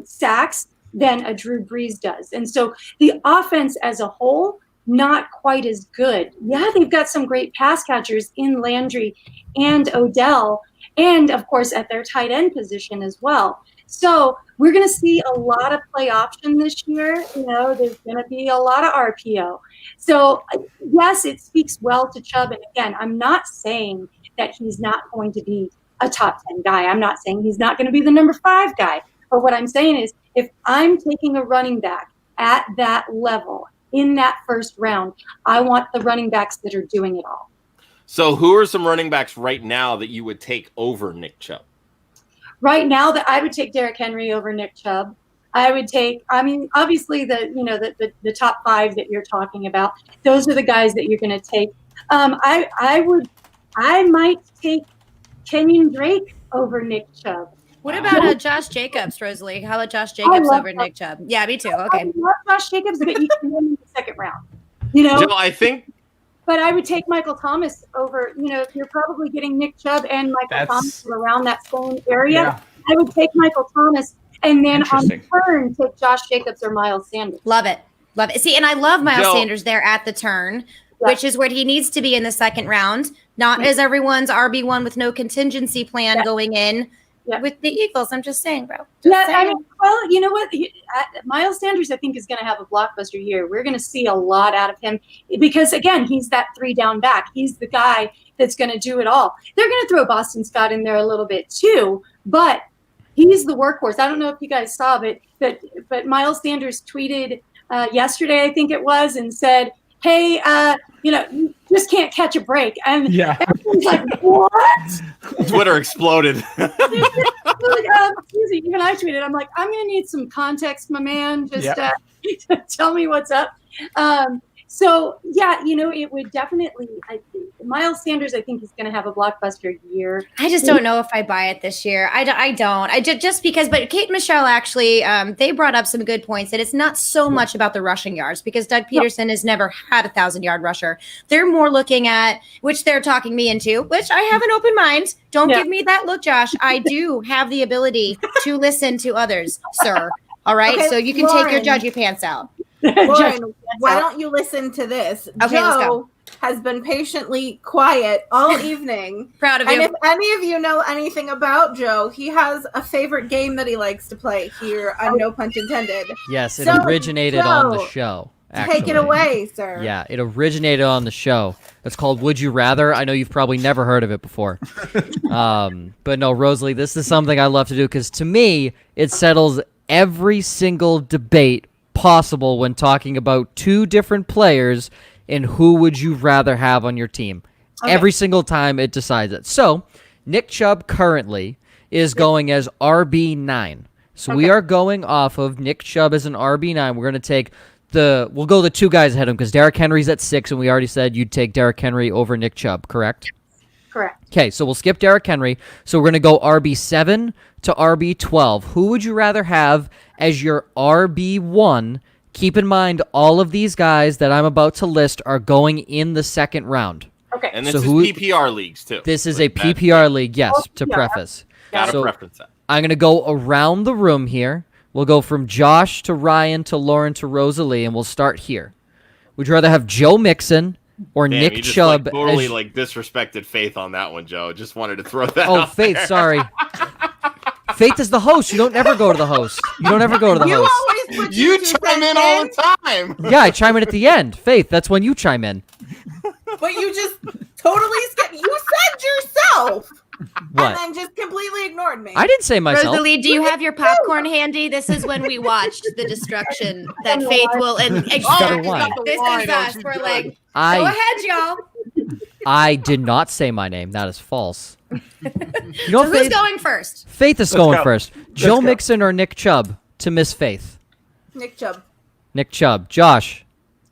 sacks than a Drew Brees does. And so the offense as a whole, not quite as good. Yeah, they've got some great pass catchers in Landry and Odell, and of course at their tight end position as well. So we're going to see a lot of play option this year. There's going to be a lot of RPO. So yes, it speaks well to Chubb. And again, I'm not saying that he's not going to be a top 10 guy. I'm not saying he's not going to be the number 5 guy. But what I'm saying is, if I'm taking a running back at that level in that first round, I want the running backs that are doing it all. So who are some running backs right now that you would take over Nick Chubb? Right now, that I would take Derrick Henry over Nick Chubb. I would take, obviously the top 5 that you're talking about, those are the guys that you're going to take. I might take Kenyan Drake over Nick Chubb. What about Josh Jacobs, Rosalie? How about Josh Jacobs over Nick Chubb? Yeah, me too. Okay. I love Josh Jacobs, but you can win in the second round. Jill, I think. But I would take Michael Thomas over, if you're probably getting Nick Chubb and Michael Thomas around that same area, I would take Michael Thomas and then on turn take Josh Jacobs or Miles Sanders. Love it. Love it. See, and I love Miles Sanders there at the turn, which is where he needs to be in the second round, not as everyone's RB1 with no contingency plan going in. Yeah. With the Eagles, I'm just saying, bro. Saying. Well, you know what? Miles Sanders, I think, is going to have a blockbuster year. We're going to see a lot out of him because, again, he's that 3-down back. He's the guy that's going to do it all. They're going to throw Boston Scott in there a little bit too, but he's the workhorse. I don't know if you guys saw, but Miles Sanders tweeted yesterday, I think it was, and said, hey, you just can't catch a break. And everyone's like, what? Twitter exploded. Even I tweeted, I'm like, I'm going to need some context, my man. Just tell me what's up. So, it would definitely, Miles Sanders, I think, is going to have a blockbuster year. I just don't know if I buy it this year. I don't. Just because, but Kate and Michelle actually, they brought up some good points that it's not so much about the rushing yards because Doug Peterson has never had a 1,000-yard rusher. They're more looking at, which they're talking me into, which I have an open mind. Don't give me that look, Josh. I do have the ability to listen to others, sir. All right. Okay, so you can take your judgy pants out. Lauren, why don't you listen to this? Okay, Joe has been patiently quiet all evening. Proud of you. And if any of you know anything about Joe, he has a favorite game that he likes to play here on No Pun Intended. Yes, it originated on the show. Actually. Take it away, sir. Yeah, it originated on the show. It's called Would You Rather. I know you've probably never heard of it before. But no, Rosalie, this is something I love to do because to me, it settles every single debate possible when talking about 2 different players and who would you rather have on your team. Every single time it decides it. So Nick Chubb currently is going as RB9. So we are going off of Nick Chubb as an RB9. We're going to take we'll go the 2 guys ahead of him because Derrick Henry's at 6 and we already said you'd take Derrick Henry over Nick Chubb, correct? Correct. Okay, so we'll skip Derrick Henry. So we're going to go RB7 to RB12. Who would you rather have as your RB1? Keep in mind, all of these guys that I'm about to list are going in the second round. Okay. And this is PPR leagues, too. This is a PPR league, yes, to preface. Got a preference set. I'm going to go around the room here. We'll go from Josh to Ryan to Lauren to Rosalie, and we'll start here. Would you rather have Joe Mixon or Nick Chubb? Totally disrespected Faith on that one, Joe. Just wanted to throw that out. Oh, Faith, there. Sorry. Faith is the host. You don't ever go to the host. You don't ever go to the host. Always put You chime in all the time. Yeah, I chime in at the end. Faith, that's when you chime in. But you just totally you said yourself. What? And then just completely ignored me. I didn't say myself. Rosalie, do you have your popcorn handy? This is when we watched the destruction that Faith will gotta watch. This is us. We're like, go ahead, y'all. I did not say my name. That is false. You know, So who's going first? Faith is going first. Joe Mixon or Nick Chubb to Miss Faith? Nick Chubb. Nick Chubb. Josh.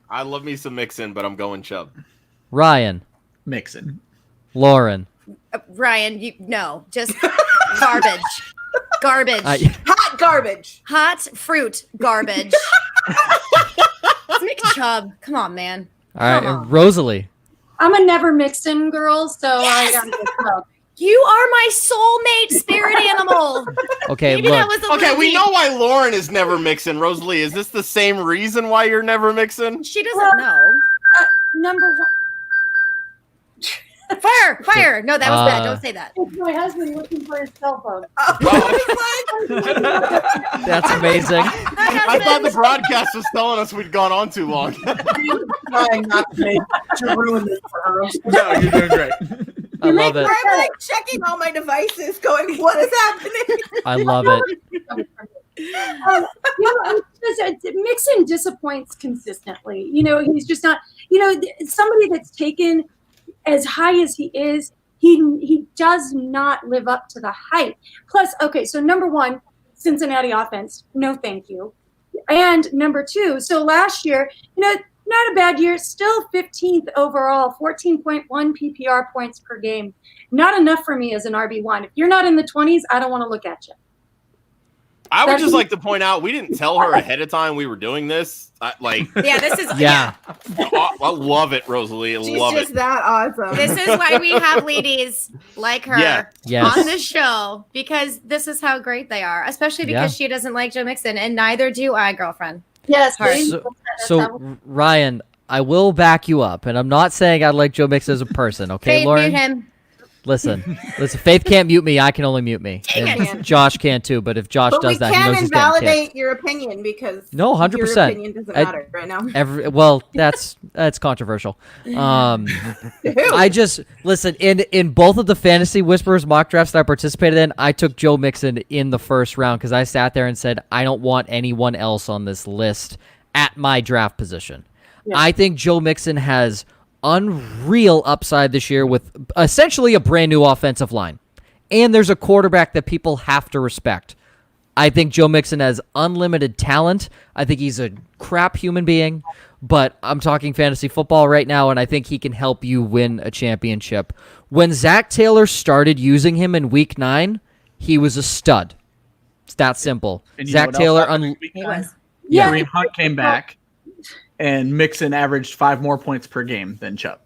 I love me some Mixon, but I'm going Chubb. Ryan. Mixon. Lauren. Ryan, no, just garbage. Garbage. Hot garbage. Hot fruit garbage. It's Nick Chubb. Come on, man. All right, and Rosalie. I'm a never Mixon girl, so Yes! I gotta go Chubb. You are my soulmate spirit animal. Okay, Maybe that look. was a Okay, little we deep. know why Lauren is never mixing. Rosalie, is this the same reason why you're never mixing? She doesn't know. Number one, Fire. No, that was bad. Don't say that. it's my husband looking for his cell phone. That's amazing. I thought the broadcast was telling us we'd gone on too long. Trying not to ruin this for her. No, you're doing great. I love it. I'm like checking all my devices, going, "What is happening?" I love it. Mixon disappoints consistently. He's just not. Somebody that's taken as high as he is, he does not live up to the hype. Plus, okay, so number one, Cincinnati offense, no thank you. And number two, so last year, not a bad year, still 15th overall, 14.1 PPR points per game. Not enough for me as an RB1. If you're not in the 20s, I don't want to look at you. I would just like to point out, we didn't tell her ahead of time we were doing this. This is Yeah. I love it, Rosalie. I She's love just it. that awesome. This is why we have ladies like her Yes. on this show, because this is how great they are, especially because she doesn't like Joe Mixon, and neither do I, girlfriend. Yes. So Ryan, I will back you up, and I'm not saying I like Joe Mixon as a person, okay, Faith, Lauren? mute him. Listen, Faith can't mute me. I can only mute me. Dang And it. Josh can too, but if Josh but does we that, he can knows he's getting kicked. invalidate your opinion because No, 100%. your opinion doesn't matter right now. Well, that's controversial. I just listen in both of the Fantasy Whisperers mock drafts that I participated in. I took Joe Mixon in the first round because I sat there and said I don't want anyone else on this list at my draft position. Yeah. I think Joe Mixon has unreal upside this year with essentially a brand new offensive line, and there's a quarterback that people have to respect. I think Joe Mixon has unlimited talent. I think he's a crap human being, but I'm talking fantasy football right now, and I think he can help you win a championship. When Zach Taylor started using him in Week 9, he was a stud. It's that simple. Zach Taylor, He was. Yeah, Kareem Hunt came back, and Mixon averaged 5 more points per game than Chubb.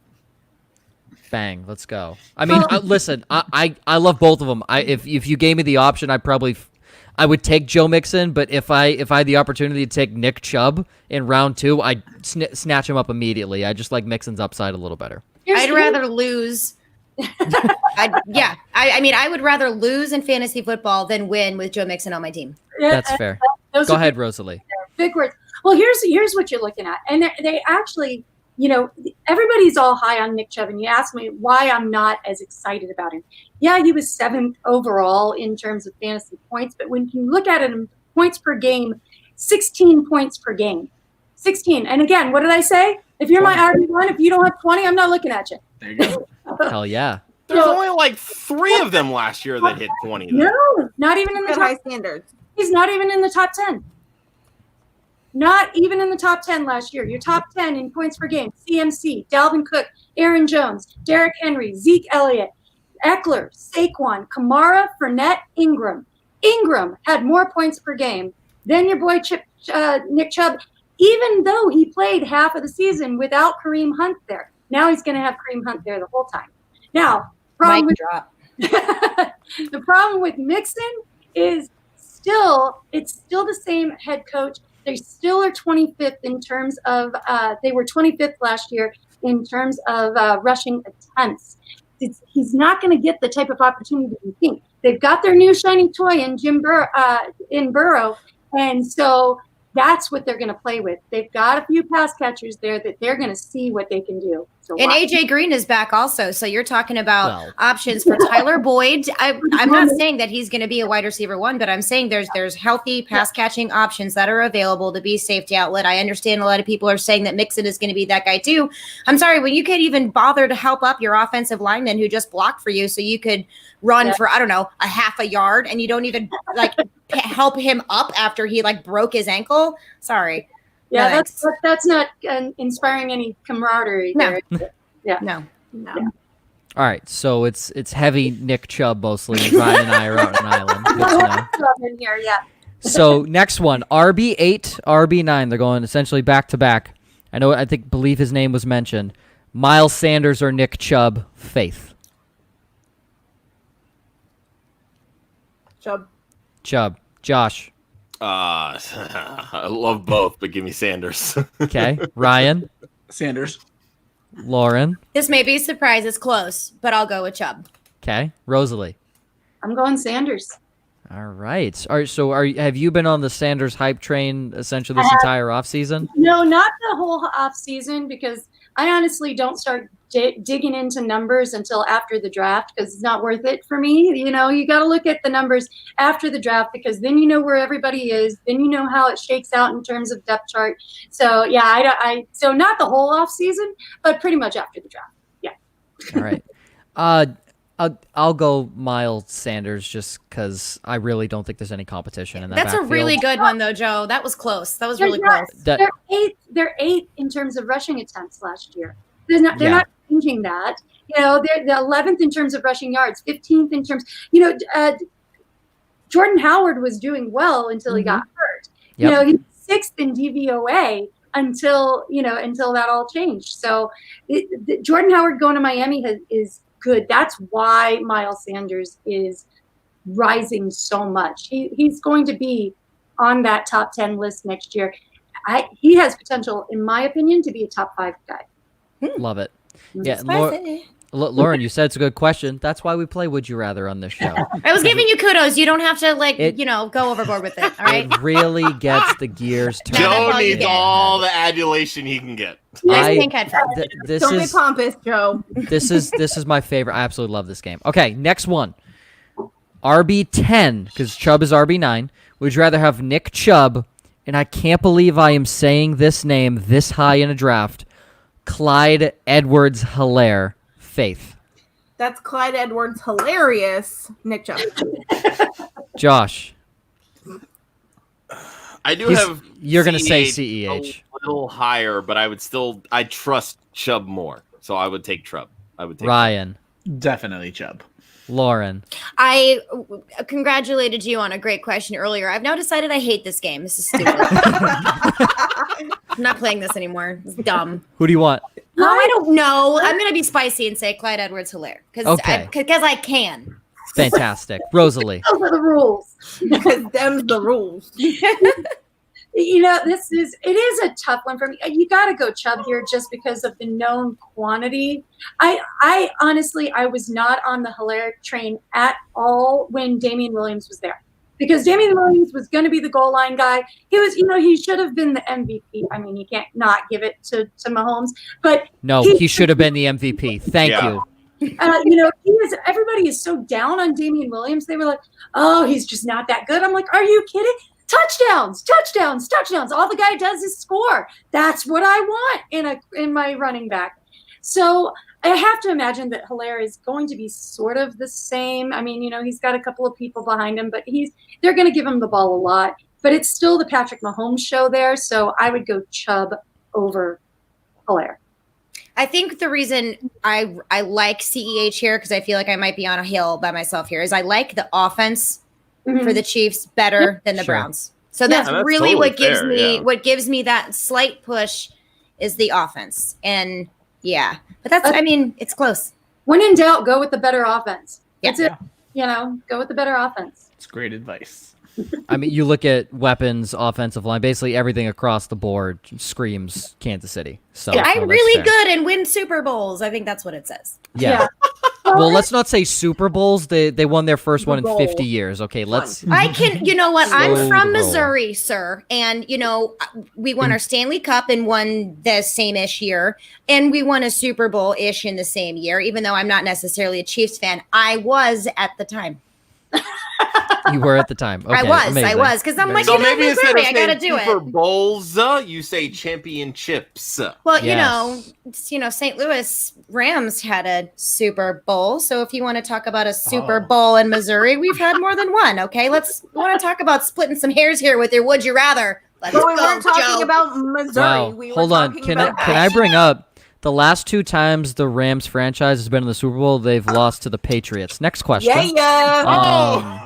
Bang, let's go. I mean, listen, I love both of them. If you gave me the option, I would take Joe Mixon, but if I had the opportunity to take Nick Chubb in round 2, I'd snatch him up immediately. I just like Mixon's upside a little better. I'd rather lose. I mean, I would rather lose in fantasy football than win with Joe Mixon on my team. That's fair. Go ahead, Rosalie. Big words. Well, here's what you're looking at, and they actually, everybody's all high on Nick Chubb, and you ask me why I'm not as excited about him. Yeah, he was 7th overall in terms of fantasy points, but when you look at it in points per game, 16 points per game, 16. And again, what did I say? If you're my RB1, if you don't have 20, I'm not looking at you. There you go. Hell yeah. There's only like 3 of them last year that hit 20. Though. No, not even in the top. High standards. He's not even in the top 10. Not even in the top 10 last year. Your top 10 in points per game: CMC, Dalvin Cook, Aaron Jones, Derrick Henry, Zeke Elliott, Eckler, Saquon, Kamara, Fournette, Ingram. Ingram had more points per game than your boy Nick Chubb, even though he played half of the season without Kareem Hunt there. Now he's going to have Kareem Hunt there the whole time. Now, the problem with Mixon is it's still the same head coach. They still are 25th in terms of they were 25th last year in terms of rushing attempts. He's not going to get the type of opportunity you think. They've got their new shiny toy in Burrow, and so that's what they're going to play with. They've got a few pass catchers there that they're going to see what they can do. So And wow. AJ Green is back also. So you're talking about Well. options for Tyler Boyd. I'm not saying that he's going to be a wide receiver one, but I'm saying there's healthy pass catching options that are available to be safety outlet. I understand a lot of people are saying that Mixon is going to be that guy too. I'm sorry, when you can't even bother to help up your offensive lineman who just blocked for you so you could run for, I don't know, a half a yard, and you don't even like help him up after he like broke his ankle. Sorry. Yeah, No, that's not inspiring any camaraderie. No. There. Yeah. No. All right, so it's heavy Nick Chubb mostly. Ryan and I are out on an island. Good to know. In here, yeah. So next one, RB8, RB9. They're going essentially back to back. Believe his name was mentioned. Miles Sanders or Nick Chubb. Faith. Chubb. Josh. I love both, but give me Sanders. Okay. Ryan. Sanders. Lauren. This may be a surprise. It's close, but I'll go with Chubb. Okay. Rosalie. I'm going Sanders. All right. So have you been on the Sanders hype train essentially this entire offseason? No, not the whole off season, because I honestly don't start digging into numbers until after the draft, because it's not worth it for me. You know, you got to look at the numbers after the draft, because then you know where everybody is. Then you know how it shakes out in terms of depth chart. So yeah, so not the whole off season, but pretty much after the draft. Yeah. All right. I'll go Miles Sanders just because I really don't think there's any competition in that That's backfield. a really good one, though, Joe. That was close. That was really close. They're eighth in terms of rushing attempts last year. They're not changing that. You know, they're the 11th in terms of rushing yards, 15th in terms. You know, Jordan Howard was doing well until he got hurt. Yep. You know, he's 6th in DVOA until that all changed. So Jordan Howard going to Miami is good. That's why Miles Sanders is rising so much. He's going to be on that top 10 list next year. He has potential, in my opinion, to be a top 5 guy. Love it. Yeah, Lauren, you said it's a good question. That's why we play Would You Rather on this show. I was giving you kudos. You don't have to go overboard with it. All right. It really gets the gears turning. Joe needs all the adulation he can get. Don't be pompous, Joe. This is my favorite. I absolutely love this game. Okay, next one. RB10, because Chubb is RB9. Would you rather have Nick Chubb, and I can't believe I am saying this name this high in a draft, Clyde Edwards-Helaire. Faith. That's Clyde Edwards hilarious. Nick Chubb. Josh. I do have. You're going to say CEH CEH. a little higher, but I trust Chubb more, so I would take Chubb. Ryan. Definitely Chubb. Lauren. I congratulated you on a great question earlier. I've now decided I hate this game. This is stupid. I'm not playing this anymore. It's dumb. Who do you want? No, I don't know. I'm going to be spicy and say Clyde Edwards-Helaire because I can. Fantastic. Rosalie. Those are the rules. Because them's the rules. You know, it is a tough one for me. You got to go Chubb here just because of the known quantity. I honestly, I was not on the Helaire train at all when Damian Williams was there, because Damian Williams was going to be the goal line guy. He was, he should have been the MVP. I mean, you can't not give it to Mahomes, but no, he should have been the MVP. Thank you. Everybody is so down on Damian Williams. They were like, oh, he's just not that good. I'm like, are you kidding? Touchdowns. All the guy does is score. That's what I want in my running back. So I have to imagine that Helaire is going to be sort of the same. I mean, he's got a couple of people behind him, but they're going to give him the ball a lot. But it's still the Patrick Mahomes show there. So I would go Chubb over Helaire. I think the reason I like CEH here, because I feel like I might be on a hill by myself here, is I like the offense for the Chiefs better than the Browns. So that's really totally what gives me that slight push is the offense. And but it's close. When in doubt, go with the better offense. That's it. Yeah. Go with the better offense. It's great advice. I mean, you look at weapons, offensive line, basically everything across the board screams Kansas City. So I'm really good and win Super Bowls. I think that's what it says. Yeah. Well, let's not say Super Bowls. They won their first one in 50 years. Okay, let's. I can, you know what? I'm Slow from roll. Missouri, sir. And, you know, we won our Stanley Cup and won the same-ish year. And we won a Super Bowl-ish in the same year, even though I'm not necessarily a Chiefs fan. I was at the time. You were at the time. Okay, I was. amazing. Because I'm like, So you know, maybe instead of Missouri, I got to saying do Super it. Bowls, you say championships. Well, Yes. you know, St. Louis Rams had a Super Bowl. So if you want to talk about a Super Oh. Bowl in Missouri, we've had more than one. Okay, let's want to talk about splitting some hairs here with your would you rather. Let's But we go, weren't talking Joe. about Missouri. Wow. We were Hold on. talking Can I about bring up the last 2 times the Rams franchise has been in the Super Bowl? They've lost to the Patriots. Next question. Yeah.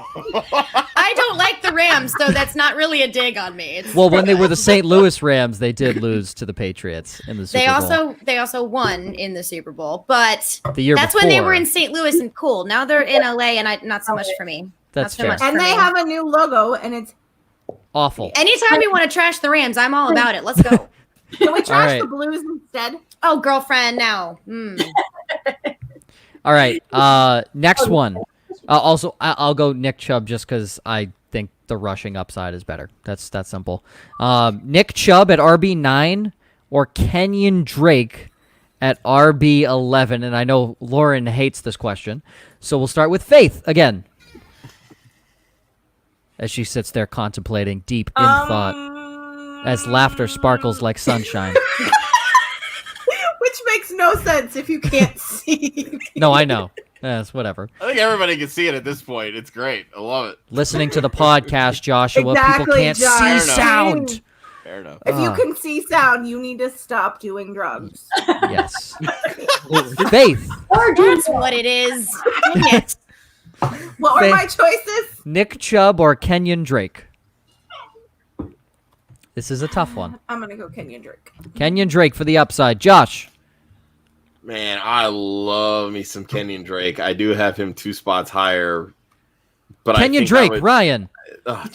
I don't like the Rams, so that's not really a dig on me. It's, Well, when they were the St. Louis Rams, they did lose to the Patriots in the Super Bowl. they also won in the Super Bowl, but The year that's when they before. were in St. Louis and cool. Now they're in LA, and not so much for me. That's not so fair. much And for they me. have a new logo, and it's. Awful. Anytime you want to trash the Rams, I'm all about it. Let's go. Can we trash right. the Blues instead? Oh, girlfriend, now. All right. Next one. Also, I'll go Nick Chubb just because I think the rushing upside is better. That's that simple. Nick Chubb at RB9 or Kenyan Drake at RB11. And I know Lauren hates this question, so we'll start with Faith again, as she sits there contemplating, deep in thought, as laughter sparkles like sunshine. Which makes no sense if you can't see. No, I know. Yes, whatever. I think everybody can see it at this point. It's great. I love it. Listening to the podcast, Joshua, people Exactly, can't Josh. see Fair enough. sound. Fair enough. If you can see sound, you need to stop doing drugs. Yes. Faith, That's what it is. Dang it. What were Faith. my choices? Nick Chubb or Kenyan Drake? This is a tough one. I'm gonna go Kenyan Drake. Kenyan Drake for the upside. Josh. Man, I love me some Kenyan Drake. I do have him 2 spots higher. But I Kenyan think Drake, I would, Ryan. oh,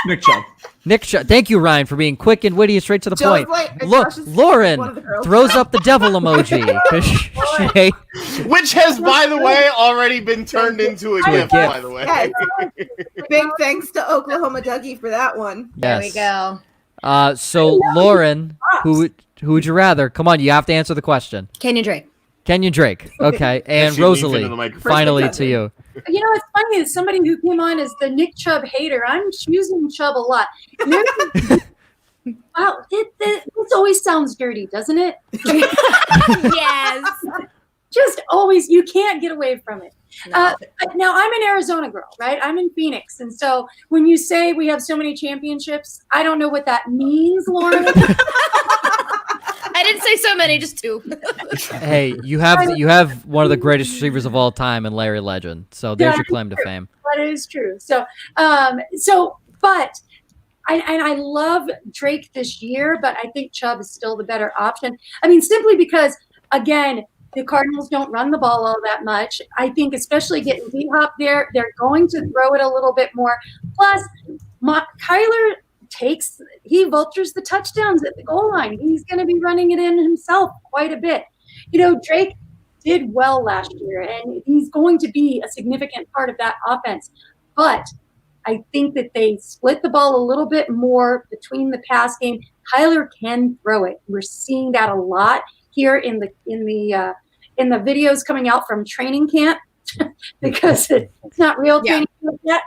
Nick Chubb. Nick Chubb. Thank you, Ryan, for being quick and witty and straight to the Joe's point. like- Look, Josh is one of Lauren the girls. throws up the devil emoji. 'Cause she- which has, by the way, already been turned into a gift, gift. by the way. Yes. Big thanks to Oklahoma Dougie for that one. There we yes. go. So, Lauren, who would you rather? Come on, you have to answer the question. Kenyan Drake. Kenyan Drake. Okay. And She leans into Rosalie, the microphone. finally to you. You know, it's funny, as somebody who came on as the Nick Chubb hater, I'm choosing Chubb a lot. Wow, this always sounds dirty, doesn't it? Yes. Just always, you can't get away from it. Now, I'm an Arizona girl, right? I'm in Phoenix. And so when you say we have so many championships, I don't know what that means, Lauren. I didn't say so many, just 2. Hey, you have one of the greatest receivers of all time in Larry Legend. So there's Yeah, your claim to fame. That is true. So, but I love Drake this year, but I think Chubb is still the better option. I mean, simply because, again, the Cardinals don't run the ball all that much. I think especially getting D-Hop there, they're going to throw it a little bit more. Plus, Kyler vultures the touchdowns at the goal line. He's going to be running it in himself quite a bit. You know, Drake did well last year, and he's going to be a significant part of that offense. But I think that they split the ball a little bit more between the pass game. Kyler can throw it. We're seeing that a lot here in the videos coming out from training camp because it's not real training camp yet.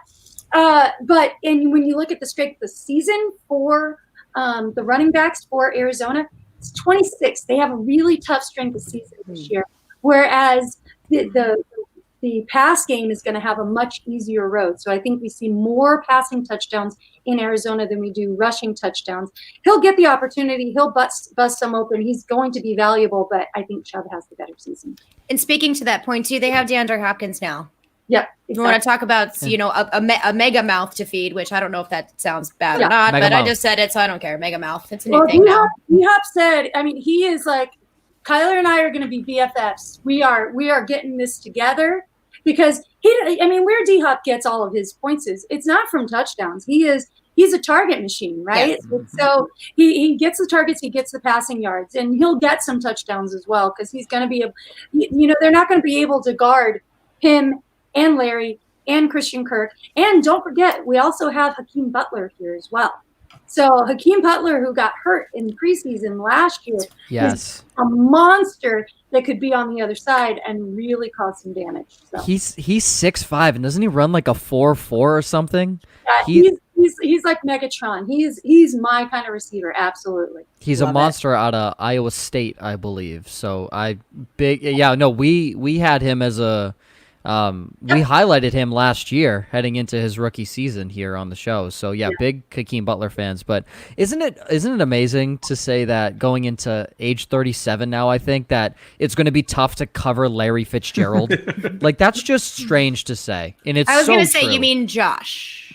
But when you look at the strength of the season for the running backs for Arizona, it's 26. They have a really tough strength of season this year, whereas the pass game is going to have a much easier road. So I think we see more passing touchdowns in Arizona than we do rushing touchdowns. He'll get the opportunity. He'll bust some open. He's going to be valuable, but I think Chubb has the better season. And speaking to that point, too, they have DeAndre Hopkins now. Yep. Exactly. You want to talk about, a mega mouth to feed, which I don't know if that sounds bad or not, Mega but mouth. I just said it, so I don't care. Mega mouth. It's a new thing now. D-Hop said, I mean, he is like, Kyler and I are going to be BFFs. We are getting this together because where D-Hop gets all of his points is it's not from touchdowns. He he's a target machine, right? Yes. So he gets the targets, he gets the passing yards, and he'll get some touchdowns as well because he's going to be, they're not going to be able to guard him and Larry and Christian Kirk. And don't forget, we also have Hakeem Butler here as well. So Hakeem Butler, who got hurt in preseason last year, is a monster that could be on the other side and really cause some damage. So. He's 6'5", and doesn't he run like a 4.4 or something? Yeah, he's like Megatron. He's my kind of receiver, absolutely. He's a monster out of Iowa State, I believe. So we had him as a we highlighted him last year heading into his rookie season here on the show. So big Hakeem Butler fans. But isn't it amazing to say that going into age 37 now, I think that it's going to be tough to cover Larry Fitzgerald? Like, that's just strange to say. And it's I was going to say, you mean Josh.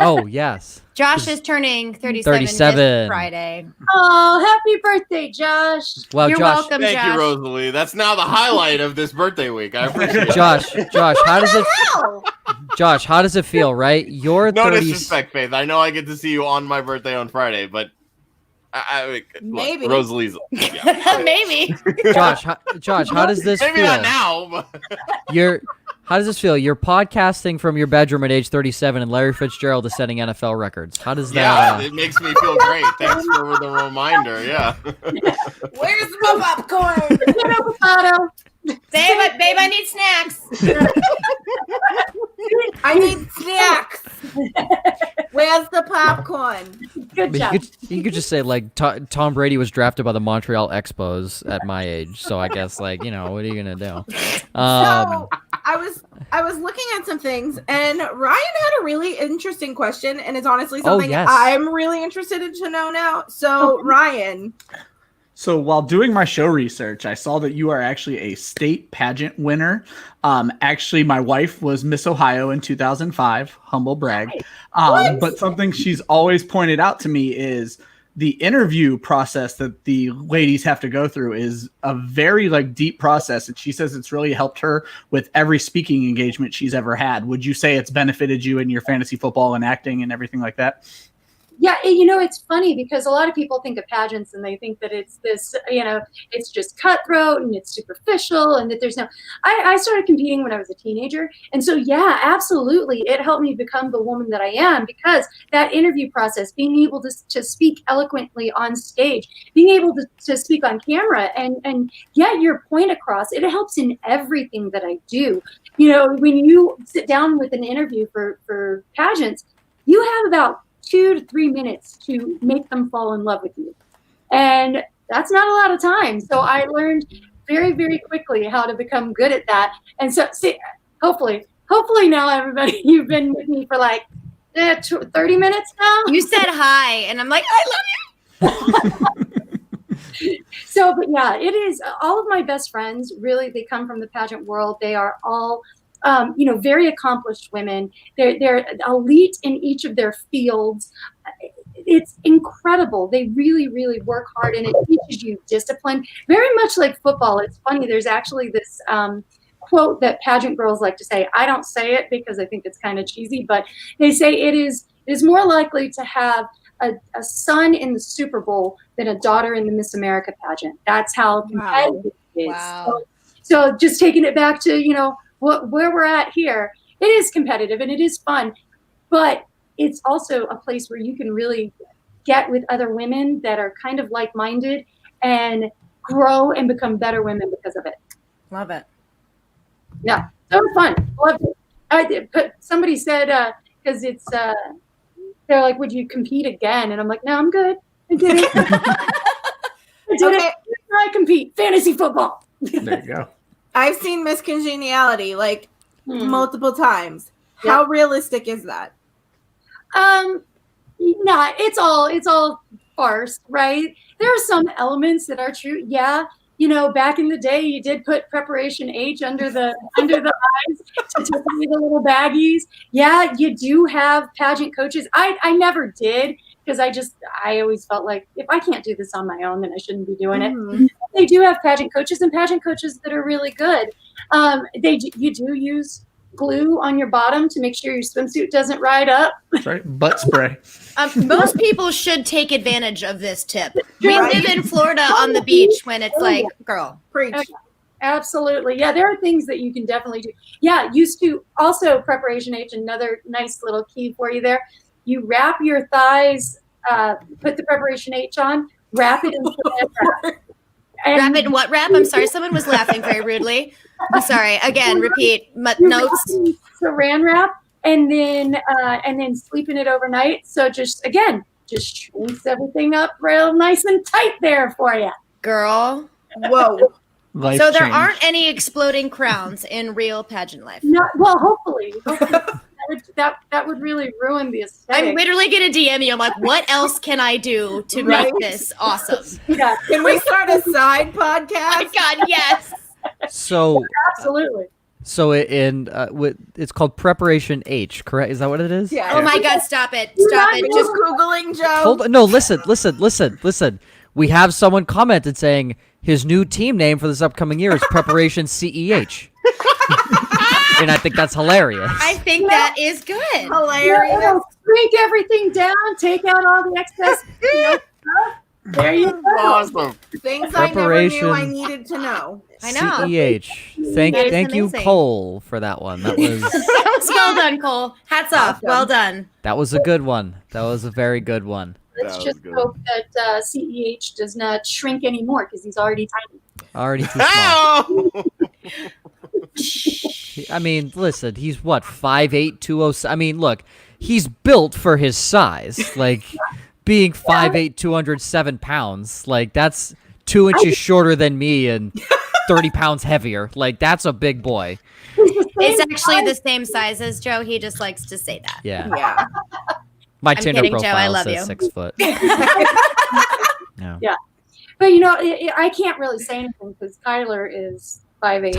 Oh, yes. Josh is turning 37 this Friday. Oh, happy birthday, Josh. Well, You're Josh, welcome, Thank Josh. you, Rosalie. That's now the highlight of this birthday week. I appreciate it. Josh, how does it Josh, how does it feel, right? You're No 30... disrespect, Faith. I know I get to see you on my birthday on Friday, but Maybe. look, Rosalie's Maybe. Josh, how does this maybe feel? not now, but How does this feel? You're podcasting from your bedroom at age 37, and Larry Fitzgerald is setting NFL records. How does that? it makes me feel great. Thanks for the reminder. Yeah. Where's my popcorn? Babe, I need snacks. I need snacks. Where's the popcorn? Good job. You could just say like Tom Brady was drafted by the Montreal Expos at my age, so I guess what are you gonna do? So I was looking at some things, and Ryan had a really interesting question, and it's honestly something I'm really interested in to know now. So Ryan. So while doing my show research, I saw that you are actually a state pageant winner. Actually, my wife was Miss Ohio in 2005. Humble brag. But something she's always pointed out to me is the interview process that the ladies have to go through is a very deep process. And she says it's really helped her with every speaking engagement she's ever had. Would you say it's benefited you in your fantasy football and acting and everything like that? Yeah, it's funny because a lot of people think of pageants and they think that it's this, it's just cutthroat and it's superficial and that there's no. I started competing when I was a teenager. And so, yeah, absolutely. It helped me become the woman that I am because that interview process, being able to speak eloquently on stage, being able to speak on camera and get your point across, it helps in everything that I do. When you sit down with an interview for pageants, you have about 2 to 3 minutes to make them fall in love with you. And that's not a lot of time. So I learned very, very quickly how to become good at that. And so hopefully now everybody, you've been with me for 30 minutes now. You said hi, and I'm like, I love you. So, but yeah, it is all of my best friends, really, they come from the pageant world. They are all very accomplished women. They're elite in each of their fields. It's incredible. They really, really work hard, and it teaches you discipline. Very much like football. It's funny. There's actually this quote that pageant girls like to say. I don't say it because I think it's kind of cheesy, but they say it is more likely to have a son in the Super Bowl than a daughter in the Miss America pageant. That's how competitive it is. Wow. So just taking it back to, where we're at here, it is competitive and it is fun, but it's also a place where you can really get with other women that are kind of like-minded and grow and become better women because of it. Love it. Yeah, so fun. Loved it. But somebody said, because it's, they're like, would you compete again? And I'm like, no, I'm good. I did it. I compete. Fantasy football. There you go. I've seen Miss Congeniality multiple times. Yep. How realistic is that? It's all farce, right? There are some elements that are true. Yeah, back in the day, you did put preparation H under the eyes to take away the little baggies. Yeah, you do have pageant coaches. I never did because I always felt like if I can't do this on my own, then I shouldn't be doing it. They do have pageant coaches and pageant coaches that are really good. You do use glue on your bottom to make sure your swimsuit doesn't ride up. That's right. Butt spray. Most people should take advantage of this tip. We Right. live in Florida on the beach when it's like, girl. Preach. Okay. Absolutely. Yeah, there are things that you can definitely do. Yeah, used to also preparation H, another nice little key for you there. You wrap your thighs, put the preparation H on, wrap it in saran wrap. Wrap it in what wrap? I'm sorry. Someone was laughing very rudely. I'm sorry. Again, repeat. You wrap Notes. it in saran wrap and then sleep in it overnight. So just shrinks everything up real nice and tight there for you. Girl. Whoa. Life So there change. aren't any exploding crowns in real pageant life. Not well, hopefully. That would really ruin the aesthetic. I'm literally going to DM you. I'm like, what else can I do to Right. make this awesome? Yeah, Can we start a side Oh my podcast? God, yes. So absolutely. it's called Preparation H, correct? Is that what it is? Yeah. Oh my God, stop it. Stop it. Just Googling Joe. Hold on. No, listen. We have someone commented saying his new team name for this upcoming year is Preparation CEH. And I think that's hilarious. I think that is good. Hilarious. Shrink everything down, take out all the excess stuff. There you go. Awesome. Things I never knew I Preparation. needed to know. I know. CEH. Thank That is you, amazing. Cole, for that one. That was That was well done, Cole. Hats off. Well done. that was a good one. That was a very good one. Let's That was just good. hope that CEH does not shrink anymore because he's already tiny. Already too small. Ow! I mean, listen, he's what, 5'8", 207. I mean, look, he's built for his size. Like, being 5'8", 207 pounds, like, that's 2 inches shorter than me and 30 pounds heavier. Like, that's a big boy. It's actually the same size as Joe. He just likes to say that. Yeah. Yeah. My I'm Tinder kidding, Joe. I profile love says you. 6 foot. No. Yeah. But you know, I can't really say anything because Kyler is 5'8".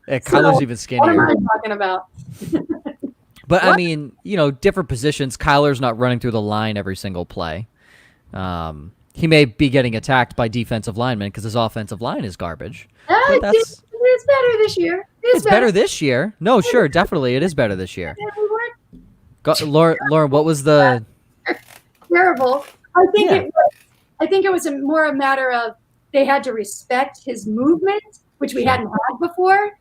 Yeah, Kyler's even What am skinnier. I talking about? But, I mean, different positions. Kyler's not running through the line every single play. He may be getting attacked by defensive linemen because his offensive line is garbage. But that's... It's better this year. It's better this year. No, sure, definitely, it is better this year. We weren't Lauren, what was the? terrible. I think Yeah. I think it was more a matter of they had to respect his movement, which we hadn't had before.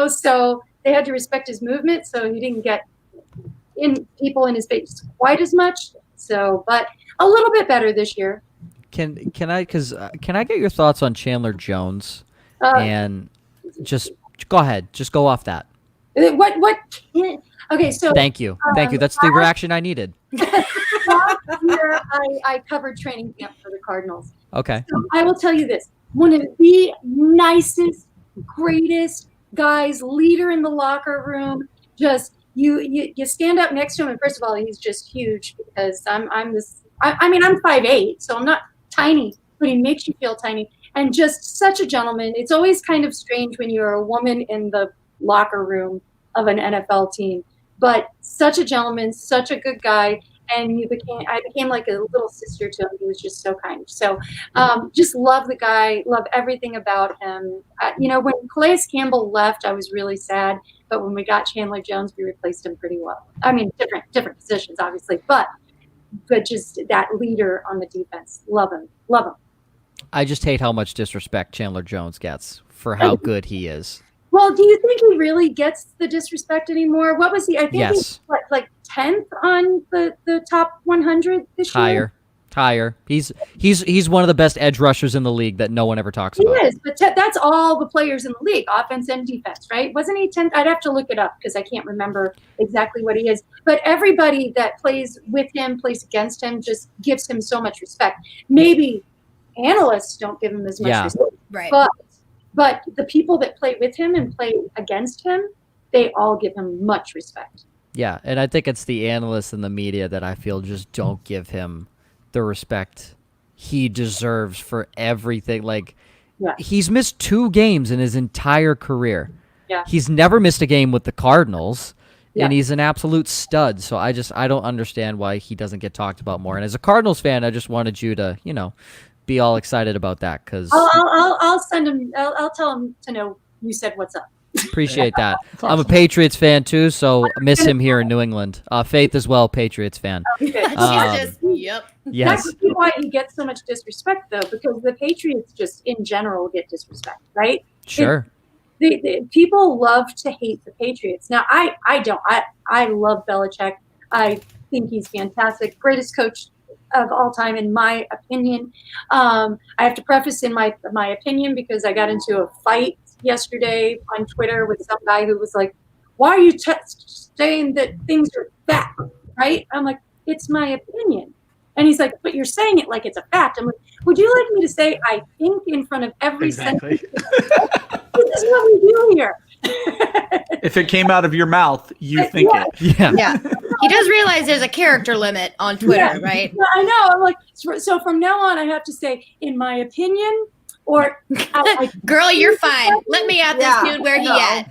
So they had to respect his movement, so he didn't get people in his face quite as much. So, but a little bit better this year. Can I get your thoughts on Chandler Jones? And just go ahead, just go off that. Okay, so Thank you. That's the reaction I needed. last year I covered training camp for the Cardinals. Okay. So I will tell you this: one of the nicest, greatest guys, leader in the locker room. Just you stand up next to him, and first of all, he's just huge because I'm 5'8", so I'm not tiny, but he makes you feel tiny. And just such a gentleman. It's always kind of strange when you're a woman in the locker room of an NFL team, but such a gentleman, such a good guy. And I became like a little sister to him. He was just so kind. So just love the guy, love everything about him. When Calais Campbell left, I was really sad. But when we got Chandler Jones, we replaced him pretty well. I mean, different positions, obviously, but just that leader on the defense. Love him. I just hate how much disrespect Chandler Jones gets for how good he is. Well, do you think he really gets the disrespect anymore? What was he? I think Yes. he's like 10th on the top 100 this year. Higher. He's one of the best edge rushers in the league that no one ever talks He about. is, but that's all the players in the league, offense and defense, right? Wasn't he 10th? I'd have to look it up because I can't remember exactly what he is. But everybody that plays with him, plays against him, just gives him so much respect. Maybe analysts don't give him as much respect, Right. but the people that play with him and play against him, they all give him much respect. Yeah, and I think it's the analysts and the media that I feel just don't give him the respect he deserves for everything. Like, he's missed 2 games in his entire career. Yeah. He's never missed a game with the Cardinals, and Yeah. he's an absolute stud. So I don't understand why he doesn't get talked about more. And as a Cardinals fan, I just wanted you to, be all excited about that because I'll send him. I'll tell him to know you said what's up. Appreciate that. I'm a Patriots fan too, so I miss him here in New England. Faith as well, Patriots fan. Yep. Yes. That's why he gets so much disrespect, though, because the Patriots just in general get disrespect, right? Sure. The people love to hate the Patriots. Now, I don't. I love Belichick. I think he's fantastic. Greatest coach of all time, in my opinion. I have to preface in my opinion because I got into a fight yesterday on Twitter with some guy who was like, why are you saying that things are fact, right? I'm like, it's my opinion. And he's like, but you're saying it like it's a fact. I'm like, would you like me to say I think in front of every sentence? This is what we do here. If it came out of your mouth, you think it. Yeah. He does realize there's a character limit on Twitter, right? Yeah, I know. I'm like, so from now on, I have to say, in my opinion, or girl, you're fine. Let me out this dude where he at.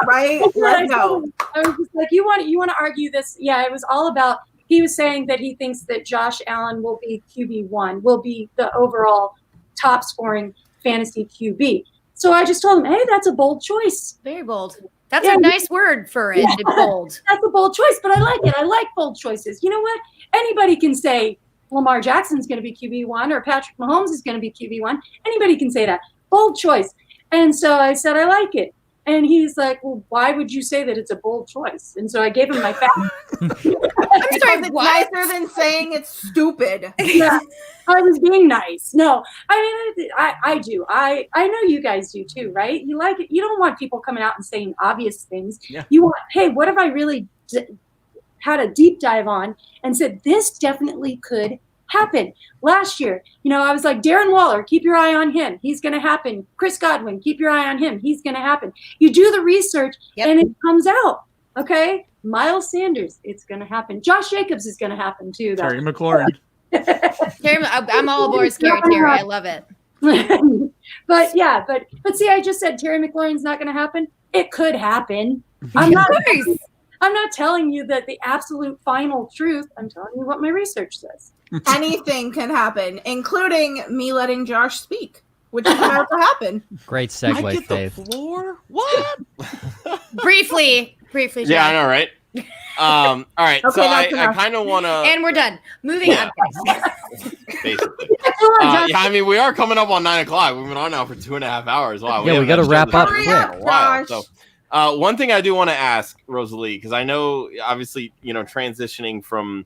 Right? Let's go. I was just like, you want to argue this? Yeah, it was all about. He was saying that he thinks that Josh Allen will be QB1, will be the overall top scoring fantasy QB. So I just told him, hey, that's a bold choice. Very bold. That's a nice word for it. Bold. That's a bold choice, but I like it. I like bold choices. You know what? Anybody can say Lamar Jackson's going to be QB1 or Patrick Mahomes is going to be QB1. Anybody can say that. Bold choice. And so I said, I like it. And he's like, well, why would you say that it's a bold choice? And so I gave him my facts. I'm sorry, it's nicer than saying it's stupid. Yeah, I was being nice. No, I mean, I do. I know you guys do too, right? You like it. You don't want people coming out and saying obvious things. Yeah. You want, hey, what have I really had a deep dive on and said this definitely could happen? Last year, I was like, Darren Waller, keep your eye on him. He's going to happen. Chris Godwin, keep your eye on him. He's going to happen. You do the research and it comes out. Okay. Miles Sanders, it's going to happen. Josh Jacobs is going to happen too. Though. Terry McLaurin. I'm all aboard Scary Terry. I love it. but see, I just said Terry McLaurin's not going to happen. It could happen. I'm not telling you that the absolute final truth. I'm telling you what my research says. Anything can happen, including me letting Josh speak, which is about to happen. Great segue, I get Faith. the floor? What? briefly. Yeah, I know, right? All right. Okay, so I kind of want to. And we're done. Moving on. Basically. I mean, we are coming up on 9:00. We've been on now for 2.5 hours. Wow. Yeah, we got to wrap up Hurry quick. up, Josh. So, one thing I do want to ask Rosalie, because I know, obviously, transitioning from,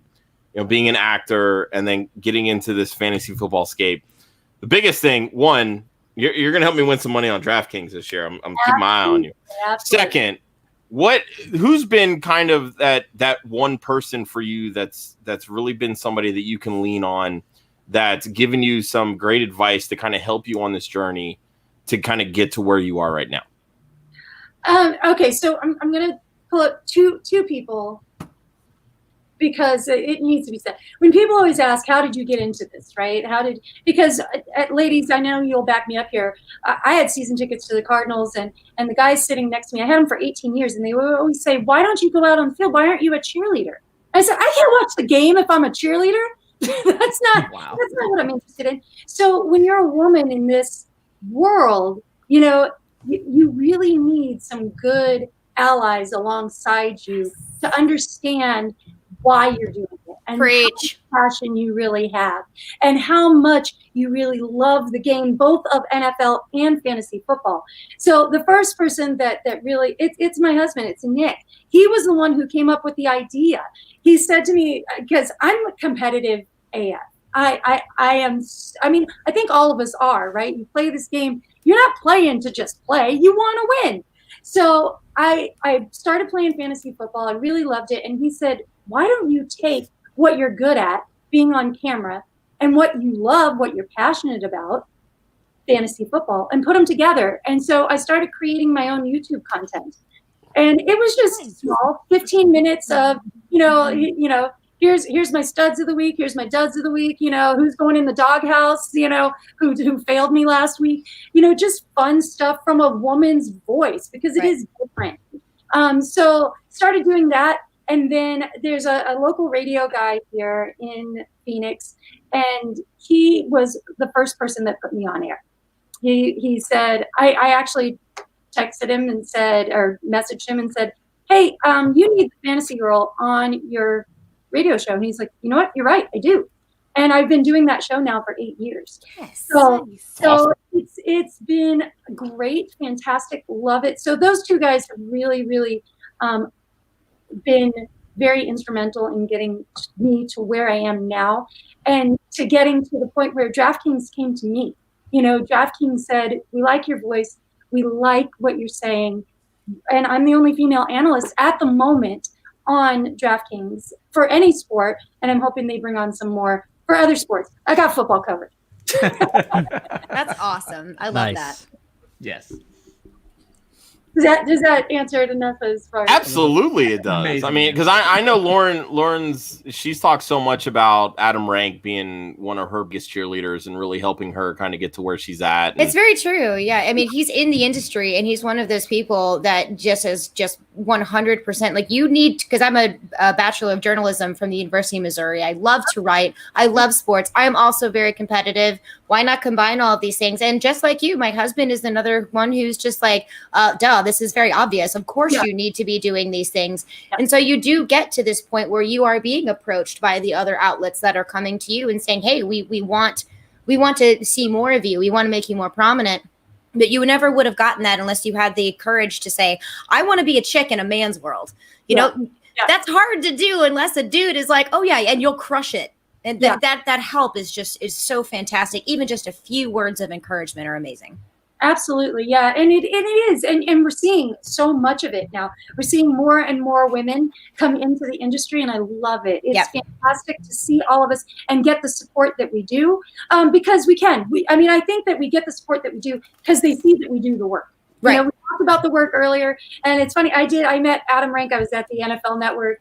being an actor and then getting into this fantasy football scape. The biggest thing, one, you're going to help me win some money on DraftKings this year. I'm keeping my eye on you. Absolutely. Second, who's been kind of that one person for you that's really been somebody that you can lean on, that's given you some great advice to kind of help you on this journey to kind of get to where you are right now? Okay, so I'm going to pull up two people because it needs to be said. When people always ask, how did you get into this, right? Because ladies, I know you'll back me up here. I had season tickets to the Cardinals, and the guys sitting next to me, I had them for 18 years, and they would always say, why don't you go out on the field? Why aren't you a cheerleader? I said, I can't watch the game if I'm a cheerleader. That's not what I'm interested in. So when you're a woman in this world, you really need some good allies alongside you to understand why you're doing it and Preach. how much passion you really have and how much you really love the game, both of NFL and fantasy football. So the first person that really, it's my husband, it's Nick. He was the one who came up with the idea. He said to me, because I'm a competitive AF. I think all of us are, right? You play this game, you're not playing to just play, you want to win. So I started playing fantasy football. I really loved it. And he said, why don't you take what you're good at, being on camera, and what you love, what you're passionate about, fantasy football, and put them together? And so I started creating my own YouTube content. And it was just small, 15 minutes of, here's my studs of the week, here's my duds of the week, who's going in the doghouse, who failed me last week, just fun stuff from a woman's voice, because it is different. So started doing that. And then there's a local radio guy here in Phoenix, and he was the first person that put me on air. He said, I actually texted him and said, or messaged him and said, hey, you need the fantasy girl on your radio show. And he's like, you know what? You're right. I do. And I've been doing that show now for 8 years. Yes. So it's been great, fantastic, love it. So those two guys have really, really been very instrumental in getting me to where I am now, and to getting to the point where DraftKings came to me. You know, DraftKings said, we like your voice, we like what you're saying, and I'm the only female analyst at the moment on DraftKings for any sport, and I'm hoping they bring on some more for other sports. I got football covered. That's awesome. I love that. Yes. Does that answer it enough as far as Absolutely, it does. Amazing. I mean, because I know she's talked so much about Adam Rank being one of her biggest cheerleaders and really helping her kind of get to where she's at. And It's very true. Yeah. I mean, he's in the industry and he's one of those people that just is just 100% like you need, because I'm a bachelor of journalism from the University of Missouri. I love to write. I love sports. I am also very competitive. Why not combine all of these things? And just like you, my husband is another one who's just like, duh, this is very obvious. Of course you need to be doing these things. Yeah. And so you do get to this point where you are being approached by the other outlets that are coming to you and saying, hey, we want to see more of you. We want to make you more prominent. But you never would have gotten that unless you had the courage to say, I want to be a chick in a man's world. You know, that's hard to do unless a dude is like, oh yeah, and you'll crush it. And that help is so fantastic. Even just a few words of encouragement are amazing. Absolutely. Yeah. And it is. And we're seeing so much of it now. We're seeing more and more women come into the industry, and I love it. It's fantastic to see all of us and get the support that we do, because we can. I think that we get the support that we do because they see that we do the work. Right. You know, we talked about the work earlier, and it's funny. I met Adam Rank. I was at the NFL Network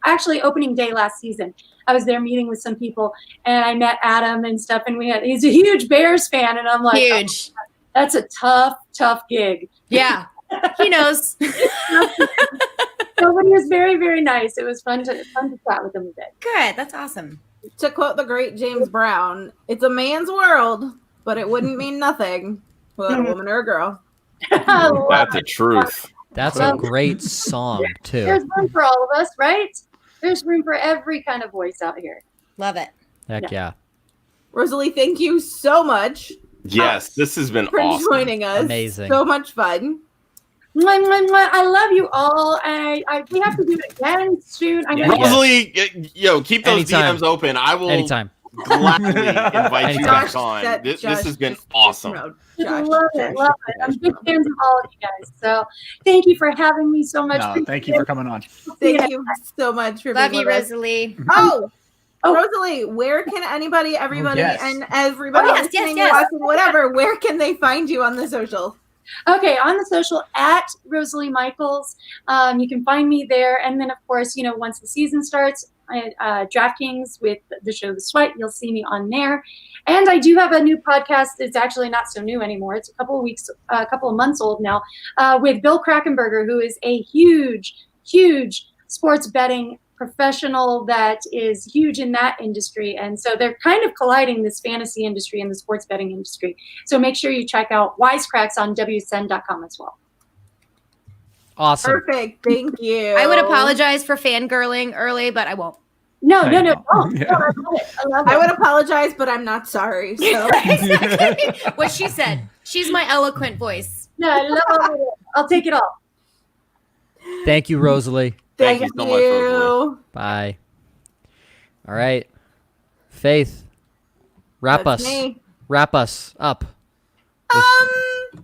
actually opening day last season. I was there meeting with some people, and I met Adam and stuff, and he's a huge Bears fan, and I'm like, huge. Oh, that's a tough gig. Yeah, he knows. So, but he was very, very nice. It was fun to chat with him a bit. Good, that's awesome. To quote the great James Brown, it's a man's world, but it wouldn't mean nothing without a woman or a girl. That's the truth. That's a great song, too. There's room for all of us, right? There's room for every kind of voice out here. Love it. Heck yeah. Rosalie, thank you so much. Yes, this has been for awesome. joining us. Amazing. So much fun. I love you all. We have to do it again soon. Rosalie, keep those Anytime. DMs open. I will gladly invite you back on. This has been awesome. Love it. I'm big fans of all of you guys. So thank you for having me so much. No, thank you for coming on. Thank you so much for love being you, with us. Rosalie. Oh, Rosalie, where can everybody and everybody listening, watching, whatever, where can they find you on the social? Okay, on the social at Rosalie Michaels. You can find me there. And then, of course, once the season starts, DraftKings with the show The Sweat, you'll see me on there. And I do have a new podcast. It's actually not so new anymore. It's a couple of months old now, with Bill Krakenberger, who is a huge sports betting professional that is huge in that industry. And so they're kind of colliding, this fantasy industry and the sports betting industry. So make sure you check out Wisecracks on WSN.com as well. Awesome. Perfect. Thank you. I would apologize for fangirling early, but I won't. No. Oh, Yeah. I love it. I would apologize, but I'm not sorry. So. Exactly what she said. She's my eloquent voice. No, I love it. I'll take it all. Thank you, Rosalie. Thank you so much, Rosalie. Bye. All right. Faith, wrap That's us. me. Wrap us up.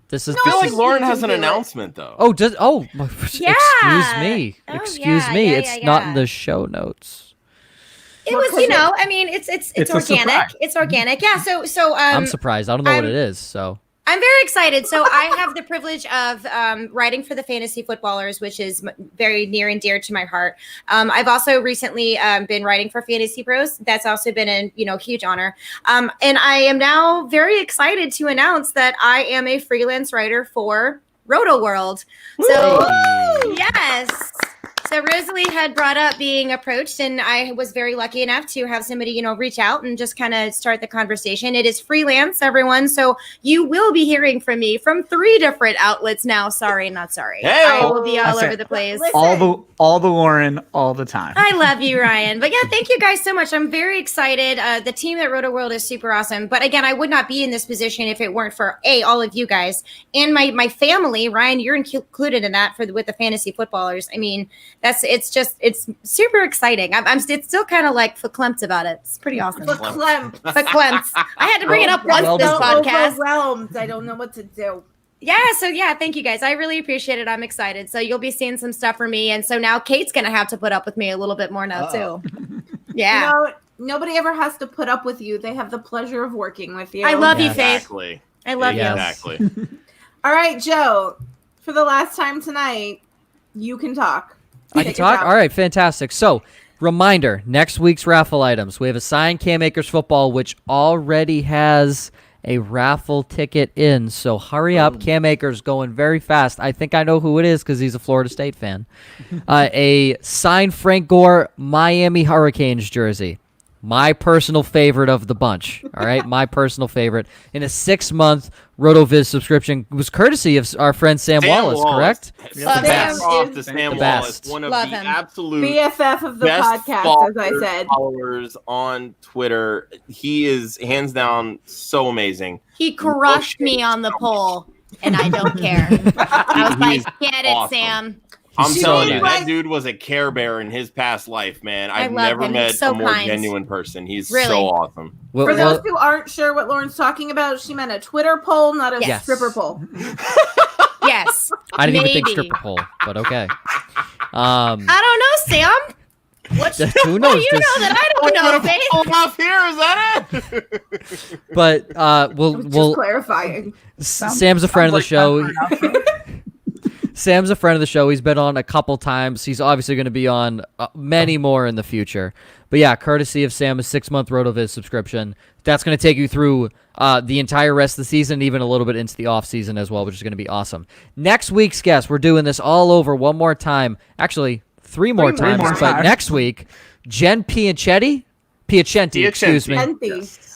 This is. I feel like No, Lauren you has can an do it. announcement, though. Oh, Yeah. excuse me. Oh, Excuse yeah, me. yeah, It's yeah, not yeah. in the show notes. It was, it's It's a organic. surprise. It's organic. Yeah. So I'm surprised. I don't know what I'm- it is. So I'm very excited. So I have the privilege of writing for the Fantasy Footballers, which is very near and dear to my heart. I've also recently been writing for Fantasy Pros. That's also been a huge honor. And I am now very excited to announce that I am a freelance writer for Roto World. So yes. So Rosalie had brought up being approached, and I was very lucky enough to have somebody, reach out and just kind of start the conversation. It is freelance, everyone. So you will be hearing from me from 3 different outlets now. Sorry, not sorry. Hey! I will be all over the place. All the Lauren, all the time. I love you, Ryan. But yeah, thank you guys so much. I'm very excited. The team at Roto World is super awesome. But again, I would not be in this position if it weren't for all of you guys and my family. Ryan, you're included in that with the fantasy footballers. I mean, it's super exciting. It's still kind of like verklempt about it. It's pretty awesome. Verklempt. I had to bring it up once this podcast. Overwhelmed. I don't know what to do. Yeah, so thank you guys. I really appreciate it. I'm excited. So you'll be seeing some stuff from me. And so now Kate's going to have to put up with me a little bit more now too. Yeah. Nobody ever has to put up with you. They have the pleasure of working with you. I love you, Faith. Exactly. I love you. Exactly. All right, Joe, for the last time tonight, you can talk. I can talk? All right, fantastic. So, reminder, next week's raffle items. We have a signed Cam Akers football, which already has a raffle ticket in. So hurry up. Cam Akers going very fast. I think I know who it is because he's a Florida State fan. A signed Frank Gore Miami Hurricanes jersey. My personal favorite of the bunch. All right, my personal favorite. In a 6-month RotoViz subscription. It was courtesy of our friend Sam Wallace, correct? Sam Wallace, one of Love the him. absolute BFF of the best podcast, as I said. Followers on Twitter. He is hands down so amazing. He crushed me on the poll, and I don't care. I was like, get it, awesome. Sam. I'm So telling you, nice. that dude was a Care Bear in his past life, man. I've love never him. met He's so a more kind. genuine person. He's Really. so awesome. Well, For those who aren't sure what Lauren's talking about, she meant a Twitter poll, not a Yes. stripper poll. Yes. I didn't even think maybe. stripper pole, but okay. I don't know, Sam. What Who knows? you know that I don't know, Faith? Pull off here, is that it? But Just clarifying. Sam's a friend of the show. Sam's a friend of the show. He's been on a couple times. He's obviously going to be on many more in the future. But yeah, courtesy of Sam, a 6-month RotoViz subscription. That's going to take you through the entire rest of the season, even a little bit into the off season as well, which is going to be awesome. Next week's guest, we're doing this all over one more time. Actually, three more times. But next week, Jen Piacenti, excuse me,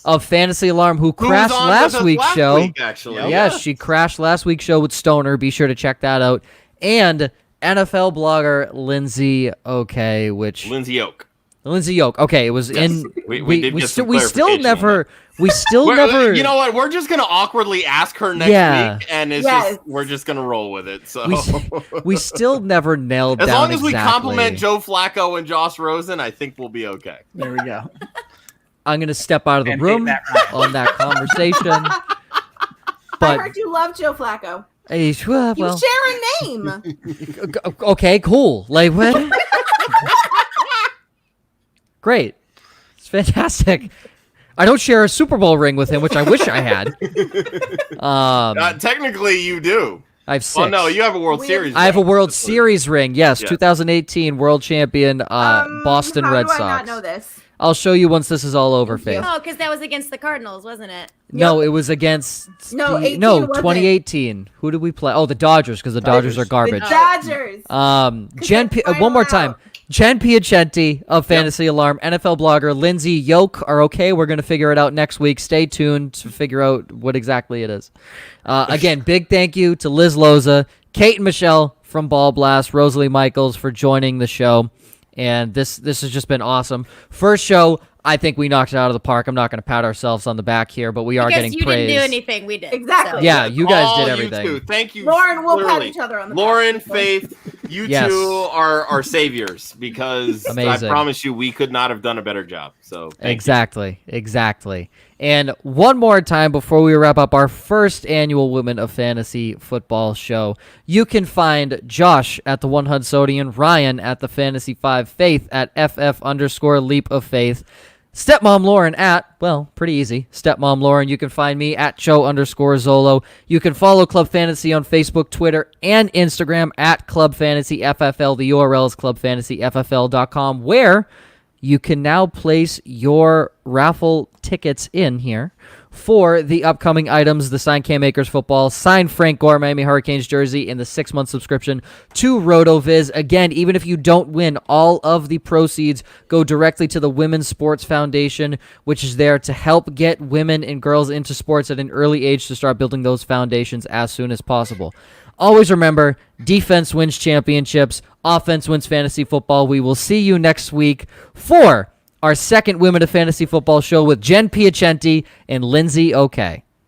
of Fantasy Alarm, who crashed last week's show. Actually. Yes, she crashed last week's show with Stoner. Be sure to check that out. And NFL blogger Lindsay Lindsay Yoke. Lindsay Yoke. Okay, it was in. We did get some we still clarification never. We still We're- never. You know what? We're just gonna awkwardly ask her next week, and we're just gonna roll with it. So we still never nailed as down long as we exactly. compliment Joe Flacco and Josh Rosen, I think we'll be okay. There we go. I'm gonna step out of the room on that conversation. I But heard you love Joe Flacco. well, You share a name. okay, cool. Like what? Great. It's fantastic. I don't share a Super Bowl ring with him, which I wish I had. Technically, you do. I have 6. Oh no, you have a World Series. I have a ring. World Series ring. Yes, Yeah. 2018 World Champion Boston How Red do I Sox. not know this? I'll show you once this is all over, Faith. Oh, because that was against the Cardinals, wasn't it? No, it was against No, 18 no, wasn't. 2018. Who did we play? Oh, the Dodgers, because the Dodgers are The garbage. Dodgers. Jen, that's one more final time. out. Jen Piacenti of Fantasy Alarm, NFL blogger Lindsay Yoke are okay. We're going to figure it out next week. Stay tuned to figure out what exactly it is. Again, big thank you to Liz Loza, Kate and Michelle from BallBlast, Rosalie Michaels for joining the show. And this has just been awesome. First show, I think we knocked it out of the park. I'm not going to pat ourselves on the back here, but we are Because getting you praise. didn't do anything, we did. Exactly. Yeah, you guys All did everything. You two. Thank you, Lauren, we'll pat literally. each other on the Lauren, back. Faith, you Yes. two are our saviors because Amazing. I promise you, we could not have done a better job. So thank Exactly. And one more time before we wrap up our first annual Women of Fantasy Football show, you can find Josh at the One Hudsonian, Ryan at the Fantasy 5, Faith at FF_Leap of Faith, Stepmom Lauren at, well, pretty easy, Stepmom Lauren. You can find me at Joe_Zolo. You can follow Club Fantasy on Facebook, Twitter, and Instagram at Club Fantasy FFL. The URL is clubfantasyffl.com, where you can now place your raffle tickets in here for the upcoming items, the Sign Cam Akers football, signed Frank Gore Miami Hurricanes jersey, and the 6-month subscription to RotoViz. Again, even if you don't win, all of the proceeds go directly to the Women's Sports Foundation, which is there to help get women and girls into sports at an early age to start building those foundations as soon as possible. Always remember, defense wins championships, offense wins fantasy football. We will see you next week for our second Women of Fantasy Football show with Jen Piacenti and Lindsay O'Kay.